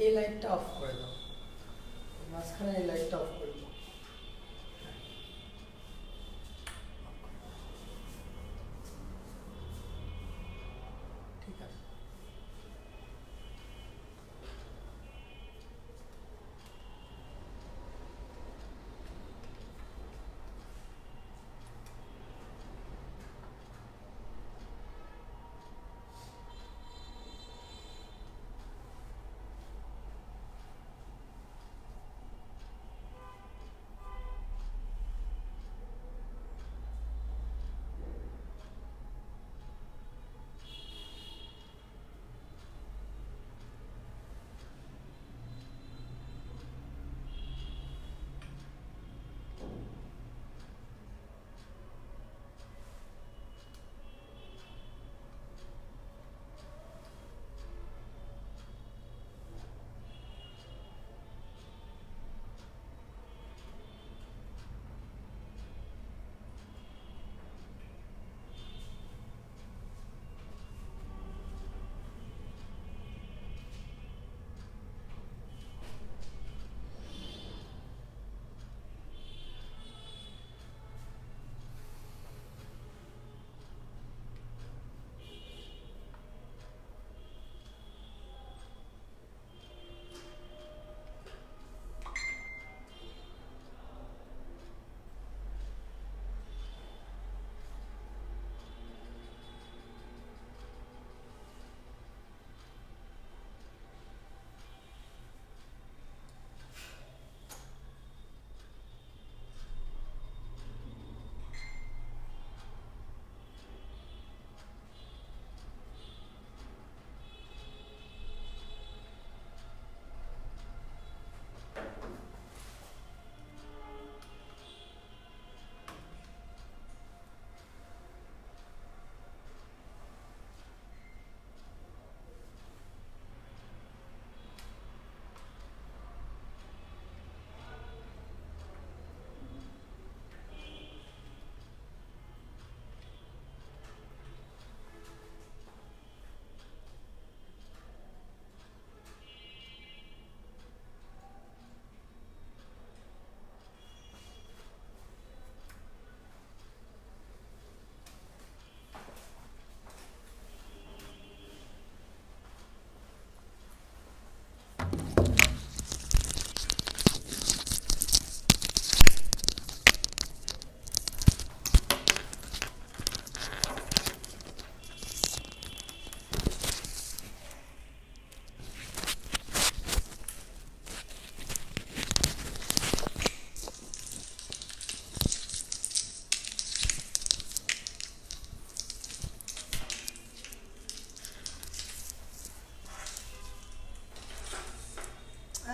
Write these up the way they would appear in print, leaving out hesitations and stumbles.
এই লাইটটা অফ করে দাও, মাঝখানে এই লাইটটা অফ করে দাও। ঠিক আছে।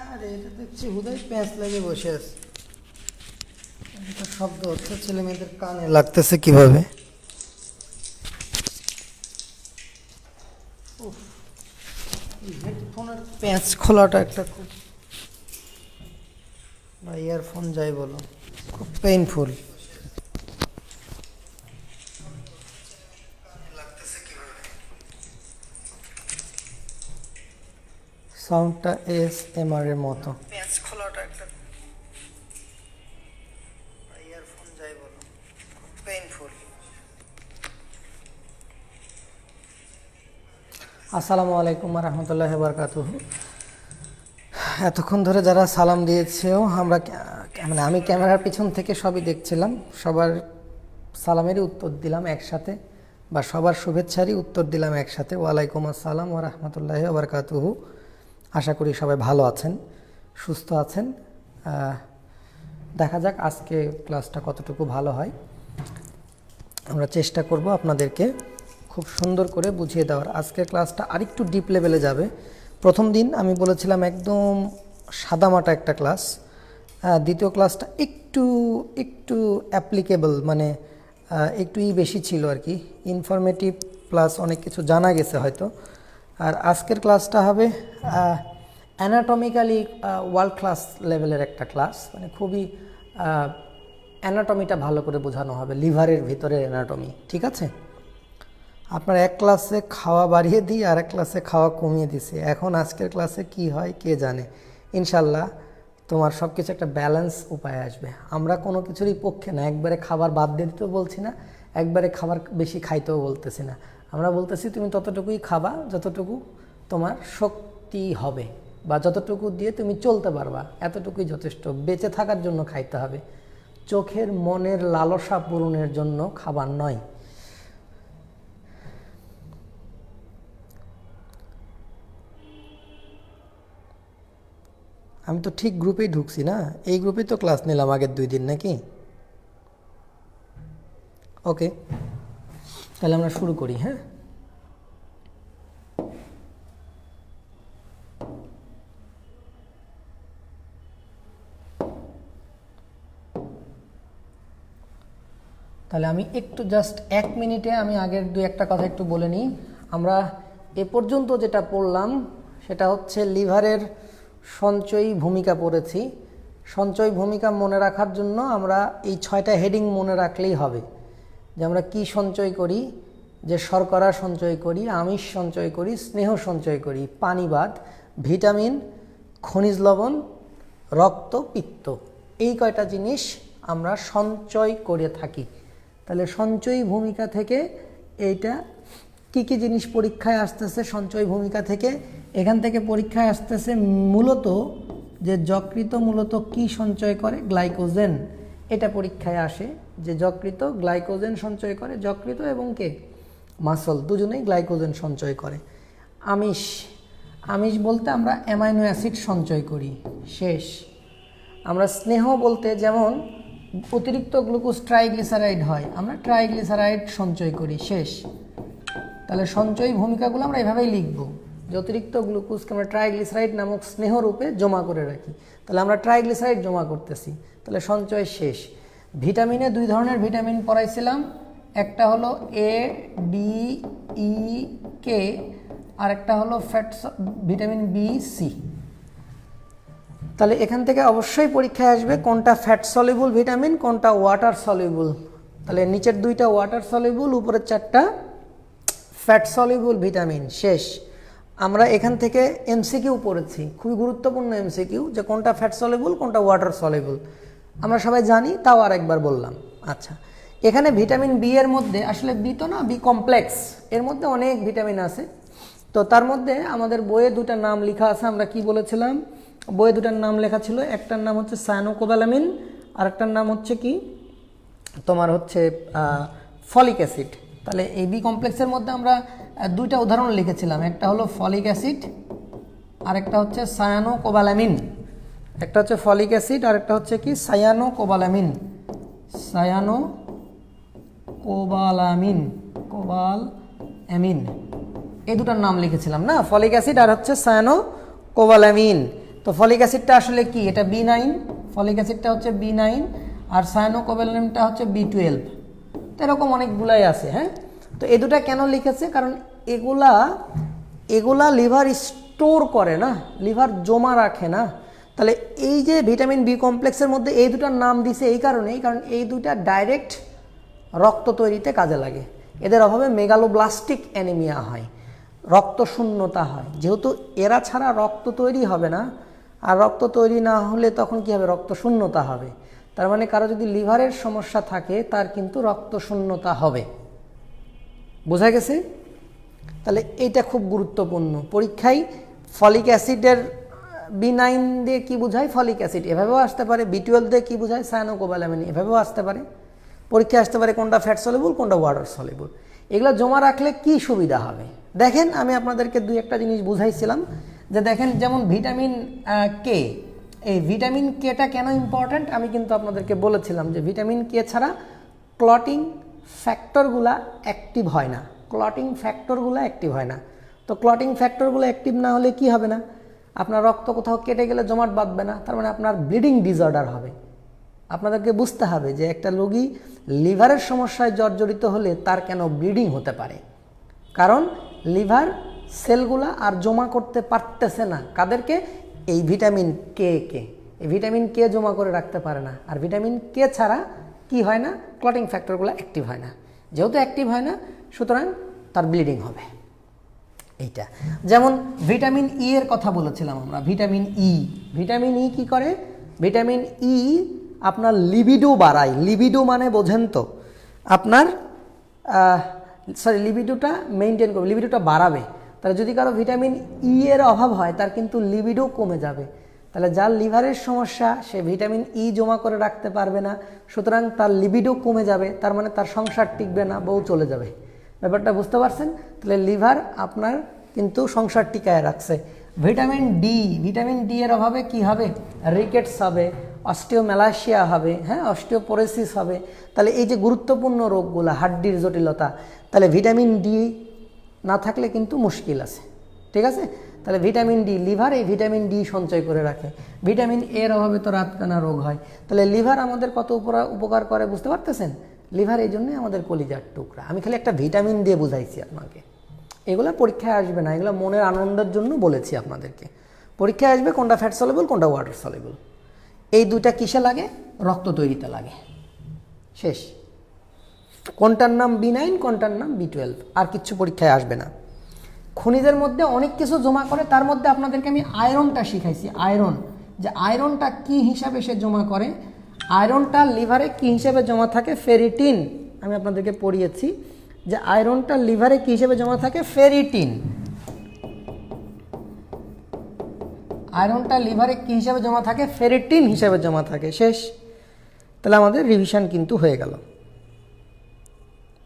আরে এটা দেখছি হুদাই প্যাঁচ লাগে বসে আছে। এটা শব্দ হচ্ছে, ছেলে মেয়েদের কানে লাগতেছে কিভাবে। উফ, এই হেডফোনের প্যাঁচ খোলাটা একটা খুব, বা ইয়ারফোন যাই বলো, খুব পেইনফুল। সাউন্ডটা ASMR এর মতো। প্যাঁচ খোলাটা একটা, ইয়ারফোন যাই বলো, খুব পেইনফুল। আসসালামু আলাইকুম রহমতুল্লাহি বারাকাতুহু। এতক্ষণ ধরে যারা সালাম দিয়েছেও, মানে আমি ক্যামেরার পিছন থেকে সবই দেখছিলাম, সবার সালামেরই উত্তর দিলাম একসাথে, বা সবার শুভেচ্ছারই উত্তর দিলাম একসাথে। ওয়ালাইকুম আসসালাম ওয়া রাহমাতুল্লাহি ওয়া বারাকাতুহু। আশা করি সবাই ভালো আছেন, সুস্থ আছেন। দেখা যাক আজকে ক্লাসটা কতটুকু ভালো হয়। আমরা চেষ্টা করব আপনাদেরকে খুব সুন্দর করে বুঝিয়ে দেওয়ার। আজকের ক্লাসটা আরেকটু ডিপ লেভেলে যাবে। প্রথম দিন আমি বলেছিলাম একদম সাদামাটা একটা ক্লাস। দ্বিতীয় ক্লাসটা একটু একটু অ্যাপ্লিকেবল, মানে একটুই বেশি ছিল আর কি, ইনফরমেটিভ প্লাস অনেক কিছু জানা গেছে হয়তো। আর আজকের ক্লাসটা হবে অ্যানাটমিক্যালি ওয়ার্ল্ড ক্লাস লেভেলের একটা ক্লাস, মানে খুবই অ্যানাটমিটা ভালো করে বোঝানো হবে, লিভারের ভিতরে অ্যানাটমি। ঠিক আছে, আপনার এক ক্লাসে খাওয়া বাড়িয়ে দিই আর এক ক্লাসে খাওয়া কমিয়ে দিছি, এখন আজকের ক্লাসে কি হয় কে জানে। ইনশাল্লাহ তোমার সব কিছু একটা ব্যালেন্স উপায় আসবে। আমরা কোনো কিছুরই পক্ষে না, একবারে খাবার বাদ দিয়ে দিতেও বলছি না, একবারে খাবার বেশি খাইতেও বলতেছি না। আমরা বলতেছি তুমি ততটুকুই খাবা যতটুকু তোমার শক্তি হবে বা যতটুকু দিয়ে তুমি চলতে পারবা, এতটুকুই যথেষ্ট। বেঁচে থাকার জন্য খাইতে হবে, চোখের মনের লালসা পূরণের জন্য খাবার নয়। আমি তো ঠিক গ্রুপেই ঢুকছি না, এই গ্রুপেই তো ক্লাস নিলাম আগের 2 দিন নাকি। ওকে, তাহলে আমরা শুরু করি। হ্যাঁ, তাহলে আমি একটু জাস্ট 1 মিনিটে আমি আগের 2-1টা কথা একটু বলে নিই। আমরা এ পর্যন্ত যেটা পড়লাম সেটা হচ্ছে লিভারের সঞ্চয়ী ভূমিকা পড়েছি। সঞ্চয় ভূমিকা মনে রাখার জন্য আমরা এই 6টা হেডিং মনে রাখলেই হবে। যে আমরা কি সঞ্চয় করি, যে শর্করা সঞ্চয় করি, আমিষ সঞ্চয় করি, স্নেহ সঞ্চয় করি, পানি বাদ, ভিটামিন, খনিজ লবণ, রক্ত, পিত্ত, এই কয়টা জিনিস আমরা সঞ্চয় করে থাকি। তাহলে সঞ্চয়ী ভূমিকা থেকে এইটা কি কি জিনিস পরীক্ষায় আসতেছে সঞ্চয় ভূমিকা থেকে, এখান থেকে পরীক্ষায় আসতেছে মূলত যে যকৃত মূলত কি সঞ্চয় করে, গ্লাইকোজেন। এটা পরীক্ষায় আসে যে যকৃত গ্লাইকোজেন সঞ্চয় করে, যকৃত এবং কে মাসল দুজনেই গ্লাইকোজেন সঞ্চয় করে। আমিষ, আমিষ বলতে আমরা অ্যামাইনো অ্যাসিড সঞ্চয় করি, শেষ। আমরা স্নেহ বলতে যেমন অতিরিক্ত গ্লুকোজ ট্রাইগ্লিসারাইড হয়, আমরা ট্রাইগ্লিসারাইড সঞ্চয় করি, শেষ। তাহলে সঞ্চয়ী ভূমিকাগুলো আমরা এভাবেই লিখব যে অতিরিক্ত গ্লুকোজকে আমরা ট্রাইগ্লিসারাইড নামক স্নেহ রূপে জমা করে রাখি, তাহলে আমরা ট্রাইগ্লিসারাইড জমা করতেছি, তাহলে সঞ্চয় শেষ। ভিটামিনে 2 ধরনের ভিটামিন পড়াইছিলাম, একটা হলো এ ডি ই কে, আর একটা হলো ভিটামিন বি সি। তাহলে এখান থেকে অবশ্যই পরীক্ষায় আসবে কোনটা ফ্যাট সলিবল ভিটামিন, কোনটা ওয়াটার সলিবল। তাহলে নিচের 2টা ওয়াটার সলিবল, উপরের 4টা ফ্যাট সলিবল ভিটামিন, শেষ। আমরা এখান থেকে এমসিকিউ পড়েছি, খুবই গুরুত্বপূর্ণ এমসিকিউ, যে কোনটা ফ্যাট সলিবল কোনটা ওয়াটার সলিবল আমরা সবাই জানি, তাও আরেকবার বললাম। আচ্ছা, এখানে ভিটামিন বি এর মধ্যে, আসলে বি তো না, বি কমপ্লেক্স, এর মধ্যে অনেক ভিটামিন আছে। তো তার মধ্যে আমাদের বইয়ে 2টা নাম লেখা আছে, আমরা কি বলেছিলাম, বইয়ে 2টার নাম লেখা ছিল, একটার নাম হচ্ছে সায়ানোকোবালামিন আর একটার নাম হচ্ছে কি তোমার হচ্ছে ফলিক অ্যাসিড। তাহলে এই বি কমপ্লেক্সের মধ্যে আমরা 2টা উদাহরণ লিখেছিলাম, একটা হলো ফলিক অ্যাসিড আর একটা হচ্ছে সায়ানোকোবালামিন। একটা হচ্ছে ফলিক অ্যাসিড আর একটা হচ্ছে কি সায়ানোকোবালামিন, সায়ানোকোবালামিন, কোবালামিন, এই 2টার নাম লিখেছিলাম না, ফলিক অ্যাসিড আর হচ্ছে সায়ানোকোবালামিন। তো ফলিক অ্যাসিডটা আসলে কি, এটা B9, ফলিক অ্যাসিডটা হচ্ছে B9 আর সায়ানোকোবালামিনটা হচ্ছে B12। তো এরকম অনেকগুলাই আছে। হ্যাঁ, তো এই 2টা কেন লিখেছে, কারণ এগুলা লিভার স্টোর করে না, লিভার জমা রাখে না। তাহলে এই যে ভিটামিন বি কমপ্লেক্সের মধ্যে এই 2টার নাম দিছে এই কারণেই, কারণ এই 2টা ডাইরেক্ট রক্ত তৈরিতে কাজে লাগে। এদের অভাবে মেগালোব্লাস্টিক অ্যানিমিয়া হয়, রক্ত শূন্যতা হয়। যেহেতু এরা ছাড়া রক্ত তৈরি হবে না, আর রক্ত তৈরি না হলে তখন কি হবে, রক্ত শূন্যতা হবে। তার মানে কারো যদি লিভারের সমস্যা থাকে তার কিন্তু রক্ত শূন্যতা হবে, বোঝা গেছে? তাহলে এইটা খুব গুরুত্বপূর্ণ। পরীক্ষায় ফলিক অ্যাসিডের B9 দিয়ে কি বোঝায়, ফলিক অ্যাসিড, এভাবেও আসতে পারে। B12 দিয়ে কি বোঝায়, সায়ানোকোবালামিন, এভাবেও আসতে পারে। পরীক্ষায় আসতে পারে কোনটা ফ্যাট সলিবল কোনটা ওয়াটার সলিবল। এগুলো জমা রাখলে কি সুবিধা হবে দেখেন, আমি আপনাদেরকে 2-1টা জিনিস বুঝাইছিলাম। যে দেখেন, যেমন ভিটামিন কে, এই ভিটামিন কেটা কেন ইম্পর্ট্যান্ট আমি কিন্তু আপনাদেরকে বলেছিলাম যে ভিটামিন কে ছাড়া ক্লটিং ফ্যাক্টরগুলা অ্যাক্টিভ হয় না, ক্লটিং ফ্যাক্টরগুলো অ্যাক্টিভ হয় না। তো ক্লটিং ফ্যাক্টরগুলো অ্যাক্টিভ না হলে কি হবে না, আপনার রক্ত কোথাও কেটে গেলে জমাট বাঁধবে না, তার মানে আপনার ব্লিডিং ডিসঅর্ডার হবে। আপনাদেরকে বুঝতে হবে যে একটা রোগী লিভারের সমস্যায় জর্জরিত হলে তার কেন ব্লিডিং হতে পারে, কারণ লিভার সেলগুলা আর জমা করতে পারতেছে না, কাদেরকে, এই ভিটামিন কে কে। এই ভিটামিন কে জমা করে রাখতে পারে না, আর ভিটামিন কে ছাড়া কি হয় না, ক্লটিং ফ্যাক্টরগুলো অ্যাক্টিভ হয় না। যেহেতু অ্যাক্টিভ হয় না, সুতরাং তার ব্লিডিং হবে। এইটা যেমন ভিটামিন ই এর কথা বলেছিলাম আমরা, ভিটামিন ই কি করে? ভিটামিন ই আপনার লিবিডো বাড়ায়। লিবিডো মানে বোঝেন তো, আপনার লিবিডোটা মেনটেন করবে, লিবিডোটা বাড়াবে। তাহলে যদি কারো ভিটামিন ই এর অভাব হয় তার কিন্তু লিবিডো কমে যাবে। তাহলে যার লিভারের সমস্যা সে ভিটামিন ই জমা করে রাখতে পারবে না, সুতরাং তার লিবিডো কমে যাবে, তার মানে তার সংসার টিকবে না, বউ চলে যাবে। ব্যাপারটা বুঝতে পারছেন? তাহলে লিভার আপনার কিন্তু সংসার টিকায় রাখছে। ভিটামিন ডি এর অভাবে কি হবে? রিকেটস হবে, অস্টিওম্যালাসিয়া হবে, হ্যাঁ, অস্টিওপোরোসিস হবে। তাহলে এই যে গুরুত্বপূর্ণ রোগগুলো, হাড্ডির জটিলতা, তাহলে ভিটামিন ডি না থাকলে কিন্তু মুশকিল আছে। ঠিক আছে? তাহলে ভিটামিন ডি, লিভার এই ভিটামিন ডি সঞ্চয় করে রাখে। ভিটামিন এর অভাবে তো রাতকানা রোগ হয়। তাহলে লিভার আমাদের কত উপকার করে বুঝতে পারতেছেন? লিভার এই জন্যই আমাদের কলিজার টুকরা। আমি খালি একটা ভিটামিন দিয়ে বুঝাইছি আপনাকে, এগুলো পরীক্ষায় আসবে না, এগুলো মনের আনন্দের জন্য বলেছি আপনাদেরকে। পরীক্ষায় আসবে কোনটা ফ্যাট সলিবল, কোনটা ওয়াটার সলিবল। এই দুইটা কিসে লাগে? রক্ত তৈরিতে লাগে। শেষ। কোনটার নাম B9, কোনটার নাম B12, আর কিচ্ছু পরীক্ষায় আসবে না। খনিজের মধ্যে অনেক কিছু জমা করে, তার মধ্যে আপনাদেরকে আমি আয়রনটা শিখাইছি। আয়রন, যে আয়রনটা কি হিসাবে সে জমা করে। আয়রনটা লিভারে কি হিসাবে জমা থাকে? ফেরিটিন। আমি আপনাদেরকে পড়িয়েছি যে আয়রনটা লিভারে কি হিসাবে জমা থাকে? ফেরিটিন। আয়রনটা লিভারে কি হিসাবে জমা থাকে? ফেরিটিন হিসাবে জমা থাকে। শেষ। তাহলে আমাদের রিভিশন কিন্তু হয়ে গেল।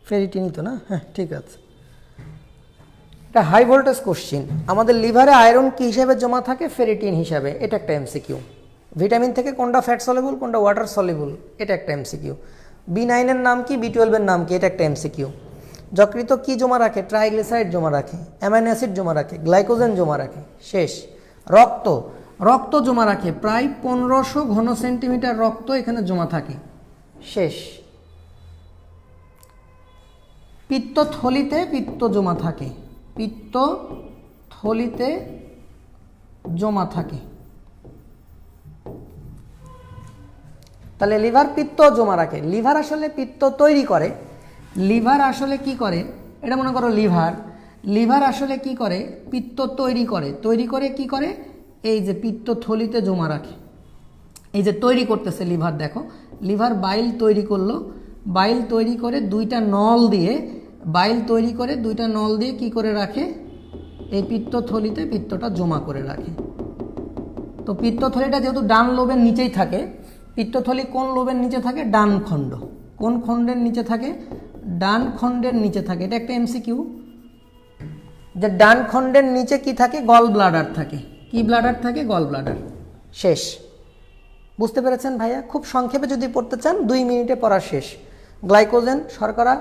ফেরিটিনই তো না? হ্যাঁ, ঠিক আছে। এটা হাই ভোল্টেজ কোশ্চিন। আমাদের লিভারে আয়রন কি হিসাবে জমা থাকে? ফেরিটিন হিসাবে। এটা একটা এমসিকিউ। ভিটামিন থেকে কোনটা ফ্যাট সলিবল, কোনটা ওয়াটার সলিবল, এটা একটা এমসিকিউ। B9 এর নাম কি, B12 এর নাম কি, এটা একটা এমসিকিউ। যকৃত কি জমা রাখে? ট্রাইগ্লিসারাইড জমা রাখে, অ্যামাইনো অ্যাসিড জমা রাখে, গ্লাইকোজেন জমা রাখে। শেষ। রক্ত জমা রাখে, প্রায় 1500 ঘন সেন্টিমিটার রক্ত এখানে জমা থাকে। শেষ। পিত্তথলিতে পিত্ত জমা থাকে, পিত্তথলিতে জমা থাকে। তাহলে লিভার পিত্ত জমা রাখে। লিভার আসলে পিত্ত তৈরি করে। লিভার আসলে কি করে? এটা মনে করো লিভার আসলে কি করে? পিত্ত তৈরি করে কি করে? এই যে পিত্তথলিতে জমা রাখে। এই যে তৈরি করতেছে লিভার, দেখো লিভার বাইল তৈরি করলো, বাইল তৈরি করে দুইটা নল দিয়ে কি করে রাখে? এই পিত্তথলিতে পিত্তটা জমা করে রাখে। তো পিত্তথলিটা যেহেতু ডান লোবের নিচেই থাকে, পিত্তথলি কোন লোবের নিচে থাকে? ডান খণ্ড। কোন খণ্ডের নিচে থাকে? ডান খণ্ডের নিচে থাকে। এটা একটা এমসিকিউ, যে ডান খণ্ডের নিচে কি থাকে? গল ব্লাডার থাকে। কি ব্লাডার থাকে? Gall bladder. শেষ। বুঝতে পেরেছেন ভাইয়া? খুব সংক্ষেপে যদি পড়তে চান 2 মিনিটে পড়া শেষ। গ্লাইকোজেন, শর্করা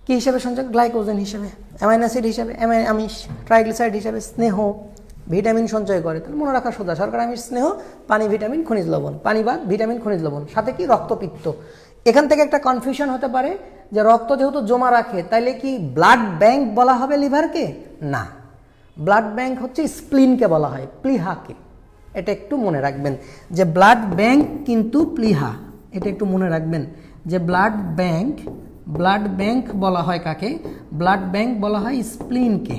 কি হিসেবে সঞ্চয়? গ্লাইকোজেন হিসেবে, অ্যামাইনো অ্যাসিড হিসেবে, আমিষ, ট্রাইগ্লিসারাইড হিসেবে, স্নেহ, ভিটামিন সঞ্চয় করে। তাহলে মনে রাখা সোজা, শর্করা, আমিষ, স্নেহ, পানি, ভিটামিন, খনিজ লবণ, পানি বাদ ভিটামিন, খনিজ লবণ, সাথে কি? রক্তপিত্ত। এখান থেকে একটা কনফিউশন হতে পারে যে রক্ত যেহেতু জমা রাখে তাইলে কি ব্লাড ব্যাংক বলা হবে লিভারকে? না, ব্লাড ব্যাংক হচ্ছে স্প্লিনকে বলা হয়, প্লিহাকে। এটা একটু মনে রাখবেন যে ব্লাড ব্যাংক কিন্তু প্লিহা। এটা একটু মনে রাখবেন যে ব্লাড ব্যাংক বলা হয় কাকে? ব্লাড ব্যাংক বলা হয় স্প্লিনকে।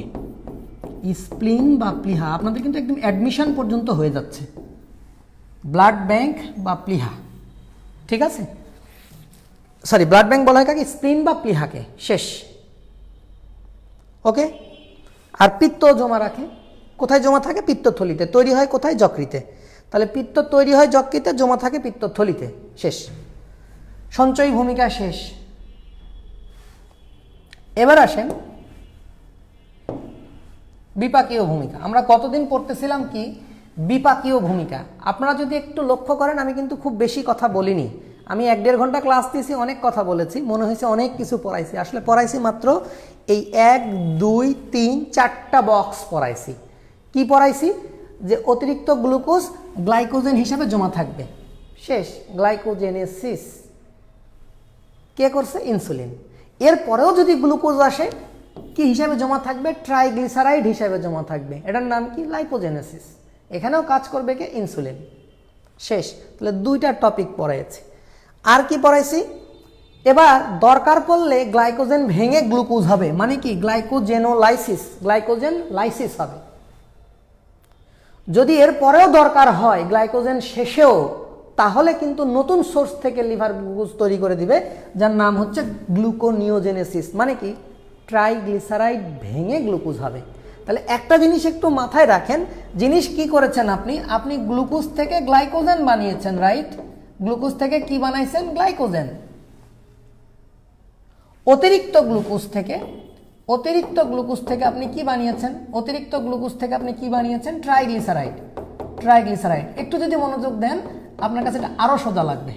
স্প্লিন বা প্লিহা আপনাদের কিন্তু একদম অ্যাডমিশন পর্যন্ত হয়ে যাচ্ছে, ব্লাড ব্যাংক বা প্লিহা। ঠিক আছে? সরি, ব্লাড ব্যাংক বলা হয় কাকে? স্প্লিন বা প্লিহাকে। শেষ। ওকে। আর পিত্ত জমা রাখে কোথায়? জমা থাকে পিত্তথলিতে। তৈরি হয় কোথায়? যকৃতে। তাহলে পিত্ত তৈরি হয় যকৃতে, জমা থাকে পিত্তথলিতে। শেষ। সঞ্চয়ী ভূমিকা শেষ। এবার আসেন বিপাকীয় ভূমিকা। আমরা কতদিন পড়তেছিলাম কি? বিপাকীয় ভূমিকা। আপনারা যদি একটু লক্ষ্য করেন, আমি কিন্তু খুব বেশি কথা বলিনি। আমি 1-1.5 ঘন্টা ক্লাস দিয়েছি, অনেক কথা বলেছি, মনে হয়েছে অনেক কিছু পড়াইছি। আসলে পড়াইছি মাত্র এই 1, 2, 3, 4টা বক্স পড়াইছি। কি পড়াইছি? যে অতিরিক্ত গ্লুকোজ গ্লাইকোজেন হিসাবে জমা থাকবে। শেষ। গ্লাইকোজেনেসিস কে করছে? ইনসুলিন। এরপরেও যদি গ্লুকোজ আসে কি হিসাবে জমা থাকবে? ট্রাইগ্লিসারাইড হিসাবে জমা থাকবে। এটার নাম কি? লাইপোজেনেসিস। এখানেও কাজ করবে কে? ইনসুলিন। শেষ। তাহলে 2টা টপিক পড়াইছি। আর কি পড়াইছি? এবার দরকার পড়লে গ্লাইকোজেন ভেঙে গ্লুকোজ হবে, মানে কি গ্লাইকোজেনোলাইসিস, গ্লাইকোজেন লাইসিস হবে। যদি এর পরেও দরকার হয় গ্লাইকোজেন শেষেও, তাহলে কিন্তু নতুন সোর্স থেকে লিভার গ্লুকোজ তৈরি করে দিবে, যার নাম হচ্ছে গ্লুকোনিওজেনেসিস, মানে কি ট্রাইগ্লিসারাইড ভেঙে গ্লুকোজ হবে। তাহলে একটা জিনিস একটু মাথায় রাখেন, জিনিস কি করেছেন আপনি, আপনি গ্লুকোজ থেকে গ্লাইকোজেন বানিয়েছেন, রাইট? গ্লুকোজ থেকে কি বানাইছেন? গ্লাইকোজেন। অতিরিক্ত গ্লুকোজ থেকে আপনি কি বানিয়েছেন? অতিরিক্ত গ্লুকোজ থেকে আপনি কি বানিয়েছেন? ট্রাইগ্লিসারাইড। একটু যদি মনোযোগ দেন আপনার কাছে এটা আরো সোজা লাগবে।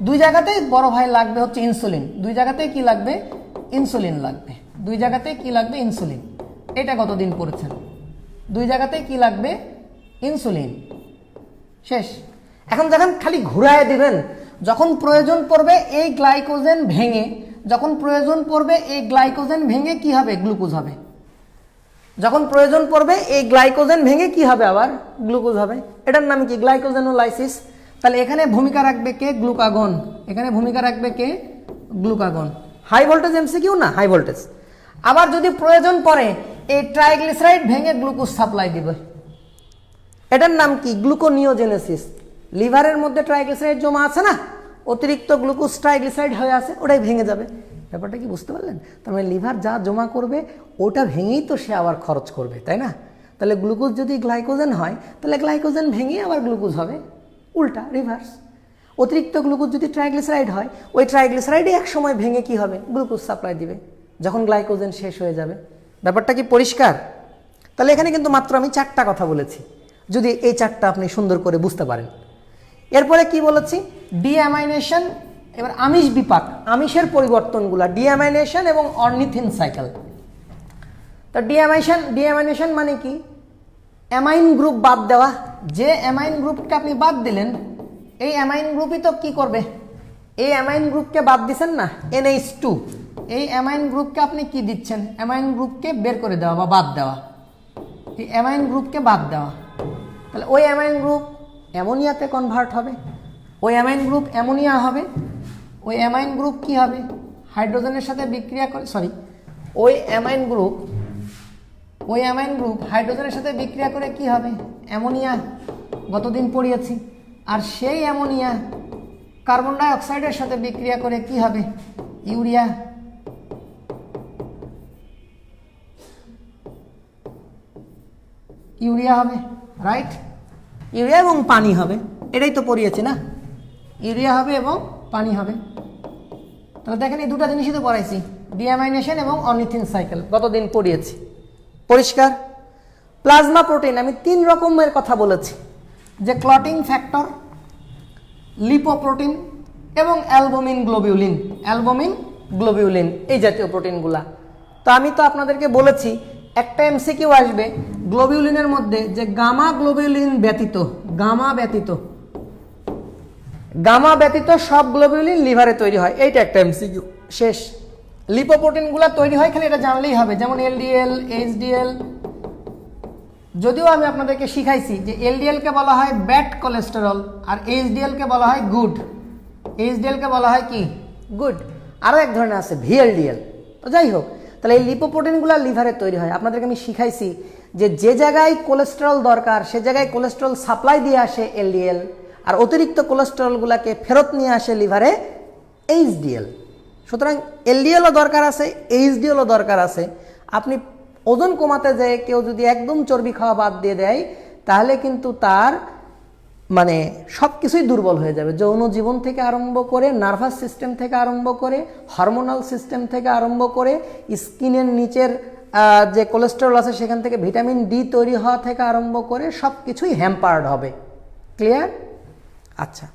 দুই জায়গাতেই বড় ভাই লাগবে হচ্ছে ইনসুলিন, দুই জায়গাতেই কি লাগবে? ইনসুলিন লাগবে, দুই জায়গাতেই কি লাগবে? ইনসুলিন। এটা কতদিন পড়েছেন? দুই জায়গাতেই কি লাগবে? ইনসুলিন। শেষ। এখন যখন খালি ঘুরায় দিবেন, যখন প্রয়োজন পড়বে এই গ্লাইকোজেন ভেঙে, কি হবে? গ্লুকোজ হবে। যখন প্রয়োজন পড়বে এই গ্লাইকোজেন ভেঙে কি হবে? আবার গ্লুকোজ হবে। এটার নাম কি? গ্লাইকোজেনোলাইসিস। তাহলে এখানে ভূমিকা রাখবে কে? গ্লুকাগন। এখানে ভূমিকা রাখবে কে? গ্লুকাগন। হাই ভোল্টেজ এমসিকিউ না, হাই ভোল্টেজ। আবার যদি প্রয়োজন পড়ে এই ট্রাইগ্লিসারাইড ভেঙে গ্লুকোজ সাপ্লাই দিবে, এটার নাম কি? গ্লুকোনিওজেনেসিস। লিভারের মধ্যে ট্রাইগ্লিসারাইড জমা আছে না, অতিরিক্ত গ্লুকোজ ট্রাইগ্লিসারাইড হয়ে আছে, ওটাই ভেঙে যাবে। ব্যাপারটা কি বুঝতে পারলেন? তার মানে লিভার যা জমা করবে ওটা ভেঙেই তো সে আবার খরচ করবে, তাই না? তাহলে গ্লুকোজ যদি গ্লাইকোজেন হয়, তাহলে গ্লাইকোজেন ভেঙেই আবার গ্লুকোজ হবে, উল্টা রিভার্স। অতিরিক্ত গ্লুকোজ যদি ট্রাইগ্লিসারাইড হয়, ওই ট্রাইগ্লিসারাইডই এক সময় ভেঙে কি হবে? গ্লুকোজ সাপ্লাই দিবে, যখন গ্লাইকোজেন শেষ হয়ে যাবে। ব্যাপারটা কি পরিষ্কার? তাহলে এখানে কিন্তু মাত্র আমি 4টা কথা বলেছি, যদি এই 4টা আপনি সুন্দর করে বুঝতে পারেন। এরপরে কি বলেছি? ডিঅ্যামাইনেশন। এবার আমিষ বিপাক, আমিষের পরিবর্তনগুলো, ডিঅ্যামাইনেশন এবং অর্নিথিন সাইকেল। তো ডিঅ্যামাইনেশন মানে কি? অ্যামাইন গ্রুপ বাদ দেওয়া। যে অ্যামাইন গ্রুপকে আপনি বাদ দিলেন, এই অ্যামাইন গ্রুপই তো কি করবে? এই অ্যামাইন গ্রুপকে বাদ দিচ্ছেন না, NH2, এই অ্যামাইন গ্রুপকে আপনি কি দিচ্ছেন? অ্যামাইন গ্রুপকে বের করে দেওয়া বা বাদ দেওয়া, এই অ্যামাইন গ্রুপকে বাদ দেওয়া। তাহলে ওই অ্যামাইন গ্রুপ অ্যামোনিয়াতে কনভার্ট হবে, ওই অ্যামাইন গ্রুপ অ্যামোনিয়া হবে, ওই অ্যামাইন গ্রুপ কি হবে? হাইড্রোজেনের সাথে বিক্রিয়া করে, ওই অ্যামাইন গ্রুপ হাইড্রোজেনের সাথে বিক্রিয়া করে কি হবে? অ্যামোনিয়া। গতদিন পড়িয়েছি। আর সেই অ্যামোনিয়া কার্বন ডাই অক্সাইডের সাথে বিক্রিয়া করে কি হবে? ইউরিয়া। হবে, রাইট? ইউরিয়া এবং পানি হবে, এটাই তো পড়িয়েছি না? ইউরিয়া হবে এবং পানি হবে। তাহলে দেখেন এই দুটো জিনিসই তো পড়াইছি, ডিঅ্যামাইনেশন এবং অর্নিথিন সাইকেল, গতদিন পড়িয়েছি। পরিষ্কার? প্লাজমা প্রোটিন আমি 3 রকমের কথা বলেছি, যে ক্লটিং ফ্যাক্টর, লিপোপ্রোটিন এবং অ্যালবুমিন গ্লোবিউলিন, এই জাতীয় প্রোটিনগুলা। তো আমি তো আপনাদেরকে বলেছি একটা এমসিকিউ আসবে গ্লোবিউলিনের মধ্যে, যে গামা গ্লোবিউলিন ব্যতীত, গামা ব্যতীত সব গ্লোবিউলিন লিভারে তৈরি হয়, এইটা একটা এমসিকিউ। শেষ। লিপোপ্রোটিনগুলো তৈরি হয়, খালি এটা জানলেই হবে, যেমন এলডিএল, এইচডিএল। যদিও আমি আপনাদেরকে শিখাইছি যে এলডিএল কে বলা হয় ব্যাড কোলেস্টেরল, আর এইচডিএল কে বলা হয় গুড। গুড। আরও এক ধরনের আছে ভিএলডিএল। তো যাই হোক, তাহলে এই লিপোপ্রোটিনগুলো লিভারে তৈরি হয়। আপনাদেরকে আমি শিখাইছি যে যে জায়গায় কোলেস্টেরল দরকার সে জায়গায় কোলেস্টেরল সাপ্লাই দিয়ে আসে এলডিএল, আর অতিরিক্ত কোলেস্টেরলগুলোকে ফেরত নিয়ে আসে লিভারে এইচডিএল। সুতরাং এলডিএলও দরকার আছে, এইচডিএলও দরকার আছে। আপনি ওজন কমাতে যেয়ে কেউ যদি একদম চর্বি খাওয়া বাদ দিয়ে দেয়, তাহলে কিন্তু তার মানে সব কিছুই দুর্বল হয়ে যাবে, যৌন জীবন থেকে আরম্ভ করে, নার্ভাস সিস্টেম থেকে আরম্ভ করে, হরমোনাল সিস্টেম থেকে আরম্ভ করে, স্কিনের নিচের যে কোলেস্টেরল আছে সেখান থেকে ভিটামিন ডি তৈরি হওয়া থেকে আরম্ভ করে সব কিছুই হ্যাম্পার্ড হবে। ক্লিয়ার? আচ্ছা,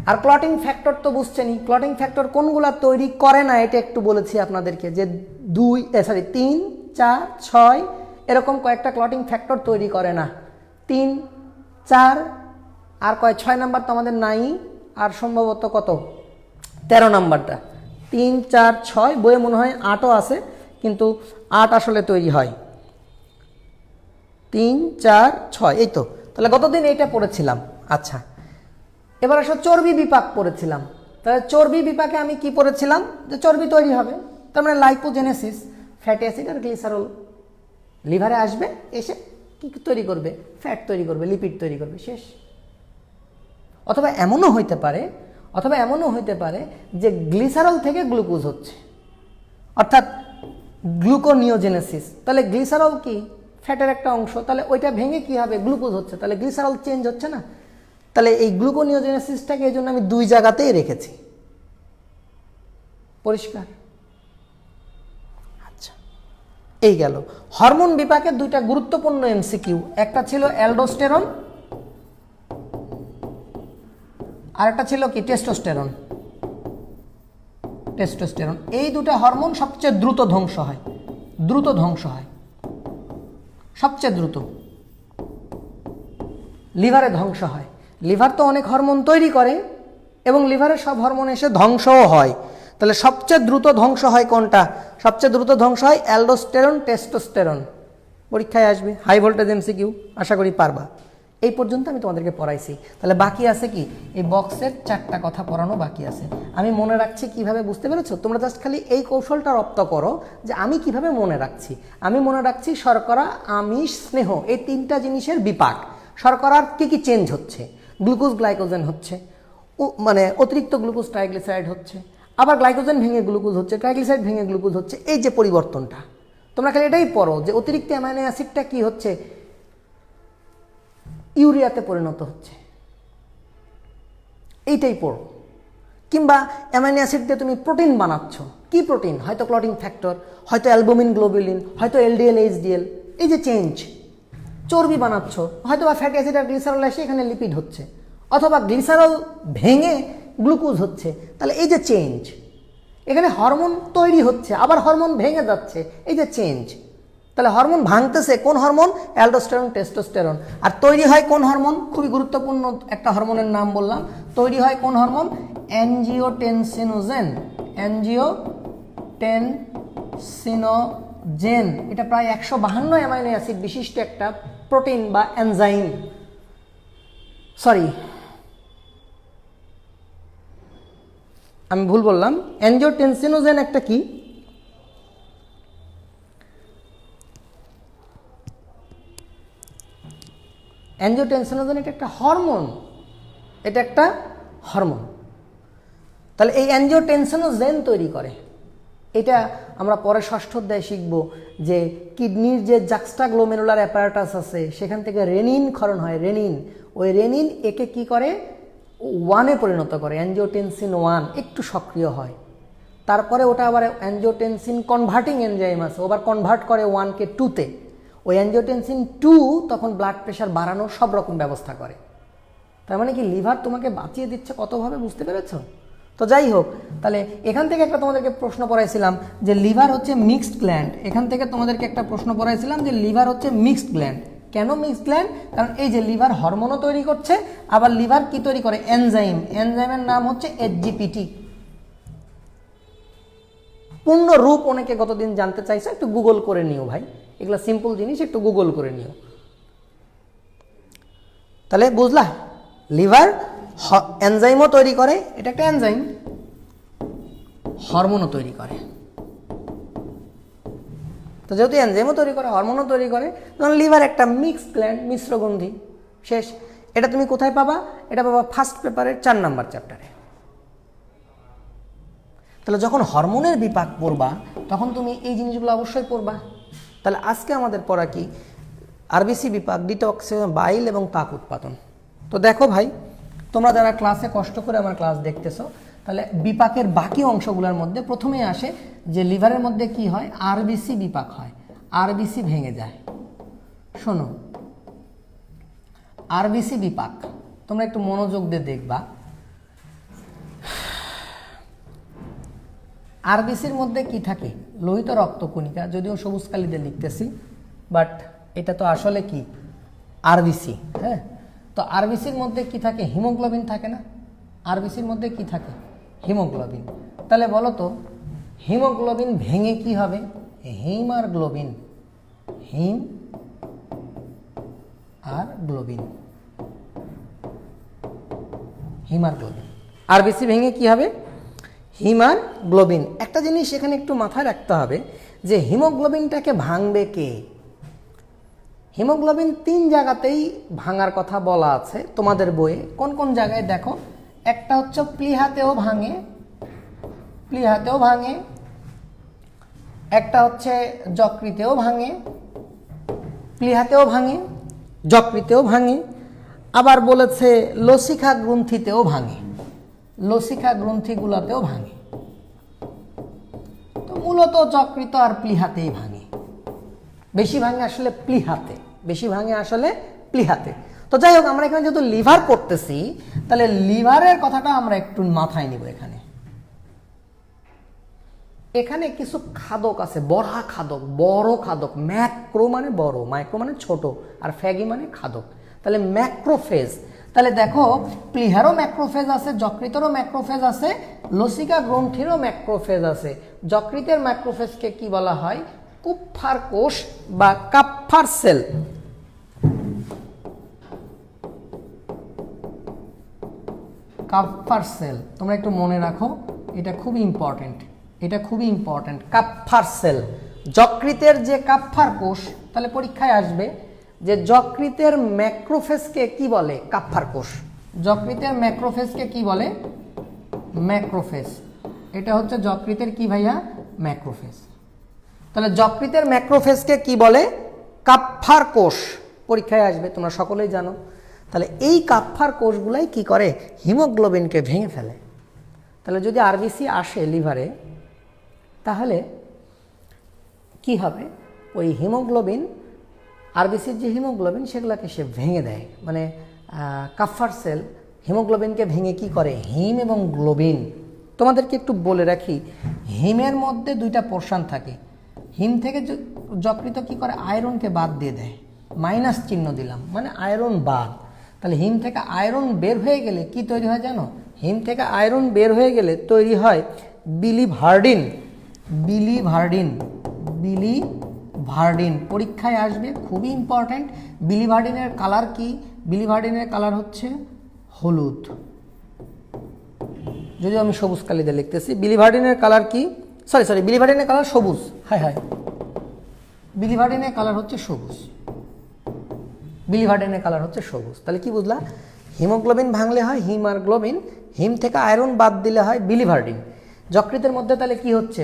আর ক্লটিং ফ্যাক্টর তো বুঝছেনই। ক্লটিং ফ্যাক্টর কোনগুলা তৈরি করে না এটা একটু বলেছি আপনাদেরকে, যে 3, 4, 6 এরকম কয়েকটা ক্লটিং ফ্যাক্টর তৈরি করে না। 3, 4 আর 6 নাম্বার তো আমাদের নাই, আর সম্ভবত কত 13 নাম্বারটা। 3, 4, 6 বইয়ে মনে হয় 8ও আছে, কিন্তু 8 আসলে তৈরি হয়। 3, 4, 6 এই তো। তাহলে গতদিন এইটা পড়েছিলাম। আচ্ছা, এবার আসলে চর্বি বিপাক পড়েছিলাম। তাহলে চর্বি বিপাকে আমি কি পড়েছিলাম, যে চর্বি তৈরি হবে, তার মানে লাইপোজেনেসিস, ফ্যাটি অ্যাসিড আর গ্লিসারল লিভারে আসবে, এসে কি তৈরি করবে, ফ্যাট তৈরি করবে, লিপিড তৈরি করবে, শেষ। অথবা এমনও হইতে পারে যে গ্লিসারল থেকে গ্লুকোজ হচ্ছে, অর্থাৎ গ্লুকোনিওজেনেসিস। তাহলে গ্লিসারল কি, ফ্যাটের একটা অংশ, তাহলে ওইটা ভেঙে কি হবে, গ্লুকোজ হচ্ছে, তাহলে গ্লিসারল চেঞ্জ হচ্ছে না। তাহলে এই গ্লুকোনিওজেনেসিসটাকে এই জন্য আমি দুই জায়গাতেই রেখেছি। পরিষ্কার? আচ্ছা, এই গেল হরমোন বিপাকের দুইটা গুরুত্বপূর্ণ এমসিকিউ। একটা ছিল অ্যালডোস্টেরন, আর একটা ছিল কি, টেস্টোস্টেরন। এই দুটো হরমোন সবচেয়ে দ্রুত ধ্বংস হয়, সবচেয়ে দ্রুত লিভারে ধ্বংস হয়। লিভার তো অনেক হরমোন তৈরি করে এবং লিভারের সব হরমোন এসে ধ্বংসও হয়। তাহলে সবচেয়ে দ্রুত ধ্বংস হয় কোনটা? সবচেয়ে দ্রুত ধ্বংস হয় অ্যালডোস্টেরন, টেস্টোস্টেরন। পরীক্ষায় আসবে, হাই ভোল্টেজ এমসিকিউ, আশা করি পারবা। এই পর্যন্ত আমি তোমাদেরকে পড়াইছি। তাহলে বাকি আছে কি, এই বক্সের 4টা কথা পড়ানো বাকি আছে। আমি মনে রাখছি কিভাবে, বুঝতে পেরেছো? তোমরা জাস্ট খালি এই কৌশলটা রপ্ত করো যে আমি কিভাবে মনে রাখছি। আমি মনে রাখছি শর্করা, আমিষ, স্নেহ, এই 3টা জিনিসের বিপাক। শর্করার কি কি চেঞ্জ হচ্ছে, গ্লুকোজ গ্লাইকোজেন হচ্ছে, মানে অতিরিক্ত গ্লুকোজ ট্রাইগ্লিসারাইড হচ্ছে, আবার গ্লাইকোজেন ভেঙে গ্লুকোজ হচ্ছে, ট্রাইগ্লিসারাইড ভেঙে গ্লুকোজ হচ্ছে। এই যে পরিবর্তনটা, তোমরা খালি এটাই পড়ো যে অতিরিক্ত অ্যামাইনো অ্যাসিডটা কি হচ্ছে, ইউরিয়াতে পরিণত হচ্ছে, এইটাই পড়ো। কিংবা অ্যামাইনো অ্যাসিড দিয়ে তুমি প্রোটিন বানাচ্ছ, কি প্রোটিন, হয়তো ক্লটিং ফ্যাক্টর, হয়তো অ্যালবুমিন গ্লোবুলিন, হয়তো এলডিএল এইচডিএল, এই যে চেঞ্জ। চর্বি বানাচ্ছ, হয়তো বা ফ্যাটি অ্যাসিড আর গ্লিসারল এসে এখানে লিপিড হচ্ছে, অথবা গ্লিসারল ভেঙে গ্লুকোজ হচ্ছে। তাহলে এই যে চেঞ্জ, এখানে হরমোন তৈরি হচ্ছে, আবার হরমোন ভেঙে যাচ্ছে, এই যে চেঞ্জ। তাহলে হরমোন ভাঙতেছে কোন হরমোন, অ্যালডোস্টেরন, টেস্টোস্টেরন। আর তৈরি হয় কোন হরমোন, খুবই গুরুত্বপূর্ণ একটা হরমোনের নাম বললাম, তৈরি হয় কোন হরমোন, অ্যাঞ্জিওটেনসিনোজেন। অ্যাঞ্জিওটেনসিনোজেন, এটা প্রায় 152 অ্যামাইনো অ্যাসিড বিশিষ্ট একটা প্রোটিন বা এনজাইম। সরি, আমি ভুল বললাম। অ্যাঞ্জিওটেনসিনোজেন একটা কি, অ্যাঞ্জিওটেনসিনোজেন এটা একটা হরমোন, এটা একটা হরমোন। তাহলে এই অ্যাঞ্জিওটেনসিনোজেন তৈরি করে, এটা আমরা পরে 6ষ্ঠ অধ্যায়ে শিখব যে কিডনির যে জাক্সটাগ্লোমেরুলার অ্যাপারাটাস আছে সেখান থেকে রেনিন ক্ষরণ হয়, রেনিন। ওই রেনিন একে কি করে, 1-এ পরিণত করে, অ্যাঞ্জিওটেনসিন 1 একটু সক্রিয় হয়। তারপরে ওটা আবার অ্যাঞ্জিওটেনসিন কনভার্টিং এনজাইম আছে, ওবার কনভার্ট করে 1-কে 2-তে। ওই অ্যাঞ্জিওটেনসিন 2 তখন ব্লাড প্রেশার বাড়ানোর সব রকম ব্যবস্থা করে। তার মানে কি লিভার তোমাকে বাঁচিয়ে দিচ্ছে কতভাবে, বুঝতে পেরেছো? তো যাই হোক, তাহলে এখান থেকে একটা তোমাদেরকে প্রশ্ন পড়াইছিলাম যে লিভার হচ্ছে মিক্সড গ্ল্যান্ড। এখান থেকে তোমাদেরকে একটা প্রশ্ন পড়াইছিলাম যে লিভার হচ্ছে মিক্সড গ্ল্যান্ড। কেন মিক্সড গ্ল্যান্ড? কারণ এই যে লিভার হরমোনও তৈরি করছে, আবার লিভার কি তৈরি করে, এনজাইম। এনজাইমের নাম হচ্ছে এসজিপিটি। পূর্ণ রূপ অনেকে গতদিন জানতে চাইছে, একটু গুগল করে নিও ভাই, এগুলো সিম্পল জিনিস, একটু গুগল করে নিও। তাহলে বুঝলা, লিভার এনজাইমও তৈরি করে, এটা একটা এনজাইম, হরমোনও তৈরি করে। তো যেহেতু এনজাইমও তৈরি করে, হরমোনও তৈরি করে, তখন লিভার একটা মিক্সড গ্ল্যান্ড, মিশ্রগ্রন্থি, শেষ। এটা তুমি কোথায় পাবা? এটা পাবা ফার্স্ট পেপারের 4 নম্বর চ্যাপ্টারে। তাহলে যখন হরমোনের বিপাক পড়বা তখন তুমি এই জিনিসগুলো অবশ্যই পড়বা। তাহলে আজকে আমাদের পড়া কি, আরবিসি বিপাক, ডিটক্সিফিকেশন, বাইল এবং তাপ উৎপাদন। তো দেখো ভাই, তোমরা যারা ক্লাসে কষ্ট করে আমার ক্লাস দেখতেছো, তাহলে বিপাকের বাকি অংশগুলোর মধ্যে প্রথমেই আসে যে লিভারের মধ্যে কি হয়, আরবিসি বিপাক হয়, আরবিসি ভেঙে যায়। শোনো, আরবিসি বিপাক তোমরা একটু মনোযোগ দিয়ে দেখবা। আরবিসির মধ্যে কি থাকে, লোহিত রক্তকণিকা, যদিও সবুজ কালিতে লিখতেছি, বাট এটা তো আসলে কি আরবিসি। হ্যাঁ, তো আরবিসির মধ্যে কি থাকে, হিমোগ্লোবিন থাকে না? আরবিসির মধ্যে কি থাকে, হিমোগ্লোবিন। তাহলে বলো তো, হিমোগ্লোবিন ভেঙে কি হবে, হিম আর গ্লোবিন, হিম আর গ্লোবিন, হিম আর গ্লোবিন। আরবিসি ভেঙে কি হবে? হিমোগ্লোবিন। একটা জিনিস এখানে একটু মাথায় রাখতে হবে যে হিমোগ্লোবিনটাকে ভাঙবে কে? হিমোগ্লোবিন 3 জায়গাতেই ভাঙার কথা বলা আছে তোমাদের বইয়ে। কোন কোন জায়গায় দেখো? একটা হচ্ছে প্লীহাতেও ভাঙে, প্লীহাতেও ভাঙে, একটা হচ্ছে যকৃতেও ভাঙে, প্লীহাতেও ভাঙে, যকৃতেও ভাঙে, আবার বলেছে লসিকা গ্রন্থিতেও ভাঙে, লসিকা গ্রন্থিগুলোতেও ভাঙে। তো মূলত যকৃত আর প্লীহাতেই ভাঙে, বেশি ভাঙে আসলে প্লীহাতে, বেশি ভাঙে আসলে প্লীহাতে। তো যাই হোক, আমরা এখানে যেহেতু লিভার পড়তেছি, তাহলে লিভারের কথাটা আমরা একটু মাথায় নিব। এখানে এখানে কিছু খাদক আছে, বড়া খাদক, বড় খাদক। ম্যাক্রো মানে বড়, মাইক্রো মানে ছোট, আর ফ্যাগি মানে খাদক। তাহলে ম্যাক্রোফেজ, তাহলে দেখো প্লীহারও ম্যাক্রোফেজ আছে, যকৃতেরও ম্যাক্রোফেজ আছে, লসিকা গ্রন্থিরও ম্যাক্রোফেজ আছে। যকৃতের ম্যাক্রোফেজকে কি বলা হয়? কুপ্ফার কোষ বা কাপ্ফার সেল। কাপ্ফার সেল তোমরা একটু মনে রাখো, এটা খুবই ইম্পর্টেন্ট, এটা খুবই ইম্পর্টেন্ট। কাপ্ফার সেল, যকৃতের যে কাপ্ফার কোষ, তাহলে পরীক্ষায় আসবে যে যকৃতের ম্যাক্রোফেজকে কি বলে? কাপ্ফার কোষ। যকৃতের ম্যাক্রোফেজকে কি বলে? ম্যাক্রোফেজ। এটা হচ্ছে যকৃতের কি ভাইয়া? ম্যাক্রোফেজ। তাহলে যকৃতের ম্যাক্রোফেজকে কি বলে? কাপ্ফার কোষ। পরীক্ষায় আসবে, তোমরা সকলেই জানো। তাহলে এই কাপ্ফার কোষগুলাই কি করে? হিমোগ্লোবিনকে ভেঙে ফেলে। তাহলে যদি আরবিসি আসে লিভারে, তাহলে কি হবে? ওই হিমোগ্লোবিন, আরবিসির যে হিমোগ্লোবিন, সেগুলোকে সে ভেঙে দেয়। মানে কাপ্ফার সেল হিমোগ্লোবিনকে ভেঙে কি করে? হিম এবং গ্লোবিন। তোমাদেরকে একটু বলে রাখি, হিমের মধ্যে 2টা পোর্শন থাকে। হিম থেকে যকৃত কি করে? আয়রনকে বাদ দিয়ে দেয়, মাইনাস চিহ্ন দিলাম, মানে আয়রন বাদ। তাহলে হিম থেকে আয়রন বের হয়ে গেলে কি তৈরি হয় জানো? হিম থেকে আয়রন বের হয়ে গেলে তৈরি হয় বিলিভার্ডিন। বিলিভার্ডিন, বিলিভার্ডিন পরীক্ষায় আসবে, খুবই ইম্পর্ট্যান্ট। বিলিভার্ডিনের কালার কি? বিলিভার্ডিনের কালার হচ্ছে হলুদ, যদিও আমি সবুজ কালিতে লিখতেছি। বিলিভার্ডিনের কালার কি? সরি, বিলিভার্ডিনের কালার সবুজ। হায়, বিলিভার্ডিনের কালার হচ্ছে সবুজ, বিলিভার্ডিনের কালার হচ্ছে সবুজ। তাহলে কি বুঝলা? হিমোগ্লোবিন ভাঙলে হয় হিম আর গ্লোবিন, হিম থেকে আয়রন বাদ দিলে হয় বিলিভার্ডিন। যকৃতের মধ্যে তাহলে কি হচ্ছে?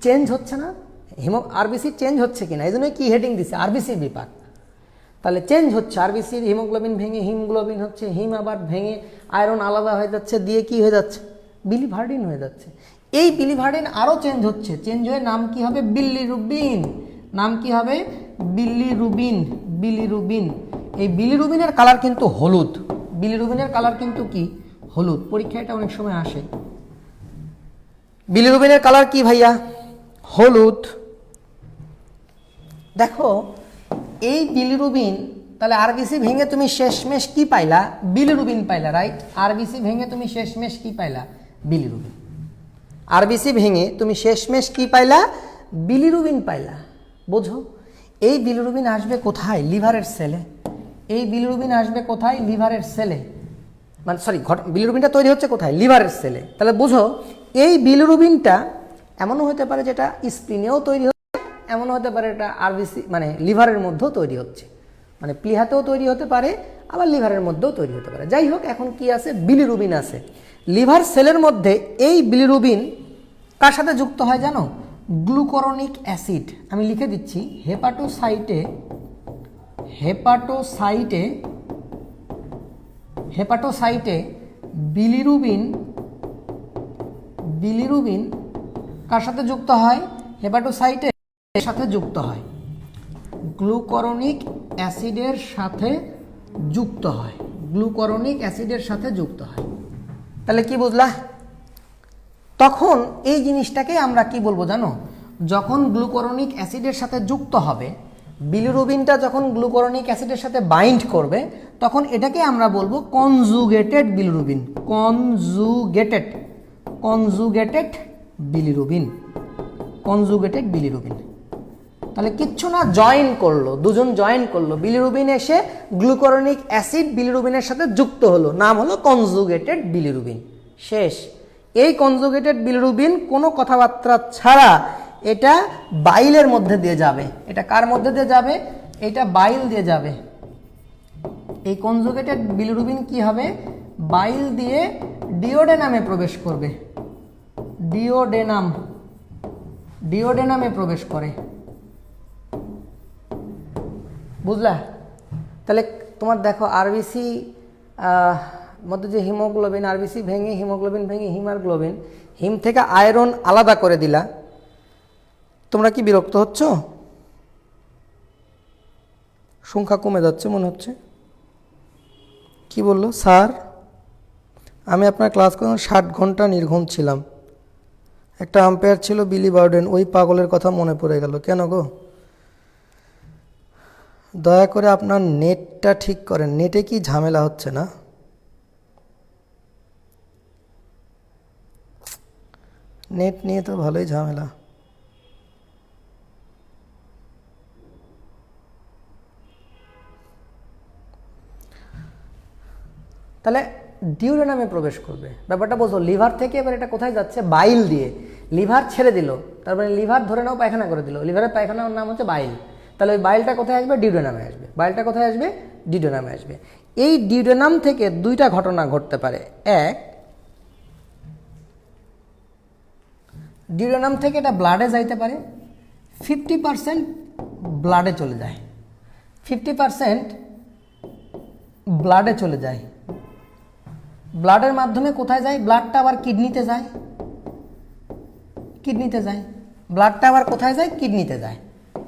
চেঞ্জ হচ্ছে না? আরবিসি চেঞ্জ হচ্ছে কিনা, এই জন্য কি হেডিং দিছে? আরবিসির বিপাক। তাহলে চেঞ্জ হচ্ছে, আরবিসির হিমোগ্লোবিন ভেঙে হিমগ্লোবিন হচ্ছে, হিম আবার ভেঙে আয়রন আলাদা হয়ে যাচ্ছে, দিয়ে কি হয়ে যাচ্ছে? বিলিভার্ডিন হয়ে যাচ্ছে। এই বিলিভার্ডিন আরও চেঞ্জ হচ্ছে, চেঞ্জ হয়ে নাম কি হবে? বিলিরুবিন। নাম কি হবে? বিলিরুবিন। বিলিরুবিন। এই বিলিরুবিনের কালার কিন্তু হলুদ, বিলিরুবিনের কালার কিন্তু কি? হলুদ। পরীক্ষায় এটা অনেক সময় আসে। বিলিরুবিনের কালার কি ভাইয়া? হলুদ। দেখো এই বিলিরুবিন, তাহলে আরবিসি ভেঙে তুমি শেষমেশ কি পাইলা? বিলিরুবিন পাইলা, রাইট? আরবিসি ভেঙে তুমি শেষমেশ কি পাইলা? বিলিরুবিন। আরবিসি ভেঙে তুমি শেষমেশ কি পাইলা? বিলিরুবিন পাইলা। বোঝো, এই বিলিরুবিন আসবে কোথায়? লিভারের সেলে। এই বিলিরুবিন আসবে কোথায়? লিভারের সেলে। মানে সরি, বিলিরুবিনটা তৈরি হচ্ছে কোথায়? লিভারের সেলে। তাহলে বুঝো, এই বিলিরুবিনটা এমনও হতে পারে যেটা স্প্লিনেও তৈরি হচ্ছে, এমনও হতে পারে এটা আরবিসি মানে লিভারের মধ্যেও তৈরি হচ্ছে, মানে প্লীহাতেও তৈরি হতে পারে, আবার লিভারের মধ্যেও তৈরি হতে পারে। যাই হোক, এখন কি আছে? বিলিরুবিন আছে লিভার সেলের মধ্যে। এই বিলিরুবিন কার সাথে যুক্ত হয় জানো? গ্লুকরনিক অ্যাসিড। আমি লিখে দিচ্ছি, হেপাটোসাইটে, হেপাটোসাইটে, হেপাটোসাইটে বিলিরুবিন, বিলিরুবিন কার সাথে যুক্ত হয়? হেপাটোসাইটে সাথে যুক্ত হয়, গ্লুকরনিক অ্যাসিডের সাথে যুক্ত হয়, গ্লুকরনিক অ্যাসিডের সাথে যুক্ত হয়। তাহলে কি বুঝলা? তখন এই জিনিসটাকে আমরা কি বলবো জানো? যখন গ্লুকরনিক অ্যাসিডের সাথে যুক্ত হবে, বিলিরুবিনটা যখন গ্লুকরনিক অ্যাসিডের সাথে বাইন্ড করবে, তখন এটাকে আমরা বলবো conjugated bilirubin. Conjugated, conjugated bilirubin, conjugated bilirubin. তাহলে কিচ্ছু না, জয়েন করলো, দুজন জয়েন করলো, বিলিরুবিন এসে গ্লুকরনিক অ্যাসিড বিলিরুবিনের সাথে যুক্ত হলো, নাম হলো কনজুগেটেড বিলিরুবিন। শেষ। এই কনজুগেটেড বিলিরুবিন কোনো কথাবার্তা ছাড়া এটা বাইলের মধ্যে দিয়ে যাবে। এটা কার মধ্যে দিয়ে যাবে? এটা বাইল দিয়ে যাবে। এই কনজুগেটেড বিলিরুবিন কি হবে? বাইল দিয়ে ডিওডেনামে প্রবেশ করবে। ডিওডেনামে প্রবেশ করে। বুঝলা? তাহলে তোমার দেখো আরবিসি মধ্যে যে হিমোগ্লোবিন, আরবিসি ভেঙে হিমোগ্লোবিন ভেঙে হিমারগ্লোবিন, হিম থেকে আয়রন আলাদা করে দিলা। তোমরা কি বিরক্ত হচ্ছ? সংখ্যা কমে যাচ্ছে মনে হচ্ছে। কি বললো স্যার? আমি আপনার ক্লাস করে 60 ঘন্টা নির্ঘুম ছিলাম। একটা আম্পায়ার ছিল বিলি বার্ডেন, ওই পাগলের কথা মনে পড়ে গেল। কেন গো? দয়া করে আপনার নেটটা ঠিক করেন। নেটে কি ঝামেলা হচ্ছে না? নেট নিয়ে তো ভালোই ঝামেলা। তাহলে ডিওডেনামে প্রবেশ করবে। ব্যাপারটা বোঝো। লিভার থেকে এবার এটা কোথায় যাচ্ছে? বাইল দিয়ে। লিভার ছেড়ে দিল, তার মানে লিভার ধরে নাও পায়খানা করে দিল। লিভারের পায়খানার নাম হচ্ছে বাইল। তাহলে ওই বাইলটা কোথায় আসবে? ডিওডেনামে আসবে। বাইলটা কোথায় আসবে? ডিওডেনামে আসবে। এই ডিওডেনাম থেকে দুইটা ঘটনা ঘটতে পারে। এক, ডিওডেনাম থেকে এটা ব্লাডে যাইতে পারে। 50% ব্লাডে চলে যায়। 50% ব্লাডে চলে যায়। ব্লাডের মাধ্যমে কোথায় যায়? ব্লাডটা আবার কিডনিতে যায়। ব্লাডটা আবার কোথায় যায়? কিডনিতে যায়।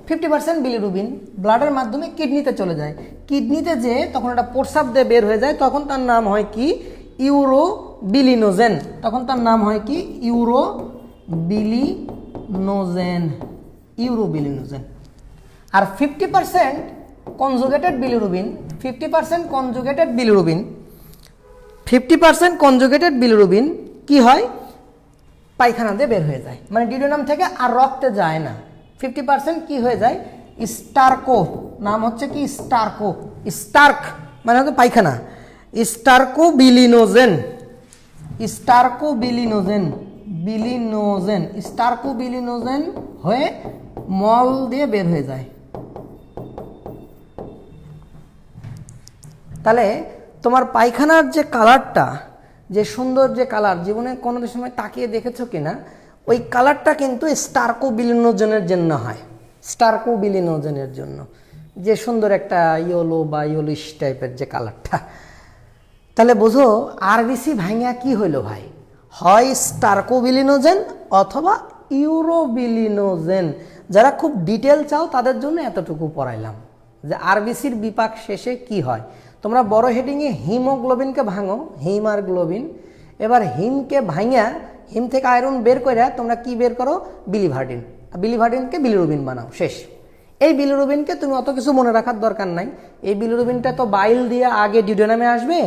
50% বিলিরুবিন ব্লাডের মাধ্যমে কিডনিতে চলে যায়। কিডনিতে যে তখন এটা প্রস্রাব দিয়ে বের হয়ে যায়, তখন তার নাম হয় কি? ইউরোবিলিনোজেন। তখন তার নাম হয় কি? ইউরোবিলিনোজেন। আর 50% কনজুগেটেড বিলিরুবিন, 50% কনজুগেটেড বিলিরুবিন কি হয়? পায়খানা দিয়ে বের হয়ে যায়। মানে ডিওডেনাম থেকে আর রক্তে যায় না। 50% কি হয়ে যায়? স্টার্কো। নাম হচ্ছে কি? স্টার্ক মানে হচ্ছে পায়খানা। স্টার্কোবিলিনোজেন হয়ে মল দিয়ে বের হয়ে যায়। তাহলে তোমার পায়খানার যে কালারটা, যে সুন্দর যে কালার, জীবনে কোনো সময় তাকিয়ে দেখেছো কিনা? ওই কালারটা কিন্তু স্টার্কোবিলিনোজেনের জন্য হয়। স্টার্কোবিলিনোজেনের জন্য যে সুন্দর একটা ইয়েলো বা ইয়েলোইশ টাইপের যে কালারটা। তাহলে বোঝো আরবিসি ভাঙিয়া কি হইলো ভাই? হয় স্টার্কোবিলিনোজেন অথবা ইউরোবিলিনোজেন। যারা খুব ডিটেল চাও তাদের জন্য এতটুকু পড়াইলাম যে আরবিসির বিপাক শেষে কি হয়। তোমরা বড় হেডিংয়ে হিমোগ্লোবিনকে ভাঙো, হিমারগ্লোবিন। এবার হিমকে ভাঙিয়া, হিম থেকে আয়রন বের করে তোমরা কি বের করো? বিলিভার্ডিন। বিলিভার্ডিনকে বিলিরুবিন বানাও। শেষ। এই বিলিরুবিনকে তুমি অত কিছু মনে রাখার দরকার নাই। এই বিলিরুবিনটা তো বাইল দিয়ে আগে ডিওডেনামে আসবে,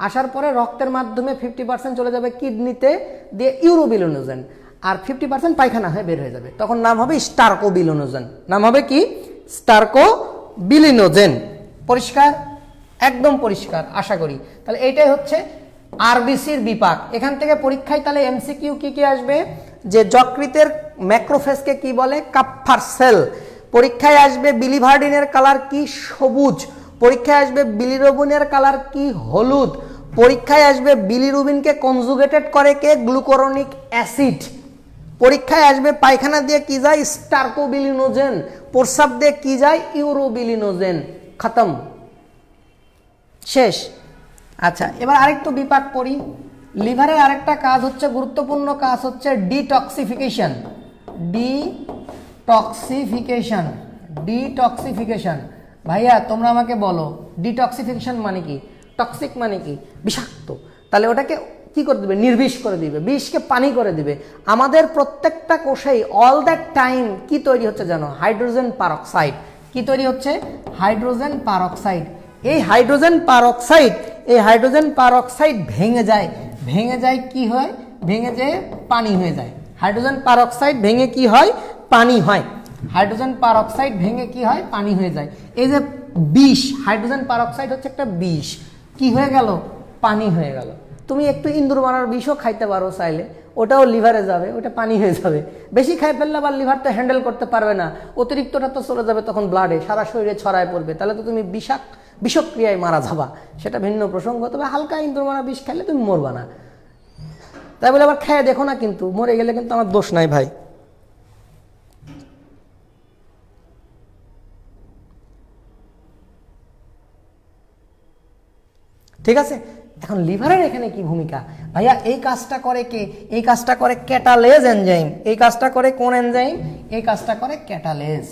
আসার পরে রক্তের মাধ্যমে 50% চলে যাবে কিডনিতে, দিয়ে ইউরোবিলিনোজেন। আর 50% পায়খানা হয়ে বের হয়ে যাবে। তখন নাম হবে স্টার্কোবিলিনোজেন। নাম হবে কি? স্টার্কোবিলিনোজেন। পরিষ্কার? একদম পরিষ্কার আশা করি। তাহলে এইটাই হচ্ছে আরবিসির বিপাক। এখান থেকে পরীক্ষায় তাহলে এমসিকিউ কি কি আসবে? যে যকৃতের ম্যাক্রোফেজকে কি বলে? কাপ্ফার সেল। পরীক্ষায় আসবে বিলিভার্ডিনের কালার কি? সবুজ। পরীক্ষায় আসবে বিলিরুবিনের কালার কি? হলুদ। পরীক্ষায় আসবে বিলিরুবিনকে কনজুগেটেড করে কে? গ্লুকোরোনিক অ্যাসিড। পরীক্ষায় আসবে পায়খানা দিয়ে কি যায়? স্টার্কোবিলিনোজেন। প্রস্রাব দিয়ে কি যায়? ইউরোবিলিনোজেন। খতম, শেষ। আচ্ছা, এবার আরেকটু বিপাক পড়ি। লিভারের আরেকটা কাজ হচ্ছে, গুরুত্বপূর্ণ কাজ হচ্ছে ডিটক্সিফিকেশন। ডিটক্সিফিকেশন। ভাইয়া তোমরা আমাকে বলো ডিটক্সিফিকেশন মানে কি? টক্সিক মানে কি? বিষাক্ত। তাহলে ওটাকে কি করে দিবে? নির্বিষ করে দিবে, বিষকে পানি করে দিবে। আমাদের প্রত্যেকটা কোষেই অল দ্যাট টাইম কি তৈরি হচ্ছে জানো? Hydrogen peroxide. কি তৈরি হচ্ছে? Hydrogen peroxide. এই হাইড্রোজেন পারঅক্সাইড ভেঙে যায় কি হয়? ভেঙে যেয়ে পানি হয়ে যায়। হাইড্রোজেন পারঅক্সাইড ভেঙে কি হয়? পানি হয়। হাইড্রোজেন পারঅক্সাইড ভেঙে কি হয়? পানি হয়ে যায়। এই যে বিষ, হাইড্রোজেন পারঅক্সাইড হচ্ছে একটা বিষ, কি হয়ে গেল? পানি হয়ে গেল। তুমি একটু ইন্দুর মারার বিষও খাইতে পারো চাইলে, ওটাও লিভারে যাবে, ওটা পানি হয়ে যাবে। বেশি খাই ফেললে আবার লিভার তো হ্যান্ডেল করতে পারবে না, অতিরিক্তটা তো চলে যাবে তখন ব্লাডে, সারা শরীরে ছড়ায় পড়বে, তাহলে তো তুমি বিষক্রিয়ায় মারা যাবা, সেটা ভিন্ন প্রসঙ্গ। তবে হালকা ইন্দুর মারা বিষ খাইলে তুমি মরবা না। তাই বলে আবার খেয়ে দেখো না, কিন্তু মরে গেলে কিন্তু আমার দোষ নাই ভাই। ঠিক আছে, এখন লিভারের এখানে কি ভূমিকা ভাইয়া? এই কাজটা করে কে? এই কাজটা করে ক্যাটালেজ এনজাইম। এই কাজটা করে কোন এনজাইম? এই কাজটা করে ক্যাটালেজ।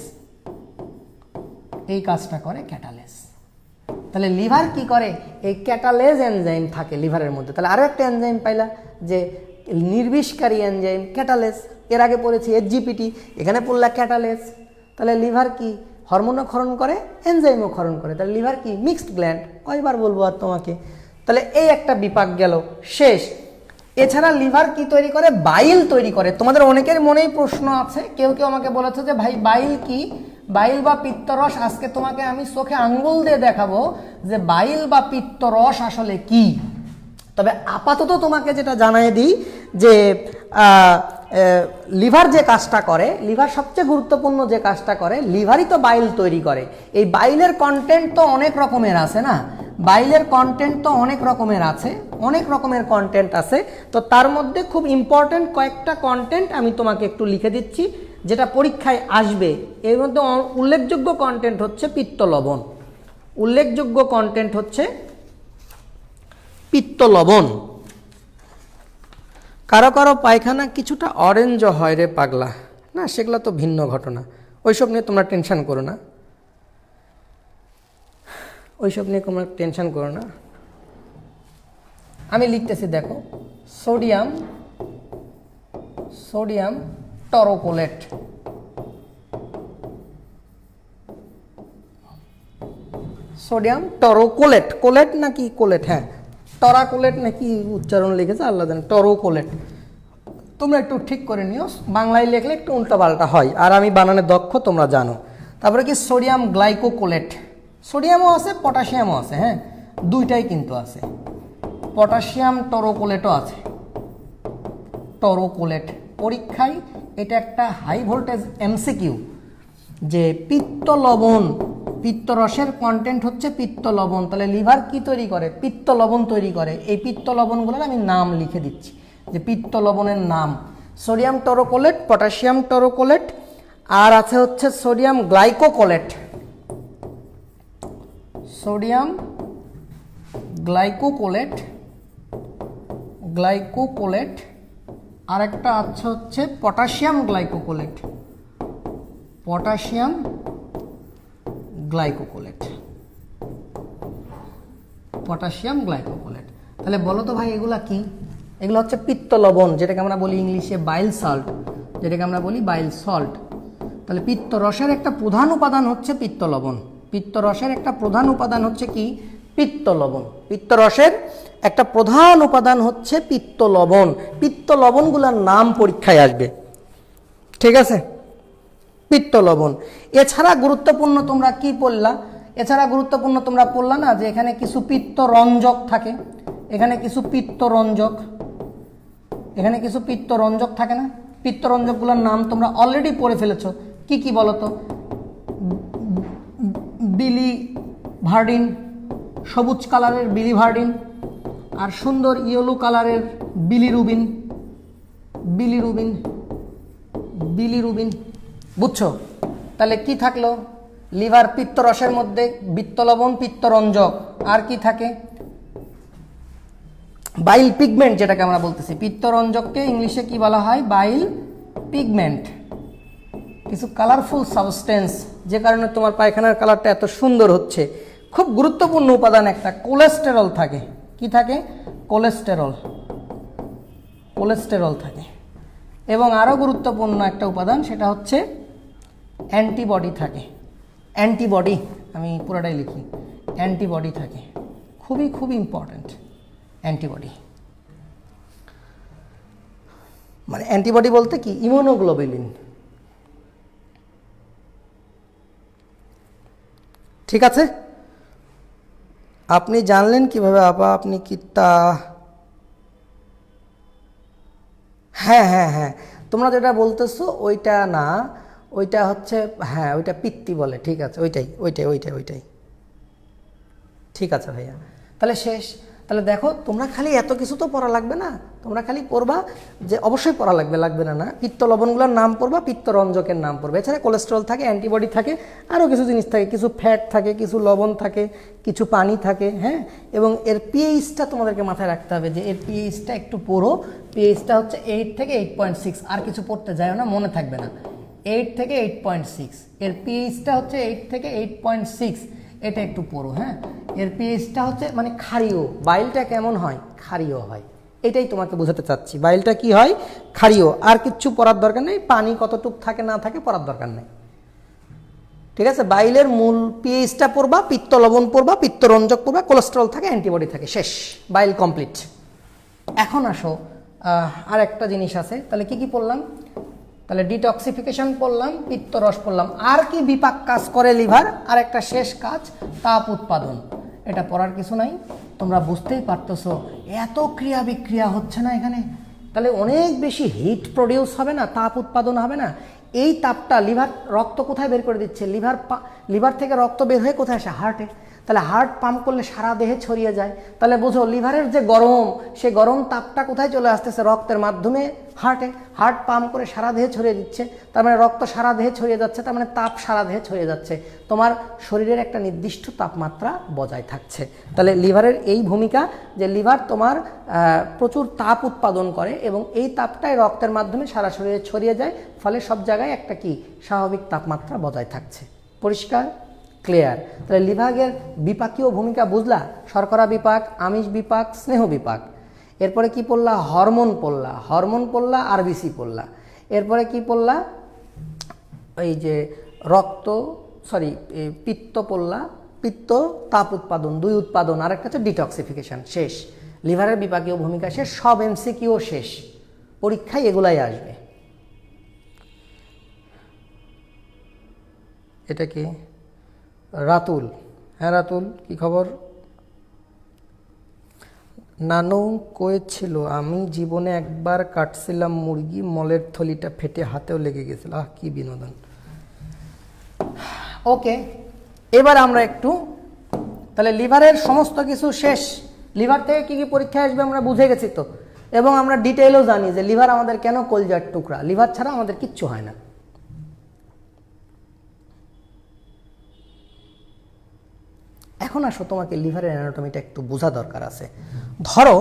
এই কাজটা করে ক্যাটালেজ। তাহলে লিভার কি করে? এই ক্যাটালেজ এনজাইম থাকে লিভারের মধ্যে। তাহলে আরো একটা এনজাইম পাইলা যে নির্বিষকারী এনজাইম ক্যাটালেজ। এর আগে পড়েছি এসজিপিটি, এখানে পড়লা ক্যাটালেজ। তাহলে লিভার কি? হরমোনও ক্ষরণ করে, এনজাইমও ক্ষরণ করে। তাহলে লিভার কি? Mixed gland. কয়বার বলবো আর তোমাকে? তাহলে এই একটা বিপাক গেল, শেষ। এছাড়া লিভার কি তৈরি করে? বাইল তৈরি করে। তোমাদের অনেকের মনেই প্রশ্ন আছে, কেউ কেউ আমাকে বলেছে যে ভাই বাইল কি? বাইল বা পিত্তরস, আজকে তোমাকে আমি চোখে আঙ্গুল দিয়ে দেখাবো যে বাইল বা পিত্তরস আসলে কি। তবে আপাতত তোমাকে যেটা জানাই দিই যে লিভার যে কাজটা করে, লিভার সবচেয়ে গুরুত্বপূর্ণ যে কাজটা করে, লিভারই তো বাইল তৈরি করে। এই বাইলের কন্টেন্ট তো অনেক রকমের আছে না, বাইলের কন্টেন্ট তো অনেক রকমের আছে, অনেক রকমের কন্টেন্ট আছে। তো তার মধ্যে খুব ইম্পর্টেন্ট কয়েকটা কন্টেন্ট আমি তোমাকে একটু লিখে দিচ্ছি, যেটা পরীক্ষায় আসবে। এর মধ্যে উল্লেখযোগ্য কন্টেন্ট হচ্ছে পিত্ত লবণ। উল্লেখযোগ্য কন্টেন্ট হচ্ছে পিত্ত লবণ। কারো কারো পায়খানা কিছুটা অরেঞ্জ হয় রে পাগলা, না সেগুলো তো ভিন্ন ঘটনা, ওইসব নিয়ে তোমরা টেনশন করো না, ওইসব নিয়ে তোমরা টেনশন করো না। আমি লিখতেছি, দেখো, সোডিয়াম টরোকোলেট। সোডিয়াম টরোকোলেট, কোলেট নাকি কোলেট? হ্যাঁ, টরাকোলেট নাকি উচ্চারণ লিখেছে আল্লাহ জানে, টরোকোলেট। তোমরা একটু ঠিক করে নিও, বাংলায় লিখলে একটু উল্টাপাল্টা হয়, আর আমি বানানে দক্ষ তোমরা জানো। তারপরে কি সোডিয়াম গ্লাইকোকোলেট, সোডিয়ামও আছে পটাশিয়ামও আছে, হ্যাঁ দুইটাই কিন্তু আছে। পটাশিয়াম টরোকোলেটও আছে। টরোকোলেট পরীক্ষায় এটা একটা হাই ভোল্টেজ এমসিকিউ, যে পিত্ত লবণ, পিত্তরসের কন্টেন্ট হচ্ছে পিত্ত লবণ। তাহলে লিভার কি তৈরি করে? পিত্ত লবণ তৈরি করে। এই পিত্ত লবণগুলোর আমি নাম লিখে দিচ্ছি, যে পিত্ত লবণের নাম সোডিয়াম টরোকোলেট, পটাশিয়াম টরোকোলেট, আর আছে হচ্ছে সোডিয়াম গ্লাইকোকোলেট। সোডিয়াম গ্লাইকোকোলেট, আর একটা আছে হচ্ছে potassium glycocholate. Potassium glycocholate, potassium glycocholate. তাহলে বলো তো ভাই এগুলা কি? এগুলো হচ্ছে পিত্ত লবণ, যেটাকে আমরা বলি ইংলিশে বাইল সল্ট, যেটাকে আমরা বলি বাইল সল্ট। তাহলে পিত্ত রসের একটা প্রধান উপাদান হচ্ছে পিত্ত লবণ। পিত্ত রসের একটা প্রধান উপাদান হচ্ছে কি? পিত্ত লবণ। পিত্ত রসের একটা প্রধান উপাদান হচ্ছে পিত্ত লবণ। পিত্ত লবণগুলোর নাম পরীক্ষায় আসবে, ঠিক আছে? পিত্ত লবণ। এছাড়া গুরুত্বপূর্ণ তোমরা কি পড়লা? এছাড়া গুরুত্বপূর্ণ তোমরা পড়লা না যে এখানে কিছু পিত্ত রঞ্জক থাকে, এখানে কিছু পিত্ত রঞ্জক, এখানে কিছু পিত্ত রঞ্জক থাকে না? পিত্ত রঞ্জকগুলোর নাম তোমরা অলরেডি পড়ে ফেলেছো। কি কি বলো তো? বিলিভার্ডিন, সবুজ কালারের বিলিভার্ডিন, আর সুন্দর ইয়েলো কালারের বিলিরুবিন। বুঝছো? তাহলে কি থাকলো? লিভার পিত্ত রসের মধ্যে পিত্ত লবণ, পিত্ত রঞ্জক, আর কি থাকে? বাইল পিগমেন্ট, যেটাকে আমরা বলতেছি। পিত্ত রঞ্জককে ইংলিশে কি বলা হয়? বাইল পিগমেন্ট। কিছু কালারফুল সাবস্টেন্স, যে কারণে তোমার পায়খানার কালারটা এত সুন্দর হচ্ছে। খুব গুরুত্বপূর্ণ উপাদান একটা কোলেস্টেরল থাকে। কি থাকে? কোলেস্টেরল থাকে। এবং আরও গুরুত্বপূর্ণ একটা উপাদান, সেটা হচ্ছে অ্যান্টিবডি থাকে। অ্যান্টিবডি, আমি পুরোটাই লিখি, অ্যান্টিবডি থাকে। খুবই খুবই ইম্পর্ট্যান্ট অ্যান্টিবডি। মানে অ্যান্টিবডি বলতে কি? ইমিউনোগ্লোবুলিন। ঠিক আছে? আপনি জানলেন কিভাবে আপা? আপনি কি তা হ্যাঁ হ্যাঁ হ্যাঁ, তোমরা যেটা বলতেছো ওইটা না, ওইটা হচ্ছে, হ্যাঁ ওইটা পিত্তি বলে, ঠিক আছে, ওইটাই ওইটাই ওইটাই ওইটাই, ঠিক আছে ভাইয়া। তাহলে শেষ। তাহলে দেখো তোমরা খালি এত কিছু তো পড়া লাগবে না, তোমরা খালি পড়বা যে, অবশ্যই পড়া লাগবে, লাগবে না না, পিত্ত লবণগুলোর নাম পড়বা, পিত্তরঞ্জকের নাম পড়বে, এছাড়া কোলেস্ট্রল থাকে, অ্যান্টিবডি থাকে, আরও কিছু জিনিস থাকে, কিছু ফ্যাট থাকে, কিছু লবণ থাকে, কিছু পানি থাকে, হ্যাঁ। এবং এর পিএইচটা তোমাদেরকে মাথায় রাখতে হবে যে এর পিএইচটা একটু পড়ো, পিএইচটা হচ্ছে 8 থেকে 8.6, আর কিছু পড়তে যাও না, মনে থাকবে না। 8 থেকে 8.6 এর পিএইচটা হচ্ছে 8 থেকে 8.6, এটা একটু পড়ো, হ্যাঁ। এর পিএইচটা হচ্ছে মানে ক্ষারীয়, বাইলটা কেমন হয়, ক্ষারীয় হয়, এটাই তোমাকে বোঝাতে চাচ্ছি, বাইলটা কি হয়, ক্ষারীয়, আর কিচ্ছু পড়ার দরকার নেই, পানি কতটুক থাকে না থাকে পড়ার দরকার নেই, ঠিক আছে। বাইলের মূল পিএইচটা পড়বা, পিত্ত লবণ পড়বা, পিত্তরঞ্জক পড়বা, কোলেস্ট্রল থাকে, অ্যান্টিবডি থাকে, শেষ, বাইল কমপ্লিট। এখন আসো আর একটা জিনিস আছে, তাহলে কি কি পড়লাম, তাহলে ডিটক্সিফিকেশন পড়লাম, পিত্তরস পড়লাম, আর কি বিপাক কাজ করে লিভার, আর একটা শেষ কাজ তাপ উৎপাদন, এটা পড়ার কিছু নাই, তোমরা বুঝতেই পারতেছো এত ক্রিয়া বিক্রিয়া হচ্ছে না এখানে, তাহলে অনেক বেশি হিট প্রডিউস হবে না, তাপ উৎপাদন হবে না। এই তাপটা লিভার, রক্ত কোথায় বের করে দিচ্ছে, লিভার থেকে রক্ত বের হয়ে কোথায় আসে, হার্টে, তাহলে হার্ট পাম্প করলে সারা দেহে ছড়িয়ে যায়, তাহলে বোঝো লিভারের যে গরম, সে গরম তাপটা কোথায় চলে আসতেছে, রক্তের মাধ্যমে হার্টে, হার্ট পাম্প করে সারা দেহে ছড়িয়ে দিচ্ছে, তার মানে রক্ত সারা দেহে ছড়িয়ে যাচ্ছে, তার মানে তাপ সারা দেহে ছড়িয়ে যাচ্ছে, তোমার শরীরের একটা নির্দিষ্ট তাপমাত্রা বজায় থাকছে। তাহলে লিভারের এই ভূমিকা যে লিভার তোমার প্রচুর তাপ উৎপাদন করে এবং এই তাপটাই রক্তের মাধ্যমে সারা শরীরে ছড়িয়ে যায়, ফলে সব জায়গায় একটা কি স্বাভাবিক তাপমাত্রা বজায় থাকছে। পরিষ্কার, ক্লিয়ার? তাহলে লিভারের বিপাকীয় ভূমিকা বুঝলা, শর্করা বিপাক, আমিষ বিপাক, স্নেহ বিপাক। এরপরে কি পড়লা, হরমোন পড়লা, হরমোন পড়লা, আরবিসি পড়লা। এরপরে কি পড়লা, এই যে পিত্ত পড়লা, পিত্ত তাপ উৎপাদন, দুই উৎপাদন, আর একটা হচ্ছে ডিটক্সিফিকেশন, শেষ। লিভারের বিপাকীয় ভূমিকা শেষ, সব এমসিকিউ শেষ, পরীক্ষায় এগুলাই আসবে। এটা কি রাতুল? হ্যাঁ রাতুল, কি খবর? নানু কয়েছিল, আমি জীবনে একবার কাটছিলাম মুরগি, মলের থলিটা ফেটে হাতেও লেগে গেছিল, আহ কি বিনোদন। ওকে, এবার আমরা একটু, তাহলে লিভারের সমস্ত কিছু শেষ, লিভার থেকে কি কি পরীক্ষা আসবে আমরা বুঝে গেছি তো, এবং আমরা ডিটেইলও জানি যে লিভার আমাদের কেন কলজার টুকরা, লিভার ছাড়া আমাদের কিচ্ছু হয় না। এখন আসো তোমাকে লিভারের অ্যানাটমিটা একটু বোঝা দরকার আছে। ধরো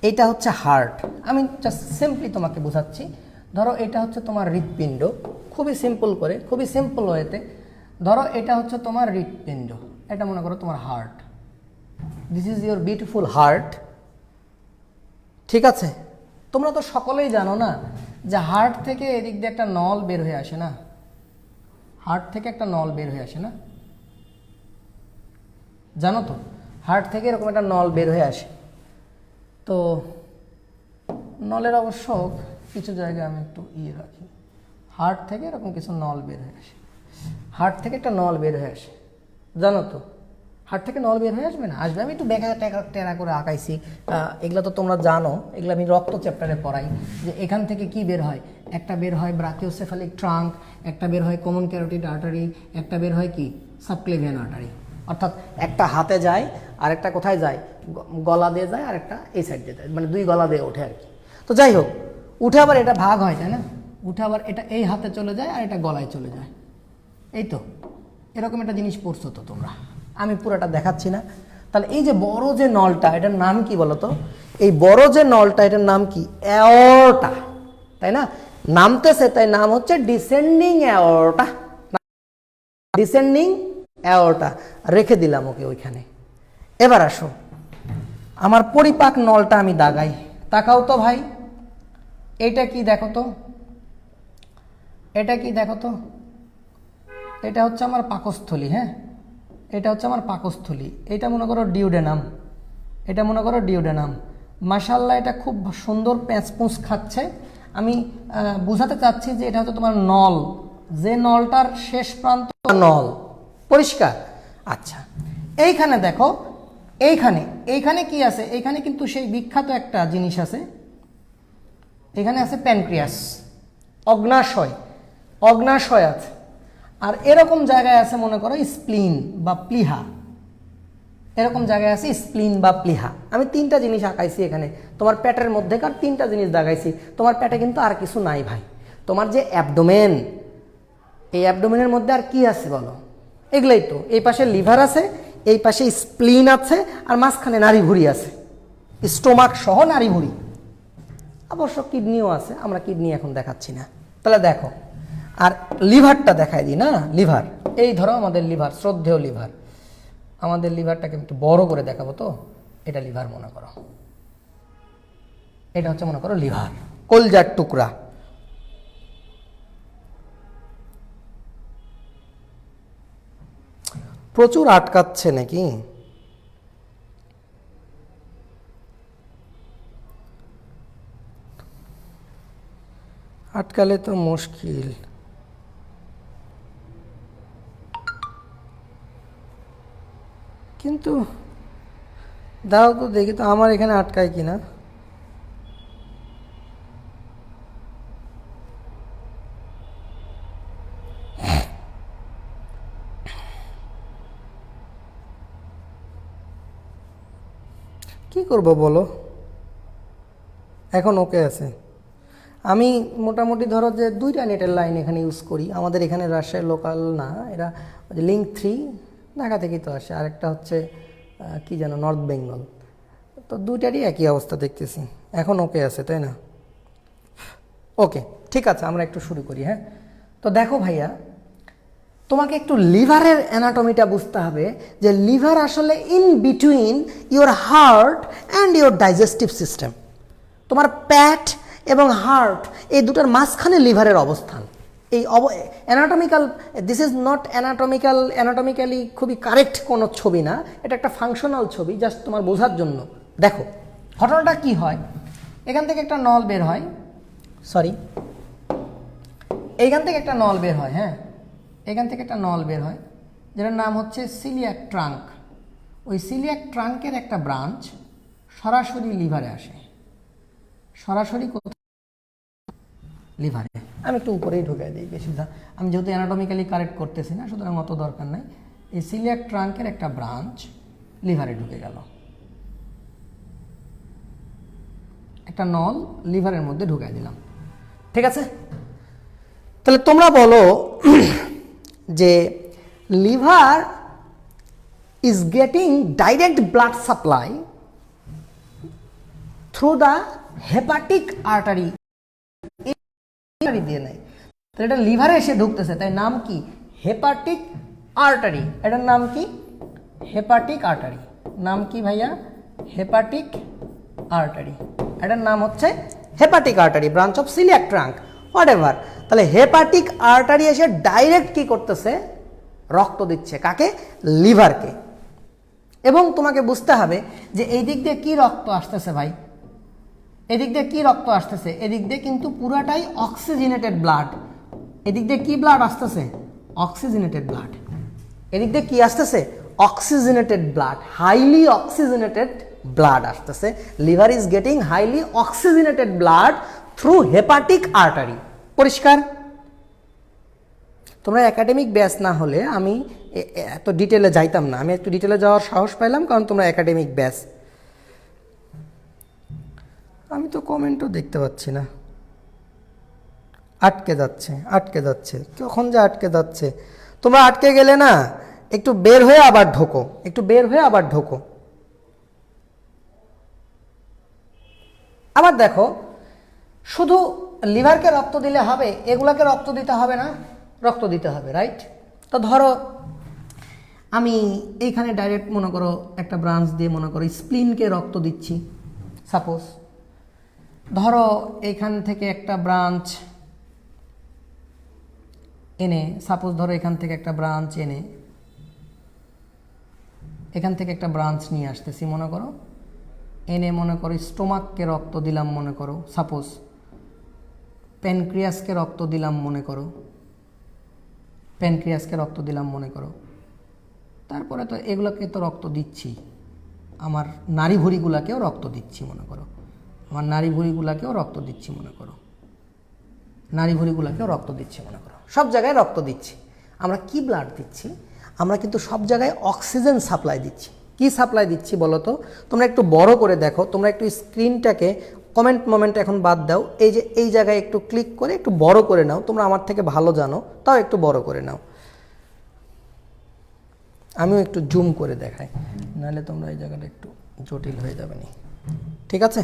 এটা হচ্ছে হার্ট, আমি জাস্ট সিম্পলি তোমাকে বোঝাচ্ছি। ধরো এটা হচ্ছে তোমার হৃৎপিণ্ড, খুবই সিম্পল করে, খুবই সিম্পল ওয়েতে ধরো এটা হচ্ছে তোমার হৃৎপিণ্ড, এটা মনে করো তোমার heart, this is your beautiful heart, ঠিক আছে। তোমরা তো সকলেই জানো না যে হার্ট থেকে এদিক দিয়ে একটা নল বের হয়ে আসে না, হার্ট থেকে একটা নল বের হয়ে আসে না, জানো তো, হার্ট থেকে এরকম একটা নল বের হয়ে আসে। তো নলের অবশ্য কিছু জায়গায় আমি একটু রাখি, হার্ট থেকে এরকম কিছু নল বের হয়ে আসে, হার্ট থেকে একটা নল বের হয়ে আসে, জানো তো, হার্ট থেকে নল বের হয়ে আসবে না, আসবে, আমি একটু বেকা টেরা করে আঁকাইছি, এগুলো তো তোমরা জানো, এগুলো আমি রক্ত চ্যাপ্টারে পড়াই, যে এখান থেকে কি বের হয়, একটা বের হয় ব্রাকিওসেফালিক ট্রাঙ্ক, একটা বের হয় কমন ক্যারোটিড আর্টারি, একটা বের হয় কি সাবক্লেভিয়ান আর্টারি, অর্থাৎ একটা হাতে যায় আর একটা কোথায় যায়, গলা দিয়ে যায়, আর একটা এই সাইড দিয়ে যায়, মানে দুই গলা দিয়ে ওঠে আর কি। তো যাই হোক, উঠে আবার এটা ভাগ হয়, তাই না, উঠে আবার এটা এই হাতে চলে যায় আর এটা গলায় চলে যায়, এই তো এরকম একটা জিনিস পড়ছো তো তোমরা, আমি পুরোটা দেখাচ্ছি না। তাহলে এই যে বড় যে নলটা, এটার নাম কি বলো তো, এই বড় যে নলটা এটার নাম কি, অ্যাওর্টা, তাই না, নামতেছে তাই নাম হচ্ছে ডিসেন্ডিং অ্যাওর্টা, ডিসেন্ডিং অ্যাওর্টা, রেখে দিলাম ওকে ওইখানে। এবার আসো আমার পরিপাক নলটা আমি দাগাই, তাকাও তো ভাই, এটা কি দেখো তো, এটা কি দেখো তো, এটা হচ্ছে আমার পাকস্থলী, হ্যাঁ এটা হচ্ছে আমার পাকস্থলী, এটা মনে করো ডিউডেনাম, এটা মনে করো ডিউডেনাম, মাশাআল্লাহ এটা খুব সুন্দর প্যাঁচপুঁচ খাচ্ছে। আমি বুঝাতে চাচ্ছি যে এটা হচ্ছে তোমার নল, যে নলটার শেষ প্রান্ত নল, পরিষ্কার? আচ্ছা, এইখানে দেখো, এইখানে কি আছে, এইখানে কিন্তু সেই বিখ্যাত একটা জিনিস আছে, এখানে আছে প্যানক্রিয়াস, অগ্নাশয়, অগ্নাশয় আছে। আর এরকম জায়গায় আছে মনে করো স্প্লিন বা প্লিহা, এরকম জায়গায় আছে স্প্লিন বা প্লিহা। আমি তিনটা জিনিস আঁকাইছি এখানে, তোমার পেটের মধ্যেকার তিনটা জিনিস দেখাইছি। তোমার পেটে কিন্তু আর কিছু নাই ভাই, তোমার যে অ্যাবডোমেন, এই অ্যাবডোমেনের মধ্যে আর কি আছে বলো? এগুলাই তো, এই পাশে লিভার আছে, এই পাশে স্প্লিন আছে, আর মাঝখানে নাড়িভুঁড়ি আছে, স্টোমাক সহ নাড়িভুঁড়ি। অবশ্য কিডনিও আছে, আমরা কিডনি এখন দেখাচ্ছি না। তাহলে দেখো, আর লিভারটা দেখাই দিই না, লিভার, এই ধরো আমাদের লিভার, শ্রদ্ধেয় লিভার। আমাদের লিভারটাকে একটু বড় করে দেখাবো, তো এটা লিভার মনে করো, এটা হচ্ছে মনে করো লিভার, কলজার টুকরা। প্রচুর আটকাচ্ছে নাকি? আটকালে তো মুশকিল। কিন্তু দাও তো দেখি তো আমার এখানে আটকায় কিনা। কি করব বলো, এখন ওকে আছে। আমি মোটামুটি ধরো যে 2টা নেটের লাইন এখানে ইউজ করি। আমাদের এখানে রাজশাহীর লোকাল না, এরা লিঙ্ক 3 ঢাকা থেকেই তো আসে, আরেকটা হচ্ছে কি যেন নর্থ বেঙ্গল। তো 2টারই একই অবস্থা দেখতেছি। এখন ওকে আছে তাই না? ওকে, ঠিক আছে, আমরা একটু শুরু করি। হ্যাঁ, তো দেখো ভাইয়া, তোমাকে একটু লিভারের অ্যানাটমিটা বুঝতে হবে, যে লিভার আসলে in between your heart and your digestive system. তোমার প্যাট এবং হার্ট, এই দুটার মাঝখানে লিভারের অবস্থান। এই anatomical, this is not anatomically খুবই কারেক্ট কোনো ছবি না, এটা একটা ফাংশনাল ছবি, জাস্ট তোমার বোঝার জন্য। দেখো ঘটনাটা কি হয়, এখান থেকে একটা নল বের হয়, সরি এইখান থেকে একটা নল বের হয়। হ্যাঁ, এখান থেকে একটা নল বের হয়, যেটার নাম হচ্ছে সিলিয়াক ট্রাঙ্ক। ওই সিলিয়াক ট্রাঙ্কের একটা ব্রাঞ্চ সরাসরি লিভারে আসে। সরাসরি লিভারে, আমি একটু উপরেই ঢুকাই দিই বেশি, আমি যেহেতু অ্যানাটমিক্যালি কারেক্ট করতেছি না, সুতরাং অত দরকার নাই। এই সিলিয়াক ট্রাঙ্কের একটা ব্রাঞ্চ লিভারে ঢুকে গেল, একটা নল লিভারের মধ্যে ঢুকাই দিলাম, ঠিক আছে? তাহলে তোমরা বলো যে liver is getting direct blood supply through the hepatic artery, দিয়ে নেয়। তাহলে এটা লিভারে এসে ঢুকতেছে, তাই নাম কি? Hepatic artery. এটার নাম কি? Hepatic artery. নাম কি ভাইয়া? Hepatic artery. এটার নাম হচ্ছে hepatic artery, branch of coeliac trunk, what ever. তাহলে হেপাটিক আর্টারি এসে ডাইরেক্ট কি করতেছে? রক্ত দিচ্ছে। কাকে? লিভারকে। এবং তোমাকে বুঝতে হবে যে এই দিক দিয়ে কি রক্ত আসতেছে ভাই, এদিক দিয়ে কি রক্ত আসতেছে? এদিক দিয়ে কিন্তু পুরাটাই অক্সিজেনেটেড ব্লাড। এদিক দিয়ে কি ব্লাড আসতেছে? Oxygenated blood. এদিক দিয়ে কি আসতেছে? Oxygenated blood, highly oxygenated blood আসতেছে। Liver is getting highly oxygenated blood through hepatic artery. পরিষ্কার? তোমরা একাডেমিক ব্যাচ না হলে আমি এত ডিটেলে যাইতাম না, আমি একটু ডিটেলে যাওয়ার সাহস পাইলাম কারণ তোমরা একাডেমিক ব্যাচ। আমি তো কমেন্টও দেখতে পাচ্ছি না, আটকে যাচ্ছে আটকে যাচ্ছে, কখন যে আটকে যাচ্ছে। তোমরা আটকে গেলে না, একটু বের হয়ে আবার ঢোকো, একটু বের হয়ে আবার ঢোকো। আবার দেখো, শুধু লিভারকে রক্ত দিলে হবে? এগুলাকে রক্ত দিতে হবে না, রক্ত দিতে হবে, রাইট? তো ধরো আমি এইখানে ডাইরেক্ট মনে করো একটা ব্রাঞ্চ দিয়ে মনে করো স্প্লিনকে রক্ত দিচ্ছি, সাপোজ। ধরো এখান থেকে একটা ব্রাঞ্চ এনে, সাপোজ ধরো এখান থেকে একটা ব্রাঞ্চ এনে এখান থেকে একটা ব্রাঞ্চ নিয়ে আসতেছি মনে করো, এনে মনে করো স্টোমাককে রক্ত দিলাম মনে করো, সাপোজ প্যানক্রিয়াসকে রক্ত দিলাম মনে করো, প্যানক্রিয়াসকে রক্ত দিলাম মনে করো। তারপরে তো এগুলোকে তো রক্ত দিচ্ছি, আমার নাড়িভুঁড়িগুলোকেও রক্ত দিচ্ছি মনে করো, আমার নাড়ি ভুঁড়িগুলাকেও রক্ত দিচ্ছি মনে করো, নাড়ি ভুঁড়িগুলাকেও রক্ত দিচ্ছি মনে করো, সব জায়গায় রক্ত দিচ্ছি। আমরা কি ব্লাড দিচ্ছি? আমরা কিন্তু সব জায়গায় অক্সিজেন সাপ্লাই দিচ্ছি। কি সাপ্লাই দিচ্ছি বলো তো? তোমরা একটু বড় করে দেখো, তোমরা একটু স্ক্রিনটাকে কমেন্ট এখন বাদ দাও, এই যে এই জায়গায় একটু ক্লিক করে একটু বড় করে নাও, তোমরা আমার থেকে ভালো জানো, তাও একটু বড় করে নাও। আমিও একটু জুম করে দেখাই, নাহলে তোমরা এই জায়গাটা একটু জটিল হয়ে যাবে না। ঠিক আছে,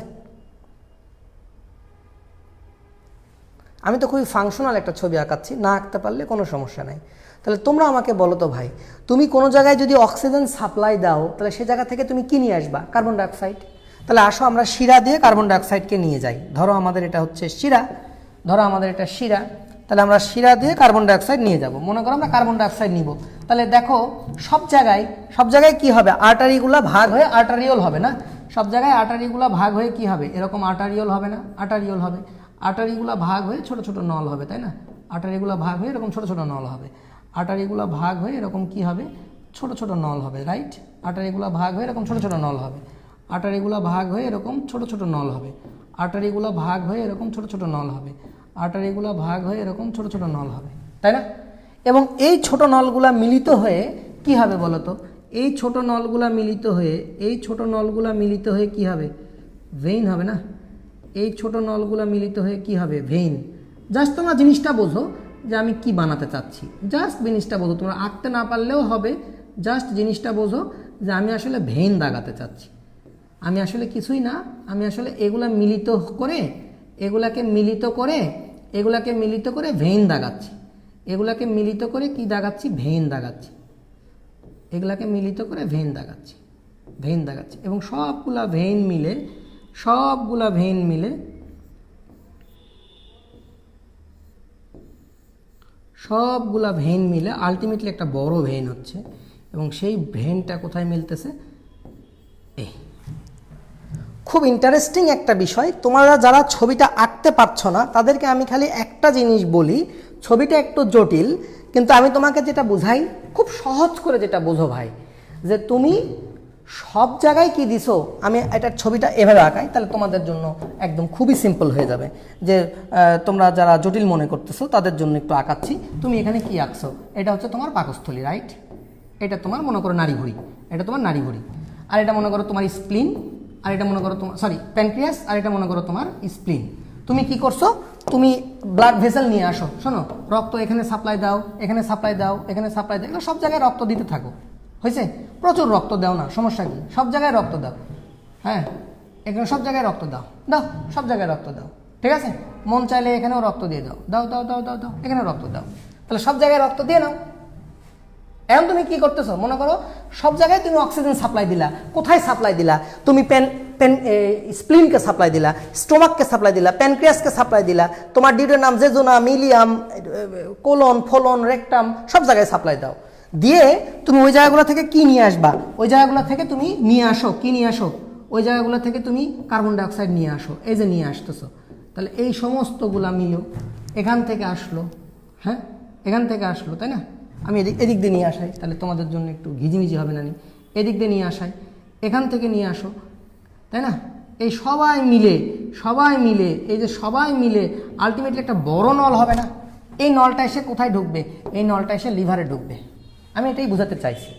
আমি তো খুবই ফাংশনাল একটা ছবি আঁকাচ্ছি, না আঁকতে পারলে কোনো সমস্যা নাই। তাহলে তোমরা আমাকে বলো তো ভাই, তুমি কোনো জায়গায় যদি অক্সিজেন সাপ্লাই দাও তাহলে সে জায়গা থেকে তুমি কি নিয়ে আসবা? Carbon dioxide. তাহলে আসো আমরা শিরা দিয়ে কার্বন ডাইঅক্সাইডকে নিয়ে যাই। ধরো আমাদের এটা হচ্ছে শিরা, তাহলে আমরা শিরা দিয়ে কার্বন ডাইঅক্সাইড নিয়ে যাব। মনে করো আমরা কার্বন ডাইঅক্সাইড নিব, তাহলে দেখো সব জায়গায় কি হবে? আর্টারিগুলো ভাগ হয়ে আর্টারিওল হবে না? সব জায়গায় আর্টারিগুলো ভাগ হয়ে কি হবে? এরকম আর্টারিওল হবে না? আর্টারিওল হবে। আর্টারিগুলো ভাগ হয়ে ছোট ছোট নল হবে, তাই না? আর্টারিগুলো ভাগ হয়ে এরকম ছোট ছোট নল হবে। আর্টারিগুলো ভাগ হয়ে এরকম কি হবে? ছোট ছোট নল হবে, রাইট? আর্টারিগুলো ভাগ হয়ে এরকম ছোট ছোট নল হবে। আর্টারিগুলো ভাগ হয়ে এরকম ছোট ছোট নল হবে। আর্টারিগুলো ভাগ হয়ে এরকম ছোট ছোট নল হবে। আর্টারিগুলো ভাগ হয়ে এরকম ছোট ছোট নল হবে, তাই না? এবং এই ছোট নলগুলা মিলিত হয়ে কি হবে বলো তো? এই ছোট নলগুলা মিলিত হয়ে কি হবে? ভেইন হবে না? এই ছোট নলগুলা মিলিত হয়ে কি হবে? ভেইন। জাস্ট তোমরা জিনিসটা বোঝো যে আমি কি বানাতে চাচ্ছি, জাস্ট জিনিসটা বোঝো। তোমরা আঁকতে না পারলেও হবে, জাস্ট জিনিসটা বোঝো যে আমি আসলে ভেইন দাগাতে চাচ্ছি। আমি আসলে কিছুই না, আমি আসলে এগুলাকে মিলিত করে ভেইন দাগাচ্ছি। এগুলাকে মিলিত করে কি দাগাচ্ছি? ভেইন দাগাচ্ছি। এগুলাকে মিলিত করে ভেইন দাগাচ্ছি। এবং সবগুলা ভেইন মিলে আলটিমেটলি একটা বড় ভেইন হচ্ছে। এবং সেই ভেইনটা কোথায় মিলতেছে? এই খুব ইন্টারেস্টিং একটা বিষয়। তোমরা যারা ছবিটা আঁকতে পারছো না তাদেরকে আমি খালি একটা জিনিস বলি, ছবিটা একটু জটিল, কিন্তু আমি তোমাকে যেটা বোঝাই খুব সহজ করে যেটা বোঝো ভাই, যে তুমি সব জায়গায় কি দিছো। আমি এটার ছবিটা এভাবে আঁকাই, তাহলে তোমাদের জন্য একদম খুবই সিম্পল হয়ে যাবে। যে তোমরা যারা জটিল মনে করতেছো তাদের জন্য একটু আঁকাচ্ছি। তুমি এখানে কি আঁকছো? এটা হচ্ছে তোমার পাকস্থলী, রাইট? এটা তোমার মনে করো নাড়ি ভুঁড়ি, এটা তোমার নাড়ি ভুঁড়ি। আর এটা মনে করো তোমার স্প্লিন, আর এটা মনে করো তোমার প্যানক্রিয়াস, আর এটা মনে করো তোমার স্প্লিন। তুমি কি করছো? তুমি ব্লাড ভেসেল নিয়ে আসো। শোনো, রক্ত এখানে সাপ্লাই দাও, এখানে সাপ্লাই দাও, এখানে সাপ্লাই দাও, এগুলো সব জায়গায় রক্ত দিতে থাকো। হয়েছে? প্রচুর রক্ত দাও না, সমস্যা কি? সব জায়গায় রক্ত দাও। হ্যাঁ, এখানে সব জায়গায় রক্ত দাও, সব জায়গায় রক্ত দাও। ঠিক আছে? মন চাইলে এখানেও রক্ত দিয়ে দাও, এখানেও রক্ত দাও। তাহলে সব জায়গায় রক্ত দিয়ে নাও। এখন তুমি কি করতেছো? মনে করো সব জায়গায় তুমি অক্সিজেন সাপ্লাই দিলা। কোথায় সাপ্লাই দিলা? তুমি স্প্লিনকে সাপ্লাই দিলা, স্টোমাককে সাপ্লাই দিলা, প্যানক্রিয়াসকে সাপ্লাই দিলা, তোমার ডিউডেনাম, জেজুনাম, মিলিয়াম, কোলন, ফোলন, রেকটাম, সব জায়গায় সাপ্লাই দাও। দিয়ে তুমি ওই জায়গাগুলো থেকে কি নিয়ে আসবা? ওই জায়গাগুলো থেকে তুমি নিয়ে আসো, কি নিয়ে আসো? ওই জায়গাগুলো থেকে তুমি কার্বন ডাইঅক্সাইড নিয়ে আসো। এই যে নিয়ে আসতেছো, তাহলে এই সমস্তগুলা মিলো এখান থেকে আসলো। হ্যাঁ, এখান থেকে আসলো, তাই না? আমি এদিক দিয়ে নিয়ে আসাই, তাহলে তোমাদের জন্য একটু ঘিজিমিজি হবে না? এদিক দিয়ে নিয়ে আসাই, এখান থেকে নিয়ে আসো, তাই না? এই সবাই মিলে এই যে সবাই মিলে আলটিমেটলি একটা বড় নল হবে না? এই নলটা এসে কোথায় ঢুকবে? এই নলটা এসে লিভারে ঢুকবে। আমি এটাই বোঝাতে চাইছি।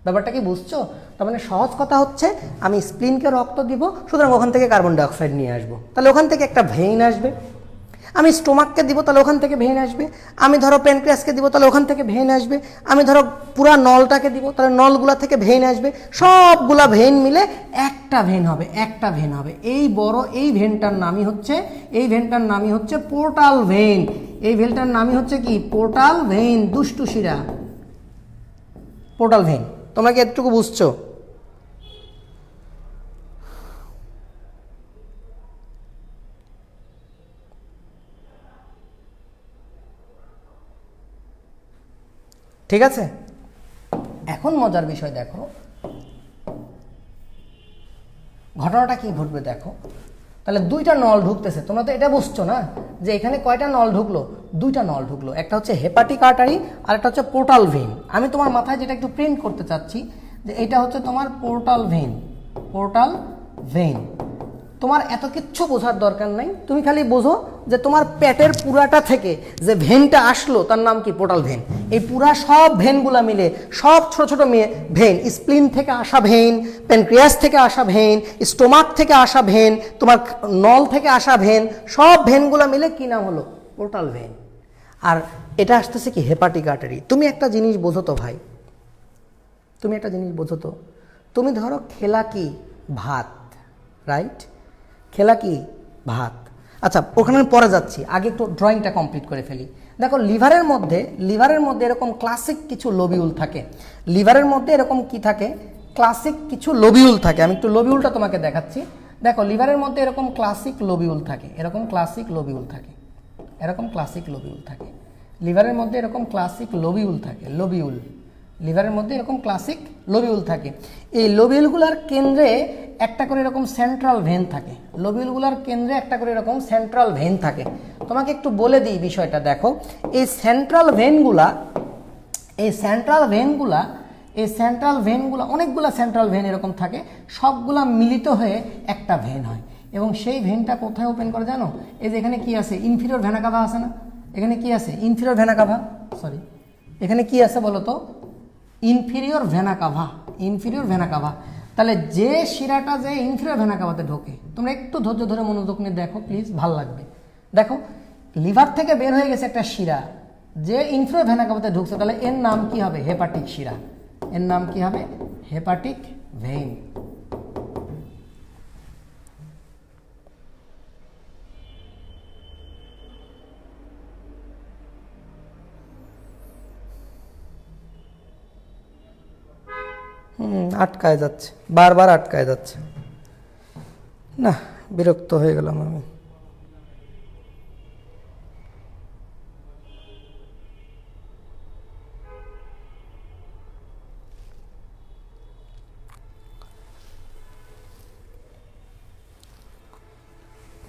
ব্যাপারটা কি বুঝছো? তার মানে সহজ কথা হচ্ছে, আমি স্প্লিনকে রক্ত দিব, সুতরাং ওখান থেকে কার্বন ডাইঅক্সাইড নিয়ে আসবো, তাহলে ওখান থেকে একটা ভেইন আসবে। আমি স্টোমাককে দিব, তাহলে ওখান থেকে ভেইন আসবে। আমি ধরো প্যানক্রিয়াসকে দিব, তাহলে ওখান থেকে ভেইন আসবে। আমি ধরো পুরা নলটাকে দিব, তাহলে নলগুলা থেকে ভেইন আসবে। সবগুলা ভেইন মিলে একটা ভেইন হবে। এই বড় এই ভেইনটার নামই হচ্ছে পোর্টাল ভেইন। এই ভেইনটার নামই হচ্ছে কি? পোর্টাল ভেইন, দুষ্টু শিরা, পোর্টাল ভেইন। তোমরা কি এতটুকু বুঝছো? ঠিক আছে? এখন মজার বিষয় দেখো, ঘটনাটা কি ঘটবে দেখো। তাহলে দুইটা নল ঢুকতেছে। তোমরা তো এটা বুঝছো না যে এখানে কয়টা নল ঢুকলো? দুইটা নল ঢুকলো। একটা হচ্ছে হেপাটিক আর্টারি আর একটা হচ্ছে পোর্টাল ভেইন। আমি তোমার মাথায় যেটা একটু প্রিন্ট করতে চাচ্ছি যে এটা হচ্ছে তোমার পোর্টাল ভেইন। তোমার এত কিচ্ছু বোঝার দরকার নাই, তুমি খালি বোঝো যে তোমার পেটের পুরাটা থেকে যে ভেনটা আসলো তার নাম কি? Portal when. এই পুরা সব ভেনগুলা মিলে, সব ছোট ছোট ভেন, স্প্লিন থেকে আসা ভেন, প্যানক্রিয়াস থেকে আসা ভেন, স্টোমাক থেকে আসা ভেন, তোমার নল থেকে আসা ভেন, সব ভেনগুলা মিলে কি নাম হলো? Portal when. আর এটা আসতেছে কি? Hepatic artery. তুমি একটা জিনিস বোঝো তো ভাই, তুমি একটা জিনিস বোঝো তো, তুমি ধরো খেলা কি? ভাত, রাইট? খেলা কি? ভাত। আচ্ছা, ওখানে পরে যাচ্ছি, আগে একটু ড্রয়িংটা কমপ্লিট করে ফেলি। দেখো লিভারের মধ্যে এরকম ক্লাসিক কিছু লোবিউল থাকে। লিভারের মধ্যে এরকম কি থাকে? ক্লাসিক কিছু লোবিউল থাকে। আমি একটু লোবিউলটা তোমাকে দেখাচ্ছি। দেখো লিভারের মধ্যে এরকম ক্লাসিক লোবিউল থাকে, এরকম ক্লাসিক লোবিউল থাকে, এরকম ক্লাসিক লোবিউল থাকে। লিভারের মধ্যে এরকম ক্লাসিক লোবিউল থাকে, লোবিউল। লিভারের মধ্যে এরকম ক্লাসিক লোবিউল থাকে। এই লোবিউলগুলার কেন্দ্রে একটা করে এরকম সেন্ট্রাল ভেন থাকে। লোবিউলগুলার কেন্দ্রে একটা করে এরকম সেন্ট্রাল ভেন থাকে। তোমাকে একটু বলে দিই বিষয়টা। দেখো এই সেন্ট্রাল ভেনগুলা অনেকগুলা সেন্ট্রাল ভেন এরকম থাকে, সবগুলা মিলিত হয়ে একটা ভেন হয়। এবং সেই ভেনটা কোথায় ওপেন করে জানো? এই যে এখানে কি আছে? ইনফিরিয়র ভেনা কাভা আছে না? এখানে কি আছে? ইনফিরিয়র ভেনা কাভা, সরি, এখানে কি আছে বলো তো? Inferior vena CAVA, inferior vena CAVA. তাহলে যে শিরাটা যে ইনফিরিয়র ভেনা কাভাতে ঢোকে, তোমরা একটু ধৈর্য ধরে মনোযোগ নিয়ে দেখো প্লিজ, ভাল লাগবে। দেখো লিভার থেকে বের হয়ে গেছে একটা শিরা, যে ইনফিরিয়র ভেনা কাভাতে ঢুকছে, তাহলে এর নাম কি হবে? হেপাটিক শিরা। এর নাম কি হবে? Hepatic vein. আটকায় যাচ্ছে, বারবার আটকায় যাচ্ছে, না বিরক্ত হয়ে গেলাম আমি।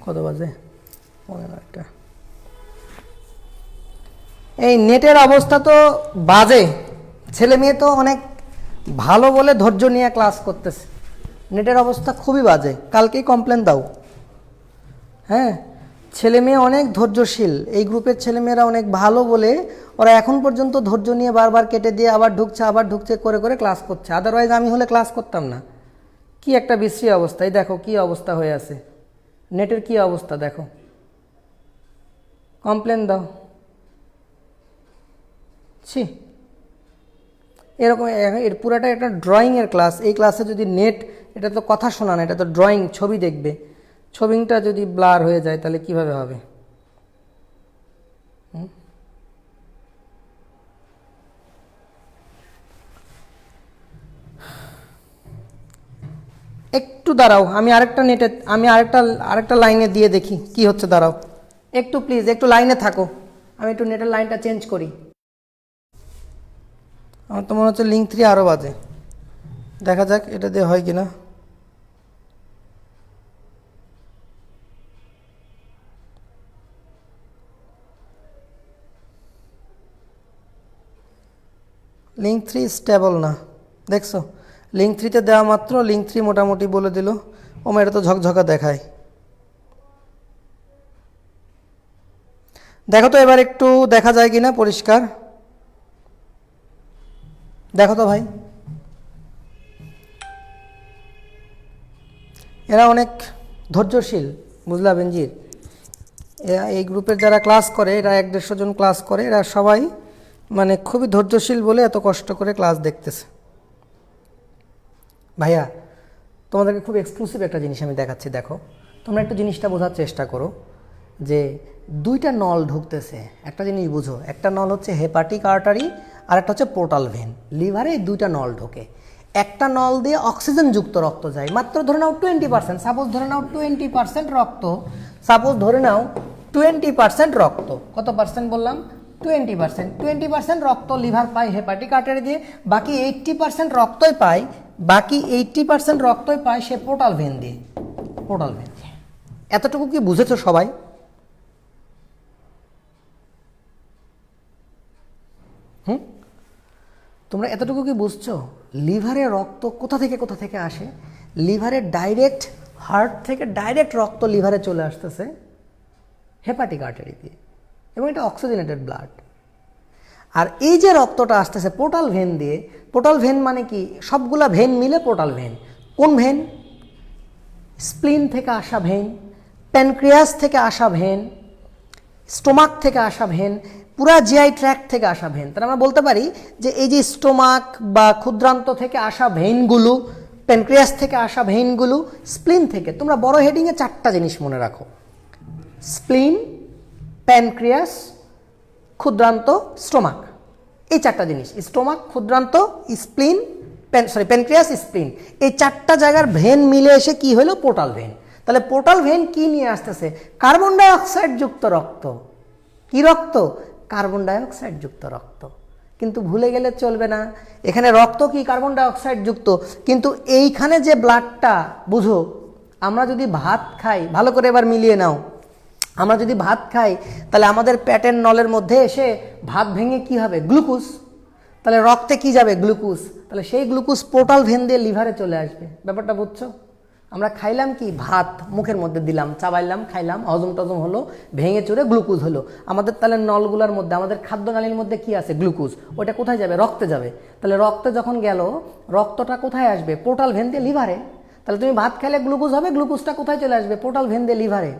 কত বাজে? 15টা। এই নেটের অবস্থা তো বাজে। ছেলে মেয়ে তো অনেক ভালো বলে ধৈর্য নিয়ে ক্লাস করতেছে, নেটের অবস্থা খুবই বাজে। কালকেই কমপ্লেন দাও। হ্যাঁ, ছেলে মেয়ে অনেক ধৈর্যশীল, এই গ্রুপের ছেলেমেয়েরা অনেক ভালো বলে ওরা এখন পর্যন্ত ধৈর্য নিয়ে বারবার কেটে দিয়ে আবার ঢুকছে করে করে ক্লাস করছে। আদারওয়াইজ আমি হলে ক্লাস করতাম না। কি একটা বিশ্রী অবস্থা, এই দেখো কি অবস্থা হয়ে আছে, নেটের কি অবস্থা দেখো। কমপ্লেন দাও। ছি, এরকম এর পুরাটা একটা ড্রয়িংয়ের ক্লাস। এই ক্লাসে যদি নেট, এটা তো কথা শোনা না, এটা তো ড্রয়িং, ছবি দেখবে। ছবিটা যদি ব্লার হয়ে যায় তাহলে কিভাবে হবে? একটু দাঁড়াও, আমি আরেকটা লাইনে দিয়ে দেখি কি হচ্ছে। দাঁড়াও একটু প্লিজ, একটু লাইনে থাকো, আমি একটু নেটের লাইনটা চেঞ্জ করি। আমার তো মনে হচ্ছে লিঙ্ক 3 আরও বাজে। দেখা যাক এটা দিয়ে হয় কিনা। লিঙ্ক 3 স্টেবল না, দেখছো? লিঙ্ক 3তে দেওয়া মাত্র লিঙ্ক 3 মোটামুটি বলে দিল। এটা তো ঝকঝকা দেখায়। দেখো তো এবার একটু দেখা যায় কিনা পরিষ্কার, দেখো তো ভাই। এরা অনেক ধৈর্যশীল, বুঝলা বেনজির? এরা এই গ্রুপের যারা ক্লাস করে, এরা 150 জন ক্লাস করে, এরা সবাই মানে খুবই ধৈর্যশীল বলে এত কষ্ট করে ক্লাস দেখতেছে। ভাইয়া তোমাদেরকে খুব এক্সক্লুসিভ একটা জিনিস আমি দেখাচ্ছি, দেখো। তোমরা একটু জিনিসটা বোঝার চেষ্টা করো যে দুইটা নল ঢুকতেছে। একটা জিনিস বুঝো, একটা নল হচ্ছে হেপাটিক আর্টারি আর একটা হচ্ছে পোর্টাল ভেন। লিভারে দুইটা নল ঢোকে, একটা নল দিয়ে অক্সিজেন যুক্ত রক্ত যায় মাত্র ধরে নাও 20%। সাপোজ ধরে নাও 20% রক্ত, সাপোজ ধরে নাও 20% রক্ত। কত পার্সেন্ট বললাম? 20%। 20% রক্ত লিভার পায় হেপাটিক আর্টারি দিয়ে, বাকি 80% রক্তই পায়, বাকি 80% রক্তই পায় সে পোর্টাল ভেন দিয়ে, পোর্টাল ভেন দিয়ে। এতটুকু কি বুঝেছো সবাই? তোমরা এতটুকু কি বুঝছো? লিভারে রক্ত কোথা থেকে আসে? লিভারে ডাইরেক্ট হার্ট থেকে ডাইরেক্ট রক্ত লিভারে চলে আসতেছে হেপাটিক আর্টারি দিয়ে, এবং এটা অক্সিজেনেটেড ব্লাড। আর এই যে রক্তটা আসতেছে পোর্টাল ভেন দিয়ে, পোর্টাল ভেন মানে কি, সবগুলা ভেন মিলে পোর্টাল ভেন। কোন ভেন? স্প্লিন থেকে আসা ভেন, প্যানক্রিয়াস থেকে আসা ভেন, স্টোমাক থেকে আসা ভেন, পুরা জিআই ট্র্যাক্ট থেকে আসা ভেন। তাহলে আমরা বলতে পারি যে এই যে স্টোমাক বা ক্ষুদ্রান্ত থেকে আসা ভেইনগুলো, প্যানক্রিয়াস থেকে আসা ভেইনগুলো, স্প্লিন থেকে, তোমরা বড় হেডিংয়ে 4টা জিনিস মনে রাখো: স্প্লিন, প্যানক্রিয়াস, ক্ষুদ্রান্ত, স্টোমাক। এই 4টা জিনিস, স্টোমাক, ক্ষুদ্রান্ত, স্প্লিন, প্যানক্রিয়াস, স্প্লিন, এই 4টা জায়গার ভেন মিলে এসে কি হলো? Portal when. তাহলে পোর্টাল ভেন কি নিয়ে আসতেছে? কার্বন ডাইঅক্সাইড যুক্ত রক্ত। কি রক্ত? কার্বন ডাইঅক্সাইড যুক্ত রক্ত। কিন্তু ভুলে গেলে চলবে না, এখানে রক্ত কি কার্বন ডাইঅক্সাইড যুক্ত, কিন্তু এইখানে যে ব্লাডটা, বুঝো, আমরা যদি ভাত খাই, ভালো করে এবার মিলিয়ে নাও, আমরা যদি ভাত খাই তাহলে আমাদের পেটের নলের মধ্যে এসে ভাত ভেঙে কি হবে? গ্লুকোজ। তাহলে রক্তে কি যাবে? গ্লুকোজ। তাহলে সেই গ্লুকোজ পোর্টাল ভেন দিয়ে লিভারে চলে আসবে। ব্যাপারটা বুঝছো? আমরা খাইলাম কি? ভাত মুখের মধ্যে দিলাম, চাবাইলাম, খাইলাম, হজম টজম হলো, ভেঙে চুরে গ্লুকোজ হলো। আমাদের তাহলে নলগুলোর মধ্যে, আমাদের খাদ্যনালীর মধ্যে কি আছে? গ্লুকোজ। ওটা কোথায় যাবে? রক্তে যাবে। তাহলে রক্তে যখন গেল, রক্তটা কোথায় আসবে? পোর্টাল ভেন দিয়ে লিভারে। তাহলে তুমি ভাত খাইলে গ্লুকোজ হবে, গ্লুকোজটা কোথায় চলে আসবে? পোর্টাল ভেন দিয়ে লিভারে।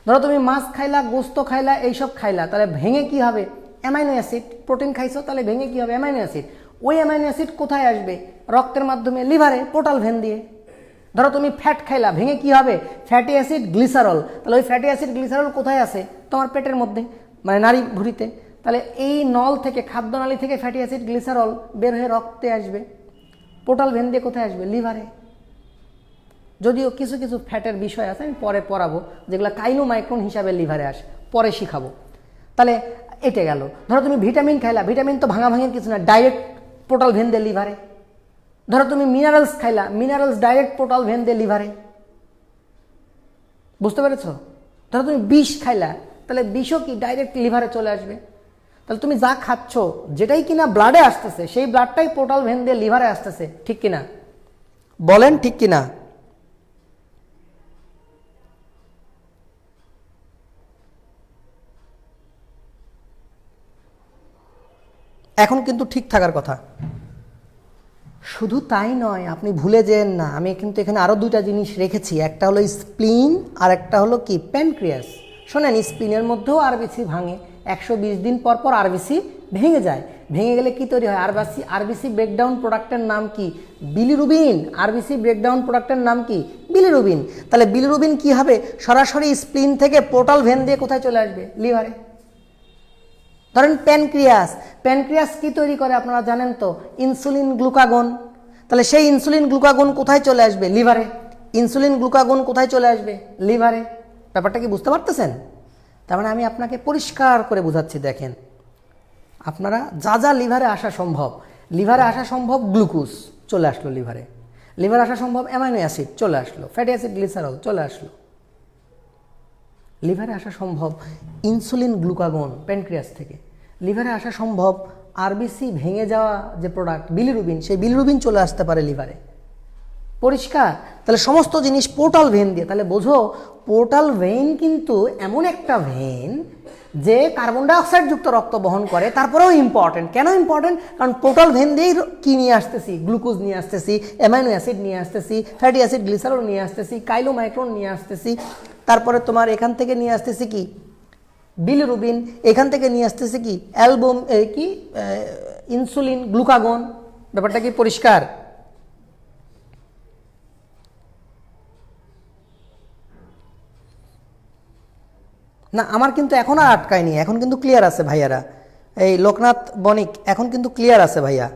ধরো তুমি মাছ খাইলা, গোস্ত খাইলা, এইসব খাইলা, তাহলে ভেঙে কি হবে? Amino acid. প্রোটিন খাইছো, তাহলে ভেঙে কি হবে? Amino acid. ওই অ্যামাইনো অ্যাসিড কোথায় আসবে? রক্তের মাধ্যমে লিভারে, পোর্টাল ভেন দিয়ে। ধরো তুমি ফ্যাট খাইলা, ভেঙে কি হবে? Fatty acid, glycerol. তাহলে ওই ফ্যাটি অ্যাসিড, গ্লিসারল কোথায় আছে? তোমার পেটের মধ্যে, মানে নারী ভুঁড়িতে। তাহলে এই নল থেকে, খাদ্যনালী থেকে ফ্যাটি অ্যাসিড, গ্লিসারল বের হয়ে রক্তে আসবে। পোর্টাল ভেন দিয়ে কোথায় আসবে? লিভারে। যদিও কিছু কিছু ফ্যাটের বিষয় আছে, আমি পরে পড়াবো, যেগুলো কাইনোমাইক্রন হিসাবে লিভারে আসে, পরে শিখাবো। তাহলে এটা গেল। ধরো তুমি ভিটামিন খাইলা, ভিটামিন তো ভাঙাভাঙির কিছু না, ডাইরেক্ট পোর্টাল ভেন দিয়ে লিভারে। ধরো তুমি মিনারেলস খাইলা, মিনারেলস ডাইরেক্ট পোর্টাল ভেন দিয়ে লিভারে। বুঝতে পেরেছ? ধরো তুমি বিষ খাইলা, তাহলে বিষও কি ডাইরেক্ট লিভারে চলে আসবে। তাহলে তুমি যা খাচ্ছ, যেটাই কিনা ব্লাডে আসতেছে, সেই ব্লাডটাই পোর্টাল ভেন দিয়ে লিভারে আসতেছে। ঠিক কিনা? বলেন ঠিক কিনা? এখন কিন্তু ঠিক থাকার কথা। শুধু তাই নয়, আপনি ভুলে যেন না, আমি কিন্তু এখানে আরও 2টা জিনিস রেখেছি। একটা হলো স্প্লিন, আর একটা হলো কি? প্যানক্রিয়াস। শোনেন, স্প্লিনের মধ্যেও আরবিসি ভাঙে, 120 দিন পর পর আরবিসি ভেঙে যায়। ভেঙে গেলে কি তৈরি হয়? আরবিসি ব্রেকডাউন প্রোডাক্টের নাম কি? বিলিরুবিন। আরবিসি ব্রেকডাউন প্রোডাক্টের নাম কি? বিলিরুবিন। তাহলে বিলিরুবিন কি হবে? সরাসরি স্প্লিন থেকে পোর্টাল ভেন দিয়ে কোথায় চলে আসবে? লিভারে। ধরেন প্যানক্রিয়াস, প্যানক্রিয়াস কি তৈরি করে আপনারা জানেন তো? Insulin, glucagon. তাহলে সেই ইনসুলিন গ্লুকাগন কোথায় চলে আসবে? লিভারে। ইনসুলিন গ্লুকাগন কোথায় চলে আসবে? লিভারে। ব্যাপারটা কি বুঝতে পারতেছেন? তার মানে আমি আপনাকে পরিষ্কার করে বুঝাচ্ছি। দেখেন, আপনারা যা যা লিভারে আসা সম্ভব, লিভারে আসা সম্ভব গ্লুকোজ চলে আসলো লিভারে, লিভারে আসা সম্ভব অ্যামাইনো অ্যাসিড চলে আসলো, ফ্যাটি অ্যাসিড, গ্লিসারল চলে আসলো। লিভারে আসা সম্ভব ইনসুলিন, গ্লুকাগন প্যানক্রিয়াস থেকে। লিভারে আসা সম্ভব আরবিসি ভেঙে যাওয়া যে প্রোডাক্ট বিলিরুবিন, সেই বিলিরুবিন চলে আসতে পারে লিভারে। পরিষ্কার? তাহলে সমস্ত জিনিস পোর্টাল ভেন দিয়ে। তাহলে বোঝো, পোর্টাল ভেন কিন্তু এমন একটা ভেন যে কার্বন ডাইঅক্সাইড যুক্ত রক্ত বহন করে, তারপরেও ইম্পর্টেন্ট। কেন ইম্পর্টেন্ট? কারণ পোর্টাল ভেন দিয়েই কি নিয়ে আসতেছি? গ্লুকোজ নিয়ে আসতেছি, অ্যামাইনো অ্যাসিড নিয়ে আসতেছি, ফ্যাটি অ্যাসিড, গ্লিসারল নিয়ে আসতেছি, কাইলোমাইক্রন নিয়ে আসতেছি, তারপরে তোমার এখান থেকে নিয়ে আসতেছি কি? বিলিরুবিন। এখান থেকে নিয়ে আসতেছি কি? Insulin, glucagon. ব্যাপারটা কি পরিষ্কার? না, আমার কিন্তু এখন আর আটকায়নি, এখন কিন্তু ক্লিয়ার আছে ভাইয়ারা। এই লোকনাথ বণিক, এখন কিন্তু ক্লিয়ার আছে ভাইয়া।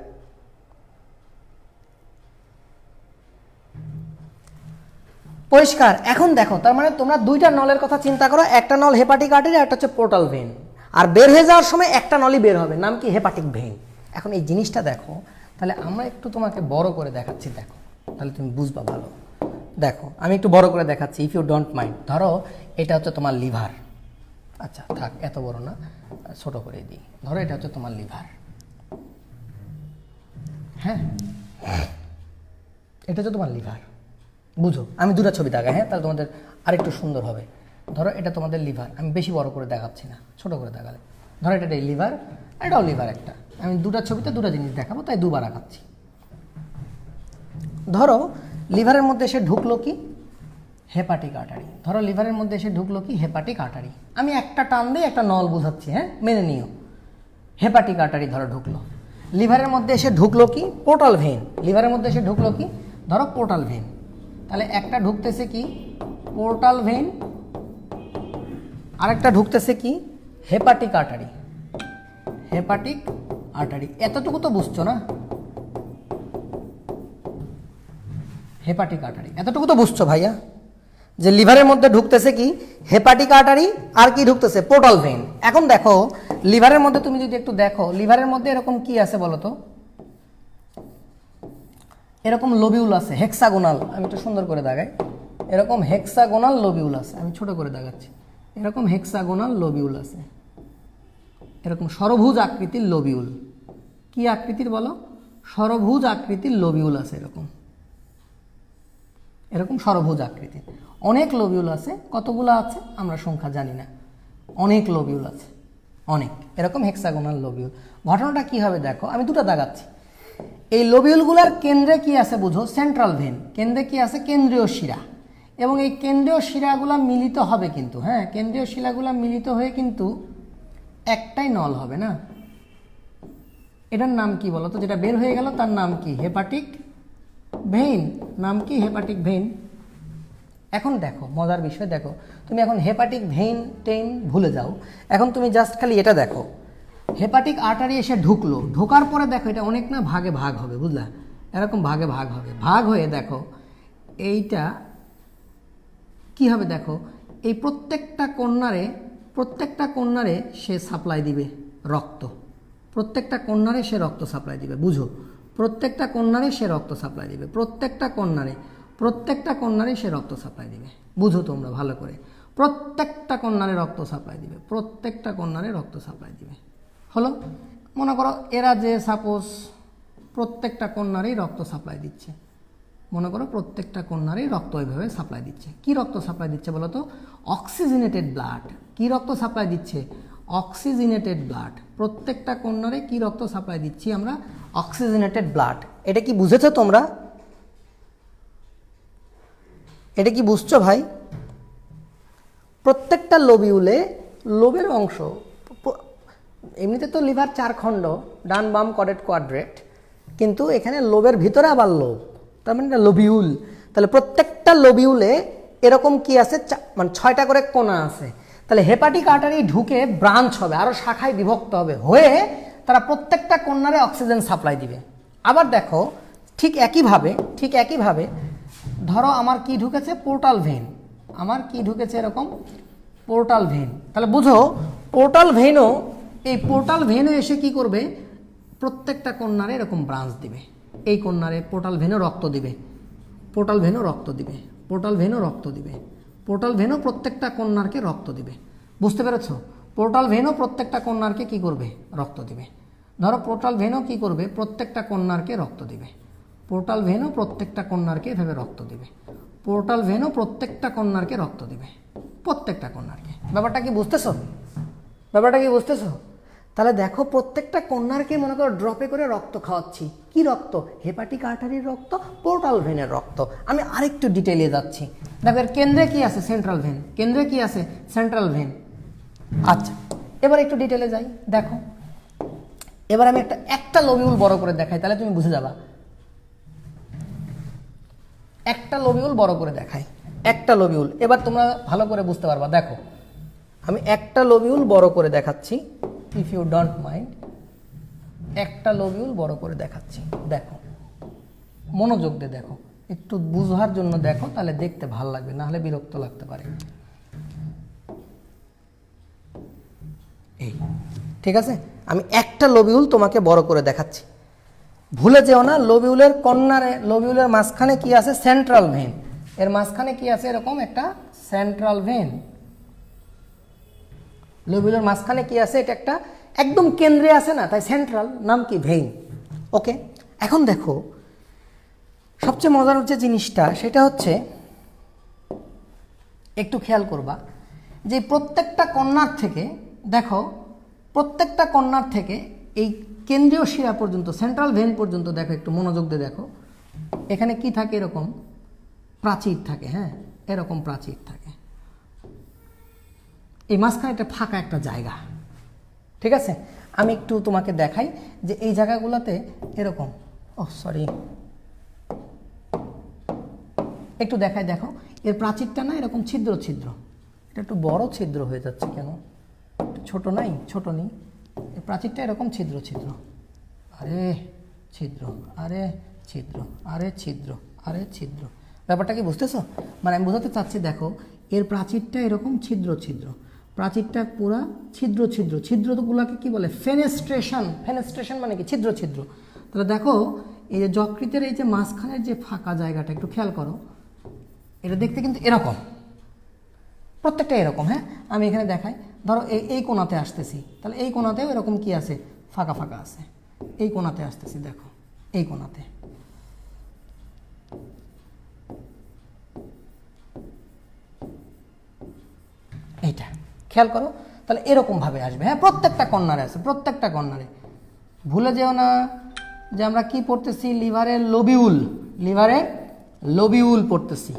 পরিষ্কার? এখন দেখো, তার মানে তোমরা 2টা নলের কথা চিন্তা করো, একটা নল হেপাটিক আর্টারি, আর একটা হচ্ছে পোর্টাল ভেন। আর বের হয়ে যাওয়ার সময় একটা নলই বের হবে, নাম কি? Hepatic vein. এখন এই জিনিসটা দেখো, তাহলে আমরা একটু তোমাকে বড় করে দেখাচ্ছি, দেখো, তাহলে তুমি বুঝবা ভালো। দেখো, আমি একটু বড় করে দেখাচ্ছি, ইফ ইউ ডোন্ট মাইন্ড। ধরো এটা হচ্ছে তোমার লিভার। আচ্ছা থাক, এত বড় না, ছোট করে দিই। ধরো এটা হচ্ছে তোমার লিভার। হ্যাঁ, এটা হচ্ছে তোমার লিভার। বুঝো, আমি দুটো ছবি দেখাই, হ্যাঁ, তাহলে তোমাদের আরেকটু সুন্দর হবে। ধরো এটা তোমাদের লিভার, আমি বেশি বড় করে দেখাচ্ছি না, ছোট করে দেখালে। ধরো এটা লিভার, এটাও লিভার একটা, আমি দুটো ছবিতে দুটো জিনিস দেখাবো, তাই দুবার আঁকাচ্ছি। ধরো লিভারের মধ্যে এসে ঢুকলো কি, হেপাটিক আর্টারি। ধরো লিভারের মধ্যে এসে ঢুকলো কি, হেপাটিক আর্টারি। আমি একটা টান দিয়ে একটা নল বোঝাচ্ছি, হ্যাঁ, মেনে নিও। হেপাটিক আর্টারি ধরো ঢুকলো। লিভারের মধ্যে এসে ঢুকলো কি, পোর্টাল ভেন। লিভারের মধ্যে এসে ঢুকলো কি, ধরো পোর্টাল ভেন। তাহলে একটা ঢুকতেছে কি, পোর্টাল ভেন, আরেকটা ঢুকতেছে কি, হেপাটিক আর্টারি। হেপাটিক আর্টারি, এতটুকু তো বুঝছো না? হেপাটিক আর্টারি এতটুকু তো বুঝছো ভাইয়া, যে লিভারের মধ্যে ঢুকতেছে কি, হেপাটিক আর্টারি, আর কি ঢুকতেছে, পোর্টাল ভেন। এখন দেখো লিভারের মধ্যে তুমি যদি একটু দেখো, লিভারের মধ্যে এরকম কি আছে বলো তো, এরকম লোবিউল আছে, হেক্সাগোনাল। আমি একটু সুন্দর করে দেখাই, এরকম হেক্সাগোনাল লোবিউল আছে, আমি ছোট করে দেখাচ্ছি। এরকম হেক্সাগোনাল লোবিউল আছে, এরকম ষড়ভুজ আকৃতির লোবিউল। কি আকৃতির বলো, ষড়ভুজ আকৃতির লোবিউল আছে, এরকম এরকম ষড়ভুজ আকৃতির অনেক লোবিউল আছে। কতগুলো আছে আমরা সংখ্যা জানি না, অনেক লোবিউল আছে, অনেক, এরকম হেক্সাগোনাল লোবিউল। ঘটনাটা কি হবে দেখো, আমি দুটো দেখাচ্ছি। এই লোবিউলগুলোর কেন্দ্রে কি আছে বুঝো, সেন্ট্রাল ভেন। কেন্দ্রে কি আছে, কেন্দ্রীয় শিরা। এবং এই কেন্দ্রীয় শিরাগুলো মিলিত হবে কিন্তু, হ্যাঁ, কেন্দ্রীয় শিরাগুলো মিলিত হয়ে কিন্তু একটাই নল হবে না। এটার নাম কি বলো তো, যেটা বের হয়ে গেল তার নাম কি, হেপাটিক ভেইন। নাম কি, হেপাটিক ভেইন। এখন দেখো মজার বিষয়, দেখো তুমি এখন হেপাটিক ভেইন টেইন ভুলে যাও, এখন তুমি জাস্ট খালি এটা দেখো, হেপাটিক আর্টারি এসে ঢুকলো, ঢোকার পরে দেখো এটা অনেক না ভাগে ভাগ হবে, বুঝলা, এরকম ভাগে ভাগ হবে। ভাগ হয়ে দেখো এইটা কি হবে, দেখো এই প্রত্যেকটা কন্যারে সে সাপ্লাই দিবে রক্ত, প্রত্যেকটা কন্যারে সে রক্ত সাপ্লাই দিবে, বুঝো, প্রত্যেকটা কন্যারে সে রক্ত সাপ্লাই দিবে, প্রত্যেকটা কন্যারে সে রক্ত সাপ্লাই দিবে, বুঝো তোমরা ভালো করে, প্রত্যেকটা কন্যারে রক্ত সাপ্লাই দিবে, প্রত্যেকটা কন্যারে রক্ত সাপ্লাই দিবে। হলো, মনে করো এরা যে সাপোজ প্রত্যেকটা কন্যারই রক্ত সাপ্লাই দিচ্ছে, মনে করো প্রত্যেকটা কন্যারই রক্ত এইভাবে সাপ্লাই দিচ্ছে। কি রক্ত সাপ্লাই দিচ্ছে বলো তো, অক্সিজেনেটেড ব্লাড। কি রক্ত সাপ্লাই দিচ্ছে, অক্সিজেনেটেড ব্লাড। প্রত্যেকটা কন্যারে কি রক্ত সাপ্লাই দিচ্ছি আমরা, অক্সিজেনেটেড ব্লাড। এটা কি বুঝেছো তোমরা, এটা কি বুঝছো ভাই? প্রত্যেকটা লোবিউলে, লোবের অংশ, এমনিতে তো লিভার 4 খণ্ড, ডান বাম কর্ডেট কোয়াড্রেট, কিন্তু এখানে লোবের ভিতরে আবার লোব, তার মানে এটা লোবিউল। তাহলে প্রত্যেকটা লোবিউলে এরকম কি আছে, মানে 6টা করে কোণা আছে। তাহলে হেপাটিক আর্টারি ঢুকে ব্রাঞ্চ হবে, আরো শাখায় বিভক্ত হবে, হয়ে তারা প্রত্যেকটা কন্যারে অক্সিজেন সাপ্লাই দিবে। আবার দেখো ঠিক একইভাবে ধরো আমার কি ঢুকেছে, পোর্টাল ভেন। আমার কি ঢুকেছে, এরকম পোর্টাল ভেন। তাহলে বুঝো পোর্টাল ভেনও এসে কি করবে, প্রত্যেকটা কন্যারে এরকম ব্রাঞ্চ দিবে। এই কন্যারে পোর্টাল ভেনও রক্ত দিবে, পোর্টাল ভেনও প্রত্যেকটা কন্যারকে রক্ত দিবে। বুঝতে পেরেছো, পোর্টাল ভেনও প্রত্যেকটা কন্যারকে কি করবে, রক্ত দিবে। ধরো পোর্টাল ভেনও কি করবে, প্রত্যেকটা কন্যারকে রক্ত দিবে, পোর্টাল ভেনও প্রত্যেকটা কন্যারকে এভাবে রক্ত দিবে, পোর্টাল ভেনও প্রত্যেকটা কন্যারকে রক্ত দিবে, প্রত্যেকটা কন্যারকে। ব্যাপারটা কি বুঝতেছো? তাহলে দেখো প্রত্যেকটা কন্যারকে মনে করো ড্রপে করে রক্ত খাওয়াচ্ছি। কি রক্ত, হেপাটিক আর্টারির রক্ত, পোর্টাল ভেনের রক্ত। আমি আরেকটু ডিটেইলে যাচ্ছি, দেখো এর কেন্দ্রে কি আছে, সেন্ট্রাল ভেন। আচ্ছা এবার একটু ডিটেইলে যাই, দেখো এবার আমি একটা লোবিউল বড় করে দেখাই, তাহলে তুমি বুঝে যাবা। একটা লোবিউল বড় করে দেখাই, একটা লোবিউল, এবার তোমরা ভালো করে বুঝতে পারবা। দেখো আমি একটা লোবিউল বড় করে দেখাচ্ছি, ইফ ইউ ডোন্ট মাইন্ড, একটা লোবিউল বড় করে দেখাচ্ছি। দেখো মনোযোগ দিয়ে দেখো, একটু বুঝার জন্য দেখো, তাহলে দেখতে ভালো লাগবে, না হলে বিরক্ত লাগতে পারে। এই ঠিক আছে, আমি একটা লোবিউল তোমাকে বড় করে দেখাচ্ছি, ভুলে যেও না। লোবিউলের মাঝখানে কি আছে, সেন্ট্রাল ভেন। এর মাঝখানে কি আছে, এরকম একটা সেন্ট্রাল ভেন। লোবিউলের মাঝখানে কি আছে, এটা একটা একদম কেন্দ্রে আছে না, তাই সেন্ট্রাল, নাম কি, ভেইন। ওকে, এখন দেখো সবচেয়ে মজার যে জিনিসটা সেটা হচ্ছে, একটু খেয়াল করবা যে প্রত্যেকটা কর্নার থেকে দেখো, প্রত্যেকটা কর্নার থেকে এই কেন্দ্রীয় শিরা পর্যন্ত, সেন্ট্রাল ভেন পর্যন্ত দেখো, একটু মনোযোগ দিয়ে দেখো, এখানে কি থাকে, এরকম প্রাচীর থাকে। হ্যাঁ, এরকম প্রাচীর থাকে। এই মাঝখানে একটা ফাঁকা একটা জায়গা, ঠিক আছে? আমি একটু তোমাকে দেখাই যে এই জায়গাগুলোতে এরকম, সরি, একটু দেখাই, দেখো এর প্রাচীরটা না এরকম ছিদ্র ছিদ্র, এটা একটু বড় ছিদ্র হয়ে যাচ্ছে কেন, ছোট নাই, ছোট নেই, এই প্রাচীরটা এরকম ছিদ্র ছিদ্র, আরে ছিদ্র, আরে ছিদ্র, আরে ছিদ্র, আরে ছিদ্র। ব্যাপারটা কি বুঝতেছো? মানে আমি বোঝাতে চাচ্ছি, দেখো এর প্রাচীরটা এরকম ছিদ্র ছিদ্র, প্রাচীরটা পুরা ছিদ্র ছিদ্র, ছিদ্রগুলোকে কি বলে? ফেনেস্ট্রেশন। ফেনেস্ট্রেশন মানে কি? ছিদ্র ছিদ্র। তাহলে দেখো এই যে যকৃতের এই যে মাঝখানের যে ফাঁকা জায়গাটা, একটু খেয়াল করো, এটা দেখতে কিন্তু এরকম, প্রত্যেকটা এরকম। হ্যাঁ, আমি এখানে দেখাই, ধরো এই কোণাতে আসতেছি, তাহলে এই কোণাতেও এরকম কি আছে? ফাঁকা ফাঁকা আছে। এই কোণাতে আসতেছি, দেখো এই কোণাতে, এইটা খেয়াল করো, তাহলে এরকমভাবে আসবে। হ্যাঁ, প্রত্যেকটা কর্নারে আছে, প্রত্যেকটা কর্নারে। ভুলে যেও না যে আমরা কি পড়তেছি? লিভারের লোবিউল, লিভারের লোবিউল পড়তেছি,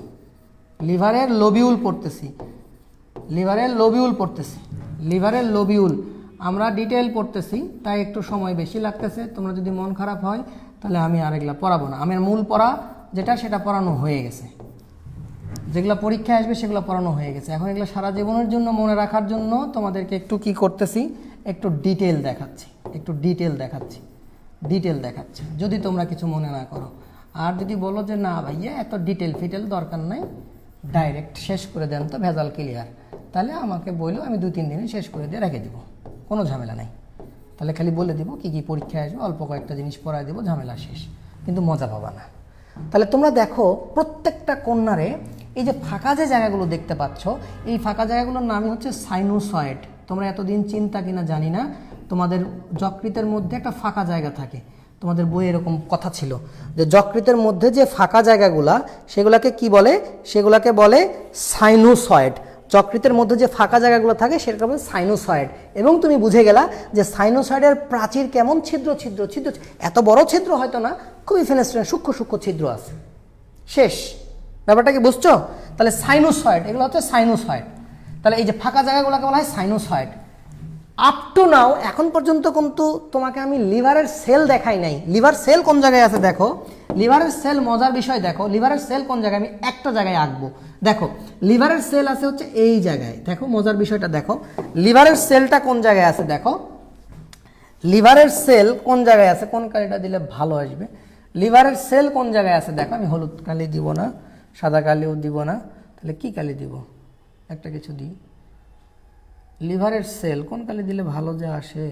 লিভারের লোবিউল পড়তেছি, লিভারের লোবিউল পড়তেছি, লিভারের লোবিউল। আমরা ডিটেল পড়তেছি, তাই একটু সময় বেশি লাগতেছে। তোমরা যদি মন খারাপ হয় তাহলে আমি আর এগুলা পড়াবো না। আমার মূল পড়া যেটা, সেটা পড়ানো হয়ে গেছে। যেগুলো পরীক্ষায় আসবে সেগুলো পড়ানো হয়ে গেছে। এখন এগুলো সারা জীবনের জন্য মনে রাখার জন্য তোমাদেরকে একটু কি করতেছি, একটু ডিটেল দেখাচ্ছি, একটু ডিটেল দেখাচ্ছি, ডিটেল দেখাচ্ছি, যদি তোমরা কিছু মনে না করো। আর যদি বলো যে না ভাইয়া এত ডিটেল ফিটেল দরকার নাই, ডাইরেক্ট শেষ করে দেন তো, ভেজাল ক্লিয়ার, তাহলে আমাকে বললো, আমি 2-3 দিনে শেষ করে দিয়ে রেখে দেবো, কোনো ঝামেলা নাই। তাহলে খালি বলে দেবো কী কী পরীক্ষায় আসবে, অল্প কয়েকটা জিনিস পড়ায় দেবো, ঝামেলা শেষ, কিন্তু মজা পাবা না। তাহলে তোমরা দেখো প্রত্যেকটা কর্নারে এই যে ফাঁকা যে জায়গাগুলো দেখতে পাচ্ছ, এই ফাঁকা জায়গাগুলোর নামই হচ্ছে সাইনোসয়েড। তোমরা এতদিন চিন্তা কিনা জানি না, তোমাদের যকৃতের মধ্যে একটা ফাঁকা জায়গা থাকে। তোমাদের বইয়ে এরকম কথা ছিল যে যকৃতের মধ্যে যে ফাঁকা জায়গাগুলা, সেগুলোকে কি বলে? সেগুলোকে বলে সাইনোসয়েড। যকৃতের মধ্যে যে ফাঁকা জায়গাগুলো থাকে সেটাকে বলে সাইনোসয়েড। এবং তুমি বুঝে গেলা যে সাইনোসয়েডের প্রাচীর কেমন? ছিদ্র ছিদ্র ছিদ্র, এত বড় ছিদ্র হয়তো না, খুবই ফেনেস্ট্রেশন, সূক্ষ্ম সূক্ষ্ম ছিদ্র আছে। শেষ। ব্যাপারটা কি বুঝছো? তাহলে সাইনোসয়েড, এগুলো হচ্ছে সাইনোসয়েড। তাহলে এই যে ফাঁকা জায়গাগুলোকে বলা হয় সাইনোসয়েড। আপ টু নাও, এখন পর্যন্ত কিন্তু তোমাকে আমি লিভারের সেল দেখাই নাই। লিভার সেল কোন জায়গায় আছে দেখো, লিভারের সেল, মজার বিষয় দেখো, লিভারের সেল কোন জায়গায়, আমি একটা জায়গায় আঁকবো। দেখো লিভারের সেল আছে হচ্ছে এই জায়গায়, দেখো মজার বিষয়টা দেখো, লিভারের সেলটা কোন জায়গায় আছে দেখো, লিভারের সেল কোন জায়গায় আছে, কোন কালিটা দিলে ভালো আসবে, লিভারের সেল কোন জায়গায় আছে দেখো। আমি হলুদ কালি দিব না, সাদা কালিও দিব না, তাহলে কি কালি দিব? একটা কিছু দিই। লিভারের সেল কোন কালি দিলে ভালো যে আসে,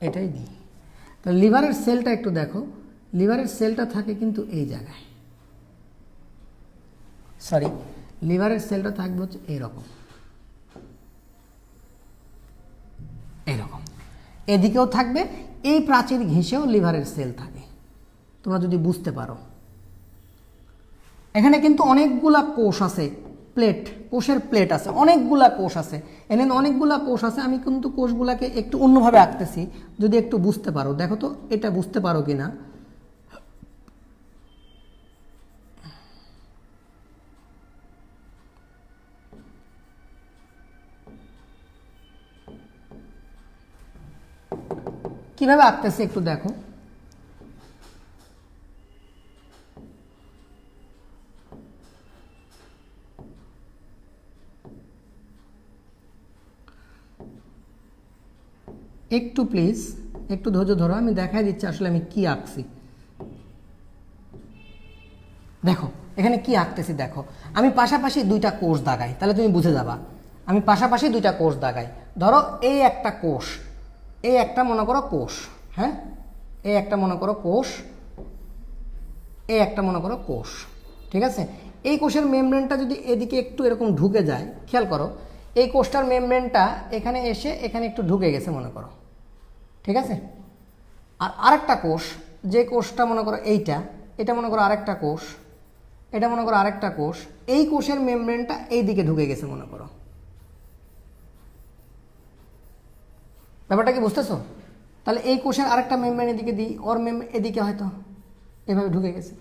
এটাই দিই। তো লিভারের সেলটা একটু দেখো, লিভারের সেলটা থাকে কিন্তু এই জায়গায়, সরি, লিভারের সেলটা থাকবে হচ্ছে এইরকম, এইরকম, এদিকেও থাকবে, এই প্রাচীর ঘেঁষেও লিভারের সেল থাকে। তোমরা যদি বুঝতে পারো, এখানে কিন্তু অনেকগুলা কোষ আছে, প্লেট, কোষের প্লেট আছে, অনেকগুলা কোষ আছে, এখানে অনেকগুলা কোষ আছে। আমি কিন্তু কোষগুলাকে একটু অন্যভাবে আঁকতেছি, যদি একটু বুঝতে পারো। দেখো তো এটা বুঝতে পারো কিনা। কিভাবে আঁকতেছি একটু দেখো। একটু প্লিজ একটু ধৈর্য ধরো, আমি দেখাই দিচ্ছি আসলে আমি কি আঁকছি। দেখো এখানে কি আঁকতেছি দেখো, আমি পাশাপাশি দুইটা কোষ দাগাই, তাহলে তুমি বুঝে যাবা। আমি পাশাপাশি দুইটা কোষ দাগাই, ধরো এই একটা কোষ, এই একটা মনে করো কোষ, হ্যাঁ, এই একটা মনে করো কোষ, এই একটা মনে করো কোষ, ঠিক আছে। এই কোষের মেমব্রেনটা যদি এদিকে একটু এরকম ঢুকে যায়, খেয়াল করো, এই কোষটার মেমব্রেনটা এখানে এসে এখানে একটু ঢুকে গেছে মনে করো, ঠিক আছে। আর আরেকটা কোষ যে কোষটা মনে করো এইটা, এটা মনে করো আরেকটা কোষ, এটা মনে করো আরেকটা কোষ, এই কোষের মেমব্রেনটা এই দিকে ঢুকে গেছে মনে করো। ব্যাপারটা কি বুঝতেছো? তাহলে এই কোষের আরেকটা মেমব্রেন এদিকে দিই, ওর এদিকে হয়তো এভাবে ঢুকে গেছে।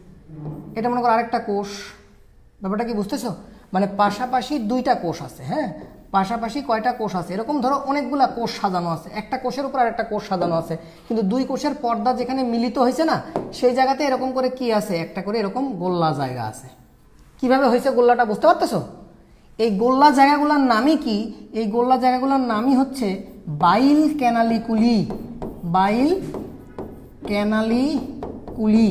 এটা মনে করো আরেকটা কোষ। ব্যাপারটা কি বুঝতেছো? মানে পাশাপাশি দুইটা কোষ আছে, হ্যাঁ, পাশাপাশি কয়টা কোষ আছে, এরকম ধরো অনেকগুলা কোষ সাজানো আছে, একটা কোষের উপর আরেকটা কোষ সাজানো আছে, কিন্তু দুই কোষের পর্দা যেখানে মিলিত হয়েছে না, সেই জায়গাতে এরকম করে কি আছে, একটা করে এরকম গোল্লা জায়গা আছে। কিভাবে হয়েছে গোল্লাটা বুঝতে পারতেছো? এই গোল্লা জায়গাগুলোর নামই কি? এই গোল্লা জায়গাগুলোর নামই হচ্ছে বাইল ক্যানালিকুলি। বাইল ক্যানালিকুলি,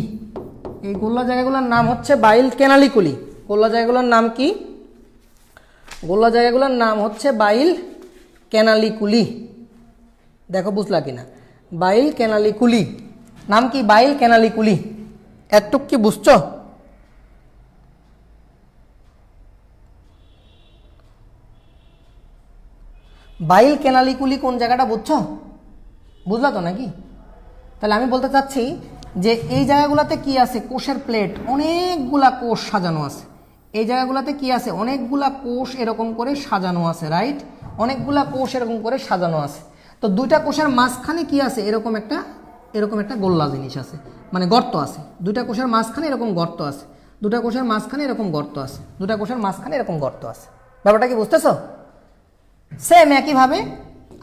এই গোল্লা জায়গাগুলোর নাম হচ্ছে বাইল ক্যানালিকুলি। গোল্লা জায়গাগুলোর নাম কি? গোল্লা জায়গাগুলোর নাম হচ্ছে বাইল ক্যানালিকুলি। দেখো বুঝলা কিনা? বাইল ক্যানালিকুলি নাম কি? বাইল ক্যানালিকুলি। এতটুক কি বুঝছো? বাইল ক্যানালিকুলি কোন জায়গাটা বুঝছো? বুঝলা তো নাকি? তাহলে আমি বলতে চাচ্ছি যে এই জায়গাগুলোতে কি আছে, কোষের প্লেট, অনেকগুলা কোষ সাজানো আছে। এই জায়গাগুলোতে কি আছে, অনেকগুলা কোষ এরকম করে সাজানো আছে, রাইট? অনেকগুলা কোষ এরকম করে সাজানো আছে। তো দুইটা কোষের মাঝখানে কি আছে, এরকম একটা গোল্লা জিনিস আছে, মানে গর্ত আছে। দুইটা কোষের মাঝখানে এরকম গর্ত আছে, দুটা কোষের মাঝখানে এরকম গর্ত আছে, দুটা কোষের মাঝখানে এরকম গর্ত আছে। ব্যাপারটা কি বুঝতেছো? সেম একইভাবে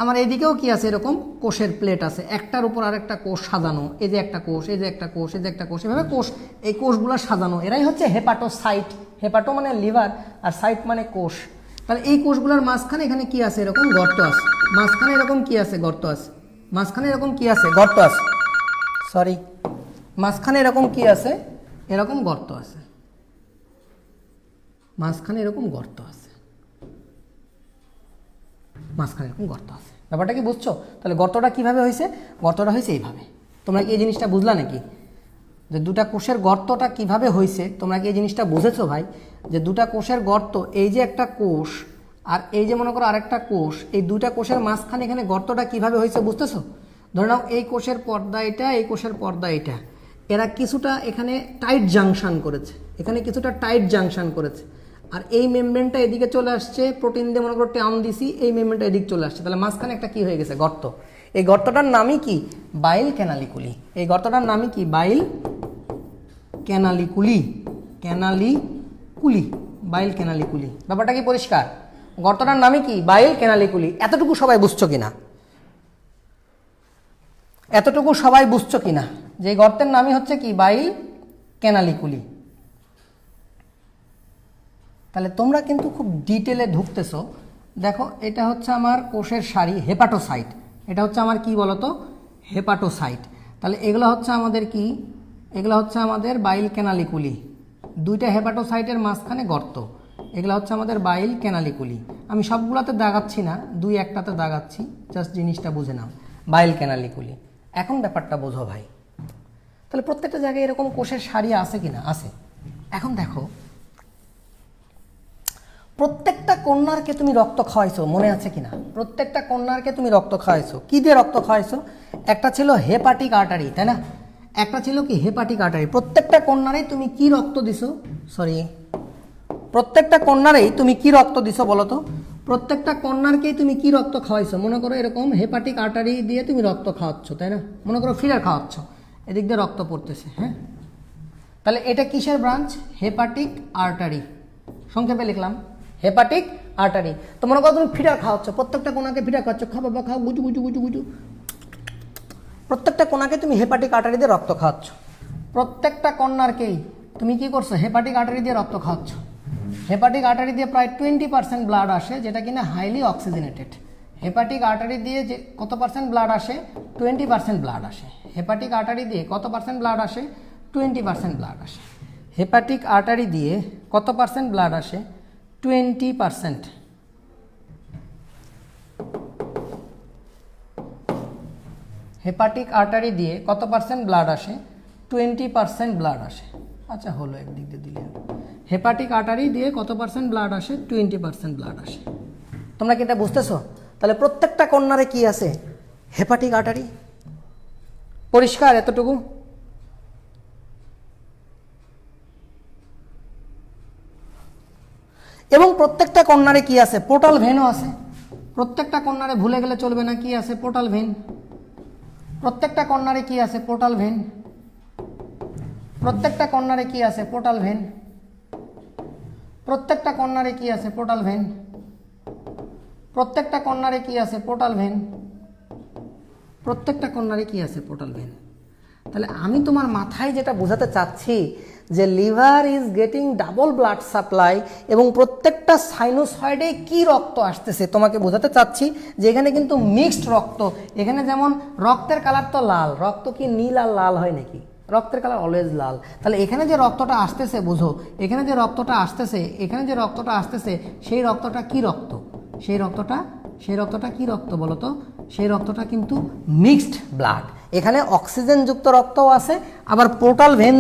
আমার এইদিকেও কি আছে, এরকম কোষের প্লেট আছে, একটার উপর আরেকটা কোষ সাজানো। এই যে একটা কোষ, এই যে একটা কোষ, এই যে একটা কোষ, এভাবে কোষ, এই কোষগুলো সাজানো। এরাই হচ্ছে হেপাটোসাইট। হেপাটো মানে লিভার, আর সাইট মানে কোষ। তাহলে এই কোষগুলোর মাঝখানে এখানে কি আছে, এরকম গর্ত আছে। মাঝখানে এরকম কি আছে, গর্ত আছে। মাঝখানে এরকম কি আছে, গর্ত আছে। সরি, মাঝখানে এরকম কি আছে, এরকম গর্ত আছে। মাঝখানে এরকম গর্ত আছে, মাঝখানে এরকম গর্ত আছে। ব্যাপারটা কি বুঝছো? তাহলে গর্তটা কিভাবে হয়েছে? গর্তটা হয়েছে এইভাবে। তোমরা কি এই জিনিসটা বুঝলা নাকি, যে দুটা কোষের গর্তটা কিভাবে হয়েছে? তোমরা কি এই জিনিসটা বুঝেছো ভাই, যে দুটা কোষের গর্ত, এই যে একটা কোষ আর এই যে মনে করো আরেকটা কোষ, এই দুটা কোষের মাঝখানে এখানে গর্তটা কিভাবে হয়েছে বুঝতেছো? ধরে নাও এই কোষের পর্দা এটা, এই কোষের পর্দা এটা, এরা কিছুটা এখানে টাইট জাংশন করেছে, এখানে কিছুটা টাইট জাংশন করেছে, আর এই মেমব্রেনটা এদিকে চলে আসছে, প্রোটিন দিয়ে মনে করো টান দিছি, এই মেমব্রেনটা এদিকে চলে আসছে, তাহলে মাঝখানে একটা কি হয়ে গেছে, গর্ত। এই গর্তটার নামই কি? বাইল ক্যানালিকুলি। এই গর্তটার নামই কি? বাইল ক্যানালিকুলি। ক্যানালিকুলি, বাইল ক্যানালিকুলি। ব্যাপারটা কি পরিষ্কার? গর্তটার নামই কি? বাইল ক্যানালিকুলি। এতটুকু সবাই বুঝছো কিনা? এতটুকু সবাই বুঝছো কিনা যে গর্তের নামই হচ্ছে কি? বাইল ক্যানালিকুলি। তাহলে তোমরা কিন্তু খুব ডিটেলে ঢুকতেছো। দেখো, এটা হচ্ছে আমার কোষের সারি, হেপাটোসাইট। এটা হচ্ছে আমার কি বলতো? হেপাটোসাইট। তাহলে এগুলো হচ্ছে আমাদের কি? এগুলো হচ্ছে আমাদের বাইল ক্যানালিকুলি। দুইটা হেপাটোসাইটের মাঝখানে গর্ত, এগুলো হচ্ছে আমাদের বাইল ক্যানালিকুলি। আমি সবগুলোতে দাগাচ্ছি না, দুই একটাতে দাগাচ্ছি, জাস্ট জিনিসটা বুঝে নাও, বাইল ক্যানালিকুলি। এখন ব্যাপারটা বোঝো ভাই। তাহলে প্রত্যেকটা জায়গায় এরকম কোষের সারি আছে কিনা? আছে। এখন দেখো, প্রত্যেকটা কন্যারকে তুমি রক্ত খাওয়াইছো, মনে আছে কিনা? প্রত্যেকটা কন্যারকে তুমি রক্ত খাওয়াইছো। কি দিয়ে রক্ত খাওয়াইছো? একটা ছিল হেপাটিক আর্টারি, তাই না? একটা ছিল কি? Hepatic artery. প্রত্যেকটা কন্যারেই তুমি কি রক্ত দিছো? প্রত্যেকটা কন্যারেই তুমি কি রক্ত দিছো বলো তো? প্রত্যেকটা কন্যারকেই তুমি কি রক্ত খাওয়াইছো? মনে করো এরকম হেপাটিক আর্টারি দিয়ে তুমি রক্ত খাওয়াচ্ছ, তাই না? মনে করো ফিলার খাওয়াচ্ছ, এদিক দিয়ে রক্ত পড়তেছে, হ্যাঁ? তাহলে এটা কিসের ব্রাঞ্চ? Hepatic artery. সংক্ষেপে লিখলাম হেপাটিক আর্টারি। তো মনে করো তুমি ফিডার খাওয়াচ্ছ, প্রত্যেকটা কোনাকে ফিডার খাওয়াচ্ছ, খাও বাবা খাও, গুজু গুজু গুজু গুজু। প্রত্যেকটা কোনাকে তুমি হেপাটিক আর্টারি দিয়ে রক্ত খাওয়াচ্ছ। প্রত্যেকটা কন্যারকেই তুমি কি করছো? হেপাটিক আর্টারি দিয়ে রক্ত খাওয়াচ্ছ। হেপাটিক আর্টারি দিয়ে প্রায় 20% ব্লাড আসে, যেটা কিনা হাইলি অক্সিজেনেটেড। হেপাটিক আর্টারি দিয়ে যে কত পার্সেন্ট ব্লাড আসে? 20% ব্লাড আসে। হেপাটিক আর্টারি দিয়ে কত পার্সেন্ট ব্লাড আসে? 20% ব্লাড আসে। হেপাটিক আর্টারি দিয়ে কত পার্সেন্ট ব্লাড আসে? 20%। হেপাটিক আর্টারি দিয়ে কত পার্সেন্ট ব্লাড আসে? 20% ব্লাড আসে। আচ্ছা হলো, একদিক দিয়ে দিলে। হেপাটিক আর্টারি দিয়ে কত পার্সেন্ট ব্লাড আসে? 20% ব্লাড আসে। তোমরা কি এটা বুঝতেছো? তাহলে প্রত্যেকটা কন্যারে কি আছে? Hepatic artery. পরিষ্কার এতটুকু? এবং প্রত্যেকটা কর্নারে কি আছে, পোর্টাল ভেনও আছে। প্রত্যেকটা কর্নারে ভুলে গেলে চলবে না, কি আছে, পোর্টাল ভেন। প্রত্যেকটা কর্নারে কি আছে, পোর্টাল ভেন। প্রত্যেকটা কর্নারে কি আছে, পোর্টাল ভেন। প্রত্যেকটা কর্নারে কি আছে, পোর্টাল ভেন। প্রত্যেকটা কর্নারে কি আছে, পোর্টাল ভেন। প্রত্যেকটা কর্নারে কি আছে, পোর্টাল ভেন। তাহলে আমি তোমার মাথায় যেটা বোঝাতে চাচ্ছি যে liver is getting double blood supply এবং প্রত্যেকটা সাইনোসয়েডে কি রক্ত আসতেছে তোমাকে বোঝাতে চাচ্ছি যে এখানে কিন্তু মিক্সড রক্ত। এখানে যেমন রক্তের কালার তো লাল, রক্ত কি নীল আর লাল হয় নাকি? রক্তের কালার অলওয়েজ লাল। তাহলে এখানে যে রক্তটা আসতেছে, বুঝো, এখানে যে রক্তটা আসতেছে, এখানে যে রক্তটা আসতেছে, সেই রক্তটা কি রক্ত? সেই রক্তটা কি রক্ত বলো তো? সেই রক্তটা কিন্তু মিক্সড ব্লাড। এখানে অক্সিজেনযুক্ত রক্তও আছে, আবার পোর্টাল ভেন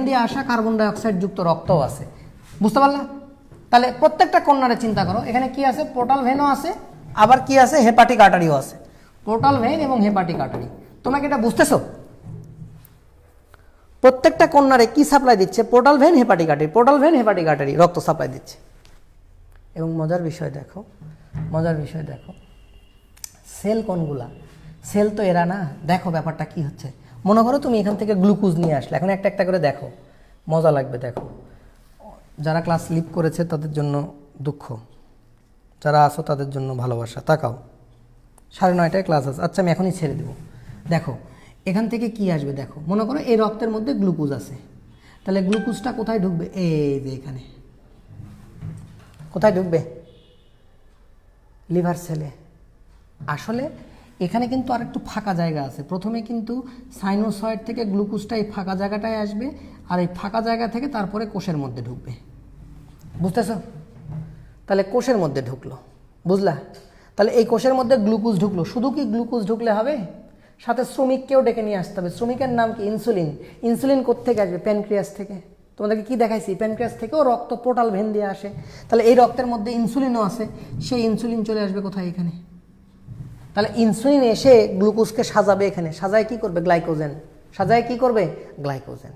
দিয়ে আসা কার্বন ডাইঅক্সাইড যুক্ত রক্তও আছে। বুঝতে পারলা? তাহলে প্রত্যেকটা কর্নারে চিন্তা করো, এখানে কি আছে, পোর্টাল ভেনও আছে, আবার কি আছে, হেপাটিক আর্টারিও আছে। পোর্টাল ভেন এবং হেপাটিক আর্টারি, তোমরা কি এটা বুঝতেছো? প্রত্যেকটা কর্নারে কি সাপ্লাই দিচ্ছে? Portal vein, hepatic artery, portal vein, hepatic artery রক্ত সাপ্লাই দিচ্ছে। এবং মজার বিষয় দেখো, সেল কোনগুলা? সেল তো এরা না। দেখো ব্যাপারটা কি হচ্ছে, মনে করো তুমি এখান থেকে গ্লুকোজ নিয়ে আসলে, এখন একটা একটা করে দেখো, মজা লাগবে। দেখো, যারা ক্লাস স্লিপ করেছে তাদের জন্য দুঃখ, যারা আসো তাদের জন্য ভালোবাসা। তাকাও, 9:30টায় ক্লাস আছে। আচ্ছা, আমি এখনই ছেড়ে দেবো। দেখো এখান থেকে কি আসবে, দেখো, মনে করো এই রক্তের মধ্যে গ্লুকোজ আছে, তাহলে গ্লুকোজটা কোথায় ঢুকবে? এই যে এখানে। কোথায় ঢুকবে? লিভার সেলে। আসলে এখানে কিন্তু আর একটু ফাঁকা জায়গা আছে। প্রথমে কিন্তু সাইনোসয়েড থেকে গ্লুকোজটা এই ফাঁকা জায়গাটায় আসবে, আর এই ফাঁকা জায়গা থেকে তারপরে কোষের মধ্যে ঢুকবে। বুঝতেছো? তাহলে কোষের মধ্যে ঢুকলো, বুঝলা? তাহলে এই কোষের মধ্যে গ্লুকোজ ঢুকলো। শুধু কি গ্লুকোজ ঢুকলে হবে? সাথে শ্রমিককেও ডেকে নিয়ে আসতে হবে। শ্রমিকের নাম কি? ইনসুলিন। ইনসুলিন কোত্থেকে আসবে? প্যানক্রিয়াস থেকে। তোমাদেরকে কি দেখাইছি? প্যানক্রিয়াস থেকেও রক্ত পোর্টাল ভেন দিয়ে আসে। তাহলে এই রক্তের মধ্যে ইনসুলিনও আছে, সেই ইনসুলিন চলে আসবে কোথায়? এখানে। তাহলে ইনসুলিন এসে গ্লুকোজকে সাজাবে এখানে। সাজায় কি করবে? গ্লাইকোজেন। সাজায় কি করবে? গ্লাইকোজেন।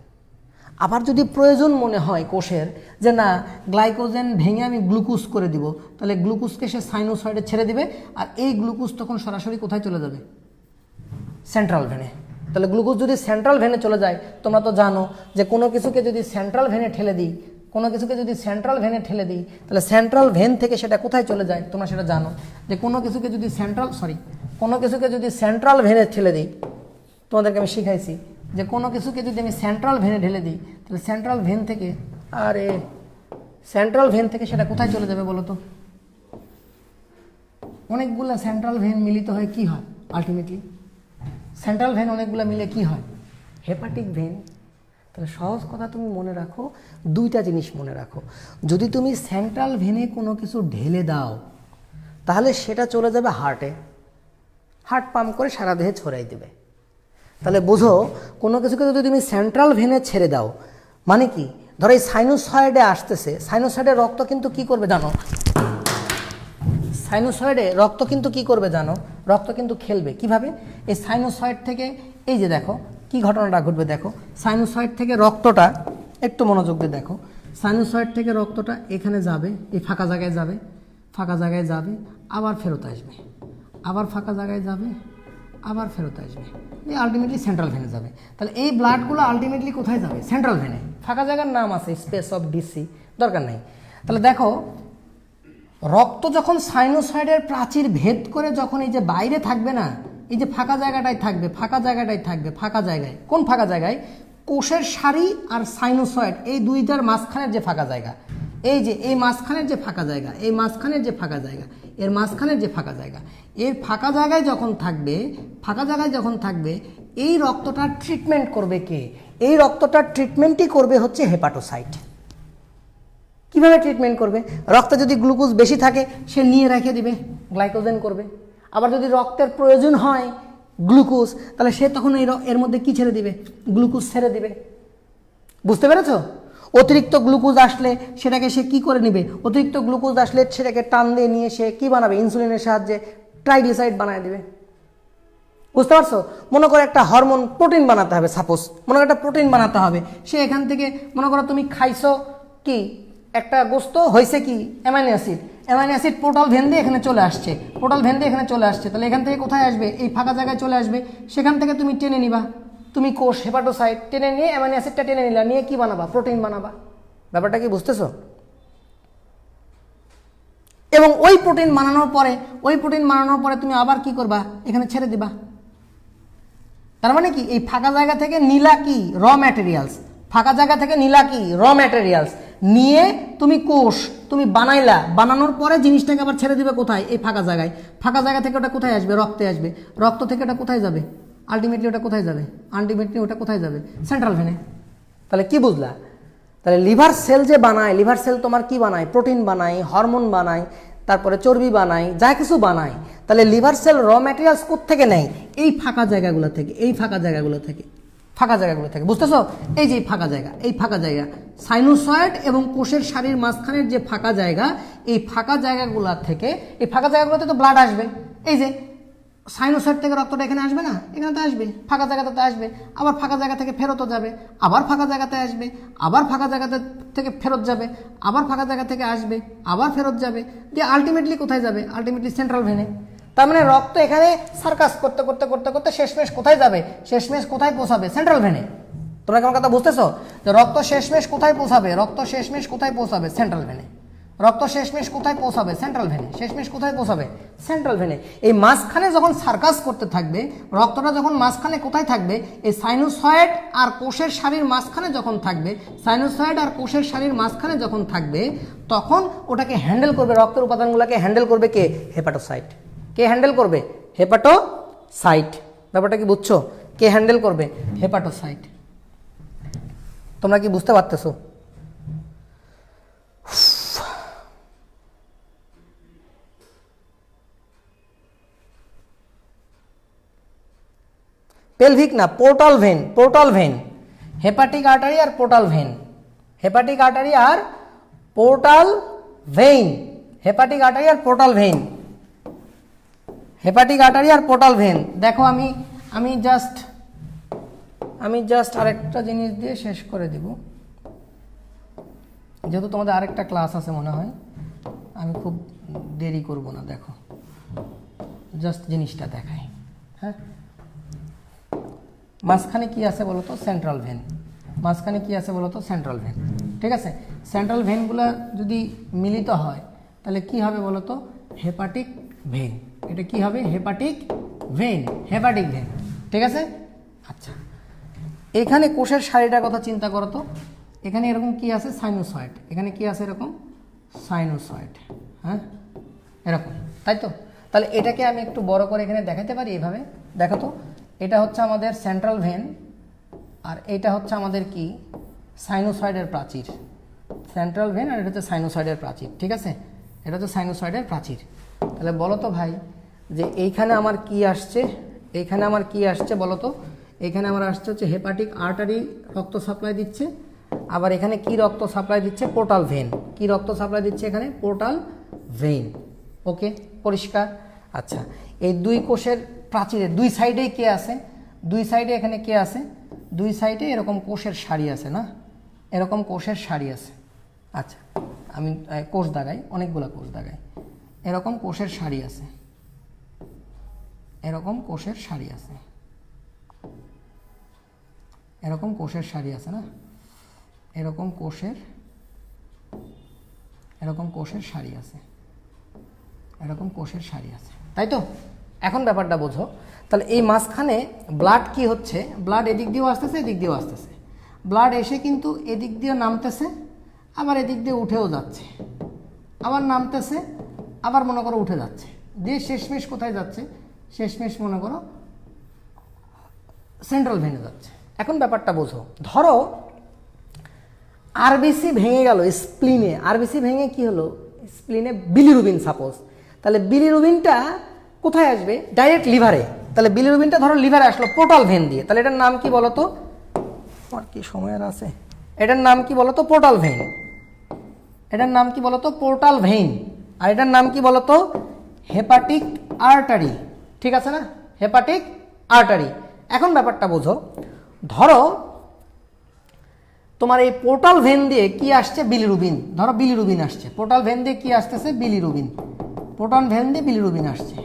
আবার যদি প্রয়োজন মনে হয় কোষের যে না, গ্লাইকোজেন ভেঙে আমি গ্লুকোজ করে দিব, তাহলে গ্লুকোজকে সে সাইনোসয়েডে ছেড়ে দিবে, আর এই গ্লুকোজ তখন সরাসরি কোথায় চলে যাবে? সেন্ট্রাল ভেনে। তাহলে গ্লুকোজ যদি সেন্ট্রাল ভেনে চলে যায়, তোমরা তো জানো যে কোনো কিছুকে যদি সেন্ট্রাল ভেনে ঠেলে দিই, তাহলে সেন্ট্রাল ভেন থেকে সেটা কোথায় চলে যায়? তোমরা সেটা জানো যে কোনো কিছুকে যদি সেন্ট্রাল ভেনে ঠেলে দিই, তোমাদেরকে আমি শিখাইছি যে কোনো কিছুকে যদি আমি সেন্ট্রাল ভেনে ঢেলে দিই, তাহলে সেন্ট্রাল ভেন থেকে সেটা কোথায় চলে যাবে বলো তো? অনেকগুলো সেন্ট্রাল ভেন মিলিত হয় কি হয় আলটিমেটলি? সেন্ট্রাল ভেন অনেকগুলো মিলে কি হয়? Hepatic vein. তাহলে সহজ কথা তুমি মনে রাখো, দুইটা জিনিস মনে রাখো। যদি তুমি সেন্ট্রাল ভেনে কোনো কিছু ঢেলে দাও, তাহলে সেটা চলে যাবে হার্টে, হার্ট পাম্প করে সারা দেহে ছড়াই দেবে। তাহলে বোঝো, কোনো কিছুকে যদি তুমি সেন্ট্রাল ভেনে ছেড়ে দাও, মানে কি? ধরো এই সাইনোসয়েডে আসতেছে, সাইনোসয়েডে রক্ত কিন্তু কি করবে জানো? রক্ত কিন্তু খেলবে কিভাবে? এই সাইনোসয়েড থেকে, এই যে দেখো কি ঘটনাটা ঘটবে, দেখো সাইনোসয়েড থেকে রক্তটা, একটু মনোযোগ দিয়ে দেখো, সাইনোসয়েড থেকে রক্তটা এখানে যাবে, এই ফাঁকা জায়গায় যাবে, আবার ফেরত আসবে, আবার ফাঁকা জায়গায় যাবে, আবার ফেরত আসবে, আলটিমেটলি সেন্ট্রাল ভেনে যাবে। তাহলে এই ব্লাডগুলো আলটিমেটলি কোথায় যাবে? সেন্ট্রাল ভেনে। ফাঁকা জায়গার নাম আছে স্পেস অফ ডিসি, দরকার নেই। তাহলে দেখো, রক্ত যখন সাইনোসয়েডের প্রাচীর ভেদ করে যখন এই যে বাইরে থাকবে না, এই যে ফাঁকা জায়গাটায় থাকবে, ফাঁকা জায়গায়, কোন ফাঁকা জায়গায়? কোষের সারি আর সাইনোসয়েড, এই দুইটার মাঝখানের যে ফাঁকা জায়গা, এই যে এই মাঝখানের যে ফাঁকা জায়গা, এর মাঝখানের যে ফাঁকা জায়গা, এর ফাঁকা জায়গায় যখন থাকবে, এই রক্তটা ট্রিটমেন্ট করবে কে? এই রক্তটা ট্রিটমেন্টই করবে হচ্ছে হেপাটোসাইট। কিভাবে ট্রিটমেন্ট করবে? রক্তে যদি গ্লুকোজ বেশি থাকে, সে নিয়ে রেখে দিবে, গ্লাইকোজেন করবে। আবার যদি রক্তের প্রয়োজন হয় গ্লুকোজ, তাহলে সে তখন এর মধ্যে কি ছেড়ে দিবে? গ্লুকোজ ছেড়ে দিবে। বুঝতে পেরেছ? অতিরিক্ত গ্লুকোজ আসলে সেটাকে সে কি করে নেবে? অতিরিক্ত গ্লুকোজ আসলে সেটাকে টান দিয়ে নিয়ে সে কি বানাবে? ইনসুলিনের সাহায্যে ট্রাইগ্লিসারাইড বানায় দেবে। বুঝতে পারছো? মনে করো একটা হরমোন প্রোটিন বানাতে হবে, সাপোজ মনে করো একটা প্রোটিন বানাতে হবে, সে এখান থেকে মনে করো তুমি খাইছো কি একটা গোস্ত হয়েছে কি amino acid, amino acid portal when দিয়ে এখানে চলে আসছে, পোর্টাল ভেন দিয়ে এখানে চলে আসছে, তাহলে এখান থেকে কোথায় আসবে, এই ফাঁকা জায়গায় চলে আসবে, সেখান থেকে তুমি টেনে নিবা, তুমি কোষ হেপাটোসাইট টেনে নিয়ে অ্যামাইনো অ্যাসিডটা টেনে নিলা, নিয়ে কি বানাবা, প্রোটিন বানাবা। ব্যাপারটা কি বুঝতেছো? এবং ওই প্রোটিন বানানোর পরে তুমি আবার কি করবা, এখানে ছেড়ে দিবা। তার মানে কি, এই ফাঁকা জায়গা থেকে নিলা কি, র ম্যাটেরিয়ালস, ফাঁকা জায়গা থেকে নিলা কি, র ম্যাটেরিয়ালস নিয়ে তুমি কোষ তুমি বানাইলা, বানানোর পরে জিনিসটাকে আবার ছেড়ে দিবে কোথায়, এই ফাঁকা জায়গায়। ফাঁকা জায়গা থেকে ওটা কোথায় আসবে, রক্তে আসবে, রক্ত থেকে ওটা কোথায় যাবে, আলটিমেটলি ওটা কোথায় যাবে, আলটিমেটলি ওটা কোথায় যাবে, সেন্ট্রাল ভেনে। তাহলে কি বুঝলা? তাহলে লিভার সেল যে বানায়, লিভার সেল তোমার কি বানায়, প্রোটিন বানায়, হরমোন বানায়, তারপরে চর্বি বানায়, যা কিছু বানায়। তাহলে লিভার সেল র ম্যাটেরিয়ালস কোত্থেকে নেয়, এই ফাঁকা জায়গাগুলো থেকে, এই ফাঁকা জায়গাগুলো থেকে, ফাঁকা জায়গাগুলো থেকে, বুঝতেছো? এই যে ফাঁকা জায়গা, এই ফাঁকা জায়গা সাইনোসয়েড এবং কোষের সারির মাঝখানের যে ফাঁকা জায়গা, এই ফাঁকা জায়গাগুলো থেকে, এই ফাঁকা জায়গাগুলোতে তো ব্লাড আসবে, এই যে সাইনোসয়েড থেকে রক্তটা এখানে আসবে না, এখানে তো আসবে, ফাঁকা জায়গাতে আসবে, আবার ফাঁকা জায়গা থেকে ফেরতও যাবে, আবার ফাঁকা জায়গাতে আসবে, আবার ফাঁকা জায়গাতে থেকে ফেরত যাবে, আবার ফাঁকা জায়গা থেকে আসবে, আবার ফেরত যাবে, দিয়ে আলটিমেটলি কোথায় যাবে, আলটিমেটলি সেন্ট্রাল ভেনে। তার মানে রক্ত এখানে সার্কাস করতে করতে করতে করতে শেষমেশ কোথায় যাবে, শেষমেশ কোথায় পৌঁছাবে, সেন্ট্রাল ভেনে। তোমরা কেমন কথা বুঝতেছো? যে রক্ত শেষমেশ কোথায় পৌঁছাবে, রক্ত শেষমেশ কোথায় পৌঁছাবে, সেন্ট্রাল ভেনে। রক্ত শেষমেশ কোথায় পৌঁছাবে, সেন্ট্রাল ভেনে। শেষমেশ কোথায় পৌঁছাবে, সেন্ট্রাল ভেনে। এই মাঝখানে যখন সার্কাস করতে থাকবে, রক্তটা যখন মাঝখানে কোথায় থাকবে, এই সাইনোসয়েড আর কোষের সারির মাঝখানে যখন থাকবে, সাইনোসয়েড আর কোষের সারির মাঝখানে যখন থাকবে, তখন ওটাকে হ্যান্ডেল করবে, রক্তের উপাদানগুলোকে হ্যান্ডেল করবে কে, হেপাটোসাইট। কে হ্যান্ডেল করবে, হেপাটোসাইট। ব্যাপারটা কি বুঝছো? কে হ্যান্ডেল করবে, হেপাটোসাইট। তোমরা কি বুঝতে পারতেছো? পেলভিক না, portal vein, portal vein, hepatic artery আর পোর্টাল ভেন, হেপাটিক আর্টারি আর পোর্টাল ভেইন, হেপাটিক আর্টারি আর পোর্টাল ভেইন, হেপাটিক আর্টারি আর পোর্টাল ভেন। দেখো আমি জাস্ট আরেকটা জিনিস দিয়ে শেষ করে দিব, যেহেতু তোমাদের আরেকটা ক্লাস আছে মনে হয়, আমি খুব দেরি করব না। দেখো জাস্ট জিনিসটা দেখাই। হ্যাঁ, মাঝখানে কি আছে বলো তো, সেন্ট্রাল ভেন। মাঝখানে কি আছে বলো তো, সেন্ট্রাল ভেন। ঠিক আছে, সেন্ট্রাল ভেনগুলো যদি মিলিত হয় তাহলে কি হবে বলো তো, হেপাটিক ভেন। এটা কি হবে, হেপাটিক ভেন, হেপাটিক ভেন। ঠিক আছে। আচ্ছা, এখানে কোষের সারিটার কথা চিন্তা করো তো, এখানে এরকম কি আছে, সাইনোসয়েড, এখানে কি আছে এরকম সাইনোসয়েড। হ্যাঁ, এরকম, তাই তো? তাহলে এটাকে আমি একটু বড় করে এখানে দেখাতে পারি এইভাবে। দেখো তো, এটা হচ্ছে আমাদের সেন্ট্রাল ভেন, আর এটা হচ্ছে আমাদের কি, সাইনোসয়েডের প্রাচীর। সেন্ট্রাল ভেন আর এটা হচ্ছে সাইনোসয়েডের প্রাচীর। ঠিক আছে, এটা হচ্ছে সাইনোসয়েডের প্রাচীর। তাহলে বলো তো ভাই, যে এইখানে আমার কি আসছে, এইখানে আমার কি আসছে বলো তো, এখানে আমার আসছে হচ্ছে হেপাটিক আর্টারি রক্ত সাপ্লাই দিচ্ছে, আবার এখানে কি রক্ত সাপ্লাই দিচ্ছে, পোর্টাল ভেন। কি রক্ত সাপ্লাই দিচ্ছে এখানে, পোর্টাল ভেন। ওকে, পরিষ্কার। আচ্ছা, এই দুই কোষের প্রাচীরের দুই সাইডেই কে আছে, দুই সাইডে এখানে কে আছে, দুই সাইডে এরকম কোষের সারি আছে না, এরকম কোষের সারি আছে। আচ্ছা, আমি কোষ দাগাই, অনেকগুলো কোষ দাগাই, এরকম কোষের সারি আছে, এরকম কোষের সারি আছে, এরকম কোষের সারি আছে না, এরকম কোষের সারি আছে, এরকম কোষের সারি আছে, তাই তো? এখন ব্যাপারটা বোঝো। তাহলে এই মাঝখানে ব্লাড কি হচ্ছে, ব্লাড এদিক দিয়েও আসতেছে, এদিক দিয়েও আসতেছে, ব্লাড এসে কিন্তু এদিক দিয়ে নামতেছে, আবার এদিক দিয়ে উঠেও যাচ্ছে, আবার নামতেছে, আবার মনে করো উঠে যাচ্ছে, দিয়ে শেষমেশ কোথায় যাচ্ছে, শেষমেশ মনে করো সেন্ট্রাল ভেনে যাচ্ছে। এখন ব্যাপারটা বোঝো, ধরো আরবিসি ভেঙে গেল স্প্লিনে, আরবিসি ভেঙে কি হলো, স্প্লিনে বিলিরুবিন সাপোজ, তাহলে বিলিরুবিনটা কোথায় আসবে, ডাইরেক্ট লিভারে। তাহলে বিলিরুবিনটা ধরো লিভারে আসলো পোর্টাল ভেন দিয়ে, তাহলে এটার নাম কি বলতো, আর কি সময়ের আছে, এটার নাম কি বলতো, পোর্টাল ভেন। এটার নাম কি বলতো, পোর্টাল ভেন। আর এটার নাম কি বলতো, হেপাটিক আর্টারি। ঠিক আছে না, হেপাটিক আর্টারি। এখন ব্যাপারটা বোঝো, ধরো তোমার এই পোর্টাল ভেন দিয়ে কি আসছে, বিলিরুবিন। ধরো বিলিরুবিন আসছে, পোর্টাল ভেন দিয়ে কি আসতেছে, বিলিরুবিন। পোর্টাল ভেন দিয়ে বিলিরুবিন আসছে।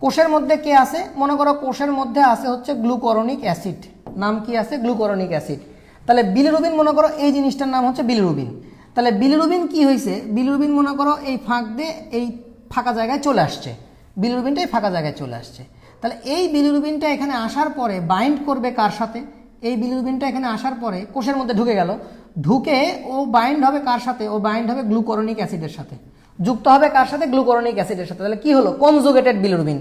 কোষের মধ্যে কে আছে, মনে করো কোষের মধ্যে আছে হচ্ছে গ্লুকরনিক অ্যাসিড। নাম কি আছে, গ্লুকরনিক অ্যাসিড। তাহলে বিলিরুবিন মনে করো এই জিনিসটার নাম হচ্ছে বিলিরুবিন। তাহলে বিলিরুবিন কি হয়েছে, বিলিরুবিন মনে করো এই ফাঁক দিয়ে এই ফাঁকা জায়গায় চলে আসছে, বিলিরুবিনটা এই ফাঁকা জায়গায় চলে আসছে। তাহলে এই বিলিরুবিনটা এখানে আসার পরে বাইন্ড করবে কার সাথে, এই বিলিরুবিনটা এখানে আসার পরে কোষের মধ্যে ঢুকে গেল, ঢুকে ও বাইন্ড হবে কার সাথে, ও বাইন্ড হবে গ্লুকরনিক অ্যাসিডের সাথে, যুক্ত হবে কার সাথে, গ্লুকরনিক অ্যাসিডের সাথে। তাহলে কি হলো, কনজুগেটেড বিলিরুবিন।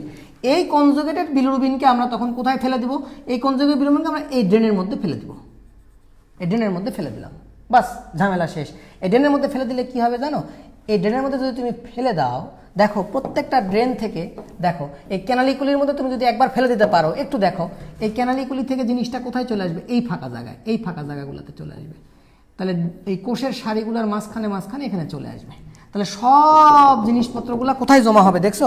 এই কনজুগেটেড বিলিরুবিনকে আমরা তখন কোথায় ফেলে দিব, এই কনজুগেটেড বিলিরুবিনকে আমরা এই ড্রেনের মধ্যে ফেলে দিব। এই ড্রেনের মধ্যে ফেলে দিলাম, বাস ঝামেলা শেষ। এই ড্রেনের মধ্যে ফেলে দিলে কি হবে জানো, এই ড্রেনের মধ্যে যদি তুমি ফেলে দাও, দেখো প্রত্যেকটা ড্রেন থেকে, দেখো এই ক্যানালিকুলির মধ্যে তুমি যদি একবার ফেলে দিতে পারো, একটু দেখো এই ক্যানালিকুলি থেকে জিনিসটা কোথায় চলে আসবে, এই ফাঁকা জায়গায়, এই ফাঁকা জায়গাগুলোতে চলে আসবে। তাহলে এই কোষের সারিগুলোর মাঝখানে মাঝখানে এখানে চলে আসবে। তাহলে সব জিনিসপত্রগুলো কোথায় জমা হবে, দেখছো,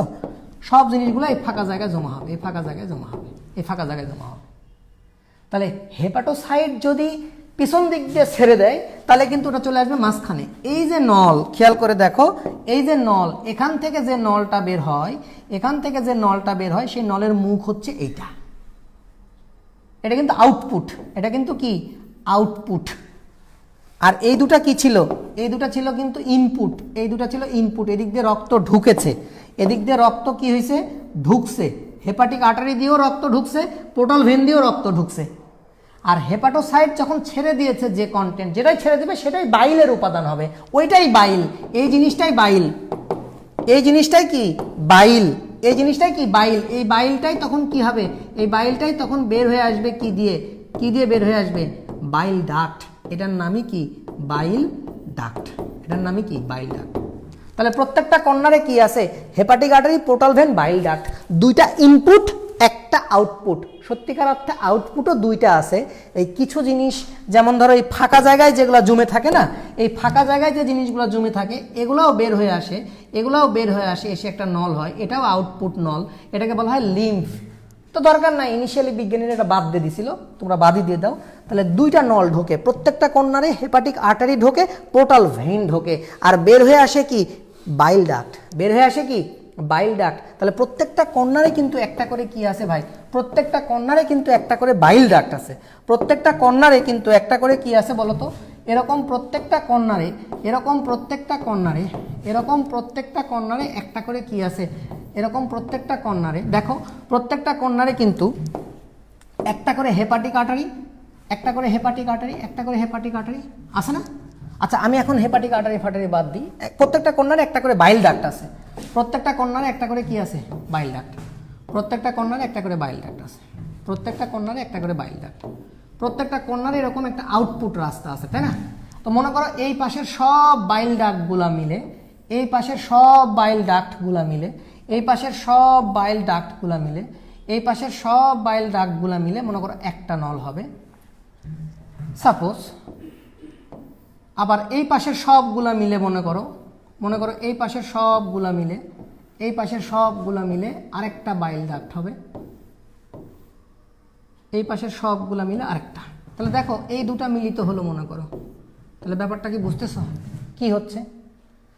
সব জিনিসগুলো এই ফাঁকা জায়গায় জমা হবে, এই ফাঁকা জায়গায় জমা হবে, এই ফাঁকা জায়গায় জমা হবে। তাহলে হেপাটোসাইট যদি পিছন দিক দিয়ে ছেড়ে দেয়, তাহলে কিন্তু ওটা চলে আসবে মাঝখানে। এই যে নল, খেয়াল করে দেখো, এই যে নল, এখান থেকে যে নলটা বের হয়, এখান থেকে যে নলটা বের হয়, সেই নলের মুখ হচ্ছে এইটা। এটা কিন্তু আউটপুট, এটা কিন্তু কি আউটপুট। আর এই দুটা কি ছিল, এই দুটা ছিল কিন্তু ইনপুট, এই দুটা ছিল ইনপুট। এদিক দিয়ে রক্ত ঢুকেছে, এদিক দিয়ে রক্ত কি হয়েছে, ঢুকছে। হেপাটিক আর্টারি দিয়েও রক্ত ঢুকছে, পোর্টাল ভেন দিয়েও রক্ত ঢুকছে। আর হেপাটোসাইট যখন ছেড়ে দিয়েছে, যে কন্টেন্ট যেটাই ছেড়ে দেবে সেটাই বাইলের উপাদান হবে, ওইটাই বাইল। এই জিনিসটাই বাইল, এই জিনিসটাই কি বাইল, এই জিনিসটাই কি বাইল। এই বাইলটাই তখন কি হবে, এই বাইলটাই তখন বের হয়ে আসবে কি দিয়ে, কি দিয়ে বের হয়ে আসবে, বাইল ডাক্ট। এটার নামই কি, বাইল ডাক্ট। এটার নামই কি, বাইল ডাক্ট। তাহলে প্রত্যেকটা কর্নারে কি আছে, hepatic artery, portal when, bile duct. দুইটা ইনপুট, একটা আউটপুট। সত্যিকার অর্থে আউটপুটও দুইটা আছে। এই কিছু জিনিস যেমন ধরো এই ফাঁকা জায়গায় যেগুলো জমে থাকে না, এই ফাঁকা জায়গায় যে জিনিসগুলো জমে থাকে এগুলোও বের হয়ে আসে, এগুলোও বের হয়ে আসে, এসে একটা নল হয়, এটাও আউটপুট নল, এটাকে বলা হয় লিম্ফ। তো দরকার নাই, ইনিশিয়ালি বিজ্ঞানীরা এটা বাদ দিয়ে দিছিল, তোমরা বাদই দিয়ে দাও। তাহলে দুইটা নল ঢোকে প্রত্যেকটা কর্নারে, হেপাটিক আর্টারি ঢোকে, পোর্টাল ভেইন ঢোকে, আর বের হয়ে আসে কি, বাইল ডাক্ট। বের হয়ে আসে কি, বাইল ডাক্ট। তাহলে প্রত্যেকটা কর্নারে কিন্তু একটা করে কি আছে ভাই, প্রত্যেকটা কর্নারে কিন্তু একটা করে বাইল ডাক্ট আছে। প্রত্যেকটা কর্নারে কিন্তু একটা করে কি আছে বলো তো, এরকম প্রত্যেকটা কর্নারে, এরকম প্রত্যেকটা কর্নারে, এরকম প্রত্যেকটা কর্নারে একটা করে কি আছে, এরকম প্রত্যেকটা কর্নারে দেখো, প্রত্যেকটা কর্নারে কিন্তু একটা করে হেপাটিক আর্টারি, একটা করে হেপাটিক আর্টারি, একটা করে হেপাটিক আর্টারি আছে না। আচ্ছা, আমি এখন হেপাটিক আর্টারি ফাটারি বাদ দিই, প্রত্যেকটা কর্নারে একটা করে বাইল ডাক্ট আছে। প্রত্যেকটা কর্নারে একটা করে কি আছে, বাইল ডাক্ট। প্রত্যেকটা কর্নারে একটা করে বাইল ডাক্ট আছে, প্রত্যেকটা কর্নারে একটা করে বাইল ডাক্ট। প্রত্যেকটা কর্নারে এরকম একটা আউটপুট রাস্তা আছে, তাই না। তো মনে করো এই পাশের সব বাইল ডাক্টগুলা মিলে, এই পাশের সব বাইল ডাক্টগুলা মিলে, এই পাশের সব বাইল ডাক্টগুলা মিলে, এই পাশের সব বাইল ডাক্টগুলা মিলে মনে করো একটা নল হবে সাপোজ। আবার এই পাশের সবগুলা মিলে মনে করো এই পাশের সবগুলা মিলে, এই পাশের সবগুলা মিলে আরেকটা বাইল ডাক্ট হবে, এই পাশের সবগুলা মিলে আরেকটা। তাহলে দেখো এই দুটা মিলিত হলো মনে করো। তাহলে ব্যাপারটা কি বুঝতেছ কি হচ্ছে।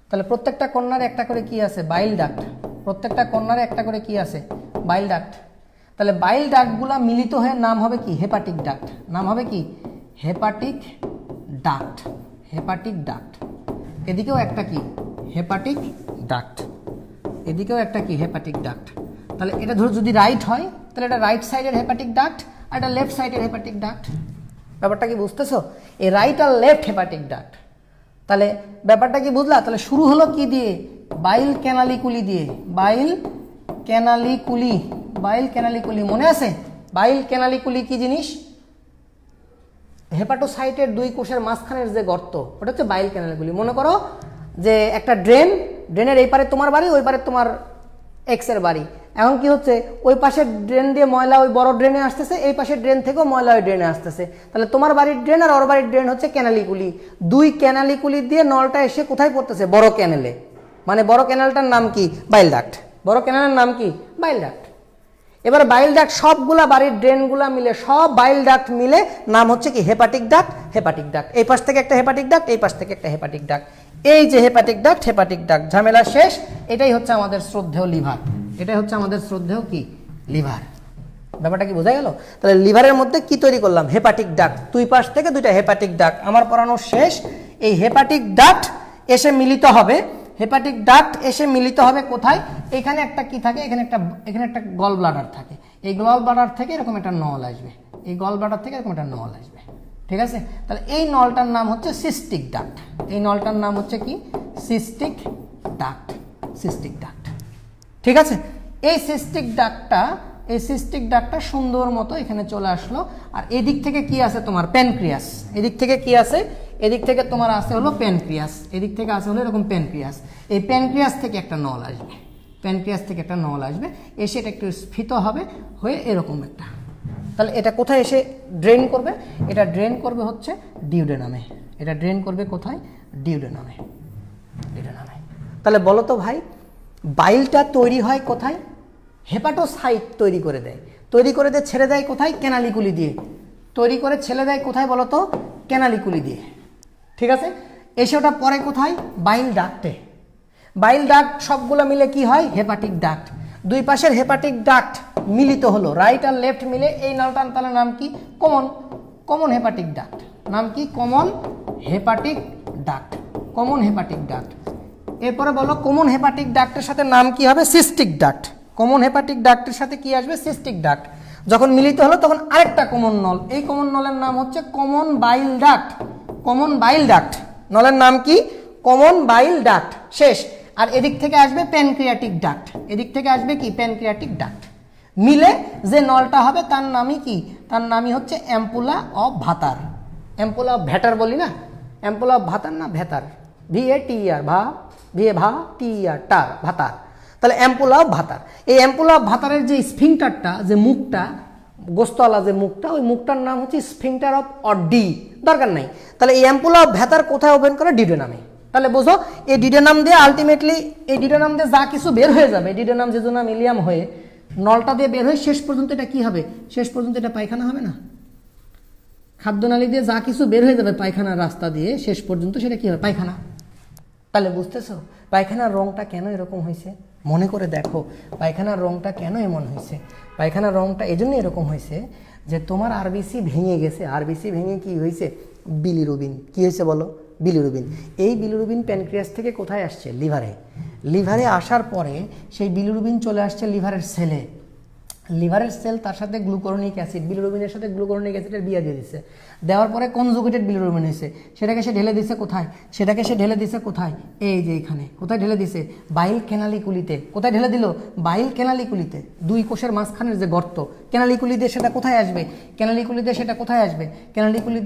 তাহলে প্রত্যেকটা কর্নারে একটা করে কি আছে, বাইল ডাক্ট। প্রত্যেকটা কর্নারে একটা করে কি আছে, বাইল ডাক্ট। তাহলে বাইল ডাক্টগুলা মিলিত হয়ে নাম হবে কি, হেপাটিক ডাক্ট। নাম হবে কি, হেপাটিক ডাক্ট। Hepatic duct. এদিকেও একটা কি, হেপাটিক ডাক্ট। এদিকেও একটা কি, হেপাটিক ডাক্ট। তাহলে এটা ধরো যদি রাইট হয়, তাহলে এটা রাইট সাইডের হেপাটিক ডাক্ট, আর এটা লেফট সাইডের হেপাটিক ডাক্ট। ব্যাপারটা কি বুঝতেছো, এই রাইট আর লেফট হেপাটিক ডাক্ট। তাহলে ব্যাপারটা কি বুঝলা। তাহলে শুরু হলো কি দিয়ে, বাইল ক্যানালিকুলি দিয়ে। বাইল ক্যানালিকুলি, বাইল ক্যানালিকুলি মনে আছে। বাইল ক্যানালিকুলি কি জিনিস, হেপাটোসাইটের দুই কোষের মাঝখানের যে গর্ত, ওটা হচ্ছে বাইল ক্যানালগুলি। মনে করো যে একটা ড্রেন, ড্রেনের এই পারে তোমার বাড়ি, ওই পারে তোমার এক্সের বাড়ি। এখন কি হচ্ছে, ওই পাশের ড্রেন দিয়ে ময়লা ওই বড় ড্রেনে আসতেছে, এই পাশের ড্রেন থেকেও ময়লা ওই ড্রেনে আসতেছে। তাহলে তোমার বাড়ির ড্রেন আর ওর বাড়ির ড্রেন হচ্ছে ক্যানালিকুলি। দুই ক্যানালিকুলি দিয়ে নলটা এসে কোথায় পড়তেছে, বড় ক্যানেলে। মানে বড় ক্যানেলটার নাম কি, বাইল ডাক্ট। বড় ক্যানেলের নাম কি, বাইল ডাক্ট। এবার বাইল ডাক্ট সবগুলা বাড়ির ড্রেনগুলা মিলে, সব বাইল ডাক্ট মিলে নাম হচ্ছে কি হেপাটিক ডাক্ট। হেপাটিক ডাক্ট, এই পাশ থেকে একটা হেপাটিক ডাক্ট, এই পাশ থেকে একটা হেপাটিক ডাক্ট, এই যে হেপাটিক ডাক্ট, হেপাটিক ডাক্ট, ঝামেলা শেষ। এটাই হচ্ছে আমাদের শ্রদ্ধেয় লিভার, এটাই হচ্ছে আমাদের শ্রদ্ধেয় কি লিভার। ব্যাপারটা কি বোঝা গেল? তাহলে লিভারের মধ্যে কি তৈরি করলাম? হেপাটিক ডাক্ট, দুই পাশ থেকে দুইটা হেপাটিক ডাক্ট। আমার পড়ানো শেষ। এই হেপাটিক ডাক্ট এসে মিলিত হবে, হেপাটিক ডাক্ট এসে মিলিত হবে কোথায়? এখানে একটা কি থাকে, এখানে একটা গল ব্লাডার থাকে। এই গল ব্লাডার থেকে এরকম একটা নল আসবে, এই গল ব্লাডার থেকে এরকম একটা নল আসবে, ঠিক আছে? তাহলে এই নলটার নাম হচ্ছে সিস্টিক ডাক্ট, এই নলটার নাম হচ্ছে কি? সিস্টিক ডাক্ট, সিস্টিক ডাক্ট, ঠিক আছে? এই সিস্টিক ডাক্টটা সুন্দর মতো এখানে চলে আসলো। আর এদিক থেকে কি আছে তোমার? প্যানক্রিয়াস। এদিক থেকে কি আছে? এদিক থেকে তোমার আছে হলো প্যানক্রিয়াস, এদিক থেকে আছে হলো এরকম প্যানক্রিয়াস। এই প্যানক্রিয়াস থেকে একটা নল আসবে, প্যানক্রিয়াস থেকে একটা নল আসবে, এসে এটা একটু স্ফীত হবে, হয়ে এরকম একটা। তাহলে এটা কোথায় এসে ড্রেন করবে? এটা ড্রেন করবে হচ্ছে ডিউডেনামে। এটা ড্রেন করবে কোথায়? ডিউডেনামে, ডিউডেনামে। তাহলে বলো তো ভাই, বাইলটা তৈরি হয় কোথায়? হেপাটোসাইট তৈরি করে দেয়, ছেড়ে দেয় কোথায়? ক্যানালিকুলি দিয়ে। তৈরি করে ছেড়ে দেয় কোথায় বলো তো? ক্যানালিকুলি দিয়ে, ঠিক আছে? এসে ওটা পরে কোথায়? বাইল ডাক্টে। বাইল ডাক্ট সবগুলো মিলে কি হয়? Hepatic duct. দুই পাশের হেপাটিক ডাক্ট মিলিত হলো, রাইট আর লেফট মিলে এই নলটার তাহলে নাম কি? Common hepatic duct. নাম কি? Common hepatic duct, common hepatic duct. এরপরে বলো কমন হেপাটিক ডাক্টের সাথে নাম কি হবে? Cystic duct. কমন হেপাটিক ডাক্টের সাথে কি আসবে? Cystic duct. যখন মিলিত হলো তখন আরেকটা কমন নল, এই কমন নলের নাম হচ্ছে কমন বাইল ডাক্ট। কমন বাইল ডাক্ট, নলের নাম কি? কমন বাইল ডাক্ট। শেষ। আর এদিক থেকে আসবে প্যানক্রিয়াটিক ডাক্ট, এদিক থেকে আসবে কি? Pancreatic duct. মিলে যে নলটা হবে তার নামই কি? তার নামই হচ্ছে অ্যাম্পুলা অফ ভাতার। অ্যাম্পুলা অফ ভ্যাটার বলি না, অ্যাম্পুলা অফ ভাতার না ভ্যাতার, VATER, ভা TER, টার, ভাতার। তাহলে অ্যাম্পুলা অফ ভাতার। এই অ্যাম্পুলা অফ ভাতারের যে স্ফিংটারটা, যে মুখটা, গোস্তলা যে মুখটা, ওই মুখটার নাম হচ্ছে স্ফিংটার অফ অডি, দরকার নাই। তাহলে এই অ্যাম্পুলা অফ ভাতার কোথায় ওপেন করে? ডিউডেনামে। তাহলে বোঝো, এই ডিউডেনাম দিয়ে আলটিমেটলি, এই ডিউডেনাম দিয়ে যা কিছু বের হয়ে যাবে, ডিউডেনাম জেজুনাম ইলিয়াম হয়ে নলটা দিয়ে বের হয়ে শেষ পর্যন্ত এটা কি হবে? শেষ পর্যন্ত এটা পায়খানা হবে না? খাদ্যনালী দিয়ে যা কিছু বের হয়ে যাবে পায়খানার রাস্তা দিয়ে, শেষ পর্যন্ত সেটা কি হবে? পায়খানা। তাহলে বুঝতেছো পায়খানার রংটা কেন এরকম হয়েছে? মনে করে দেখো পায়খানার রংটা কেন এমন হয়েছে? পায়খানার রংটা এই জন্য এরকম হয়েছে যে তোমার আরবিসি ভেঙে গেছে। আরবিসি ভেঙে কি হয়েছে? বিলিরুবিন। কি হয়েছে বলো? বিলিরুবিন। এই বিলিরুবিন প্যানক্রিয়াস থেকে কোথায় আসছে? লিভারে। লিভারে আসার পরে সেই বিলিরুবিন চলে আসছে লিভারের সেলে। লিভারের সেল তার সাথে গ্লুকোরোনিক অ্যাসিড, বিলিরুবিনের সাথে গ্লুকোরোনিক অ্যাসিডের বিয়া দিয়ে দিচ্ছে। দেওয়ার পরে কনজুগেটেড বিলিরুবিন হয়েছে, সেটাকে সে ঢেলে দিছে কোথায়? সেটাকে সে ঢেলে দিছে কোথায়? এই যে এখানে। কোথায় ঢেলে দিছে? বাইল ক্যানালিকুলিতে। কোথায় ঢেলে দিল? বাইল ক্যানালিকুলিতে। দুই কোষের মাঝখানের যে গর্ত, ক্যানালিকুলি দিয়ে সেটা কোথায় আসবে? ক্যানালিকুলি দিয়ে সেটা কোথায় আসবে? ক্যানালিকুলি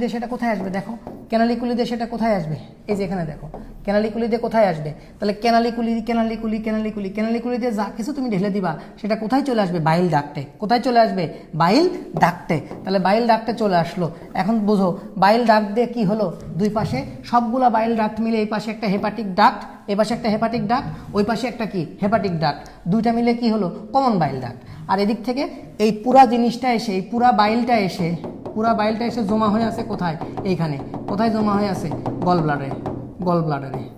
দিয়ে সেটা কোথায় আসবে? দেখো ক্যানালিকুলি দিয়ে সেটা কোথায় আসবে? এই যে এখানে দেখো ক্যানালিকুলি দিয়ে কোথায় আসবে? তাহলে ক্যানালিকুলি দিয়ে যা কিছু তুমি ঢেলে দিবা সেটা কোথায় চলে আসবে? বাইল ডাক্টে। কোথায় চলে আসবে? বাইল ডাক্টে। তাহলে বাইল ডাক্টে চলে আসলো। এখন বুঝো বাইল ডাক্ট দিয়ে কি হলো? দুই পাশে সবগুলা বাইল ডাক্ট মিলে এই পাশে একটা হেপাটিক ডাক্ট, এই পাশে একটা হেপাটিক ডাক্ট, ওই পাশে একটা কি? Hepatic duct. দুইটা মিলে কি হলো? কমন বাইল ডাক্ট। আর এদিক থেকে এই পুরা জিনিসটা এসে, এই পুরা বাইলটা এসে জমা হয়ে আছে কোথায়? এইখানে। কোথায় জমা হয়ে আছে? গল ব্লাডারে।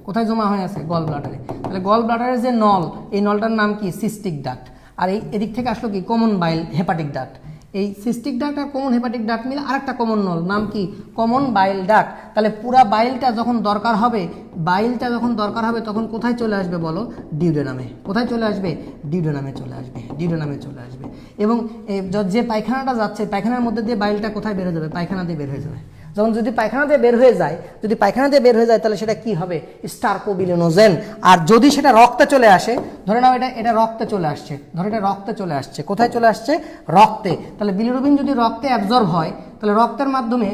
কোথায় জমা হয়ে আছে? গল ব্লাডারে। তাহলে গল ব্লাডারের যে নল, এই নলটার নাম কি? Cystic duct. আর এই এদিক থেকে আসলো কি? কমন বাইল হেপাটিক ডাক্ট। এই সিস্টিক ডাক্ট আর কমন হেপাটিক ডাক্ট মিলে আরেকটা কমন নল, নাম কি? কমন বাইল ডাক্ট। তাহলে পুরা বাইলটা যখন দরকার হবে, তখন কোথায় চলে আসবে বলো? ডিউডেনামে। কোথায় চলে আসবে? ডিউডেনামে চলে আসবে। এবং যে পায়খানাটা যাচ্ছে, পায়খানার মধ্যে দিয়ে বাইলটা কোথায় বের হয়ে যাবে? পায়খানা দিয়ে বের হয়ে যাবে। যখন যদি পায়খানা দিয়ে বের হয়ে যায় তাহলে সেটা কি হবে? স্টার্কোবিলিনোজেন। আর যদি সেটা রক্তে চলে আসে, ধরে নাও এটা রক্তে চলে আসছে, কোথায় চলে আসছে? রক্তে। তাহলে বিলিরুবিন যদি রক্তে অ্যাবজর্ব হয়, তাহলে রক্তের মাধ্যমে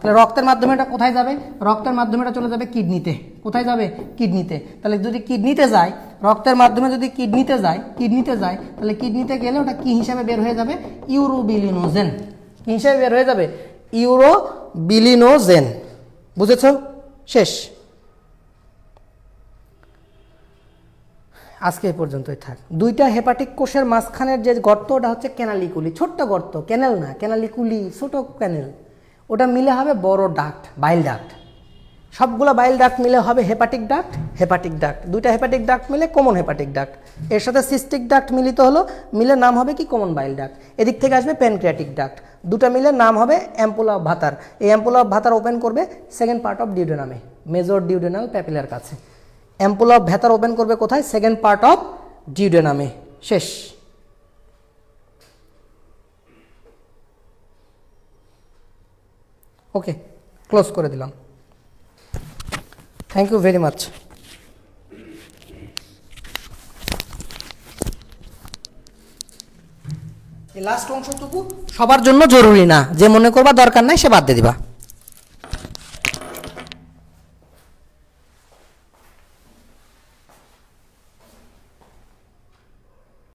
তাহলে রক্তের মাধ্যমে এটা কোথায় যাবে? রক্তের মাধ্যমে এটা চলে যাবে কিডনিতে। কোথায় যাবে? কিডনিতে। তাহলে যদি কিডনিতে যায়, রক্তের মাধ্যমে যদি কিডনিতে যায়, তাহলে কিডনিতে গেলে ওটা কি হিসাবে বের হয়ে যাবে? ইউরোবিলিনোজেন। কি হিসাবে বের হয়ে যাবে? ইউরোবিলিনোজেন। বুঝেছ? শেষ। আজকে এই পর্যন্তই থাক। দুইটা হেপাটিক কোষের মাঝখানের যে গর্ত ওটা হচ্ছে ক্যানালিকুলি, ছোট্ট গর্ত, ক্যানেল না, ক্যানালিকুলি ছোট ক্যানেল, ওটা মিলে হবে বড় ডাক্ট, বাইল ডাক্ট। সবগুলো বাইল ডাক্ট মিলে হবে হেপাটিক ডাক্ট, হেপাটিক ডাক্ট। দুইটা হেপাটিক ডাক্ট মিলে কমন হেপাটিক ডাক্ট, এর সাথে সিস্টিক ডাক্ট মিলিত হলো, মিলে নাম হবে কি কমন বাইল ডাক্ট। এদিক থেকে আসবে প্যানক্রিয়াটিক ডাক্ট, দুটা মিলে নাম হবে অ্যাম্পুলা অফ ভাতার। এই অ্যাম্পুলা অফ ভাতার ওপেন করবে সেকেন্ড পার্ট অফ ডিউডেনামে, মেজর ডিউডেনাল প্যাপিলার কাছে। অ্যাম্পুলা অফ ভাতার ওপেন করবে কোথায়? সেকেন্ড পার্ট অফ ডিউডেনামে। শেষ। ওকে, ক্লোজ করে দিলাম। Thank you very much. এই লাস্ট অংশটুকু সবার জন্য জরুরি না, যে মনে করবা দরকার নাই সে বাদ দিয়ে দিবা।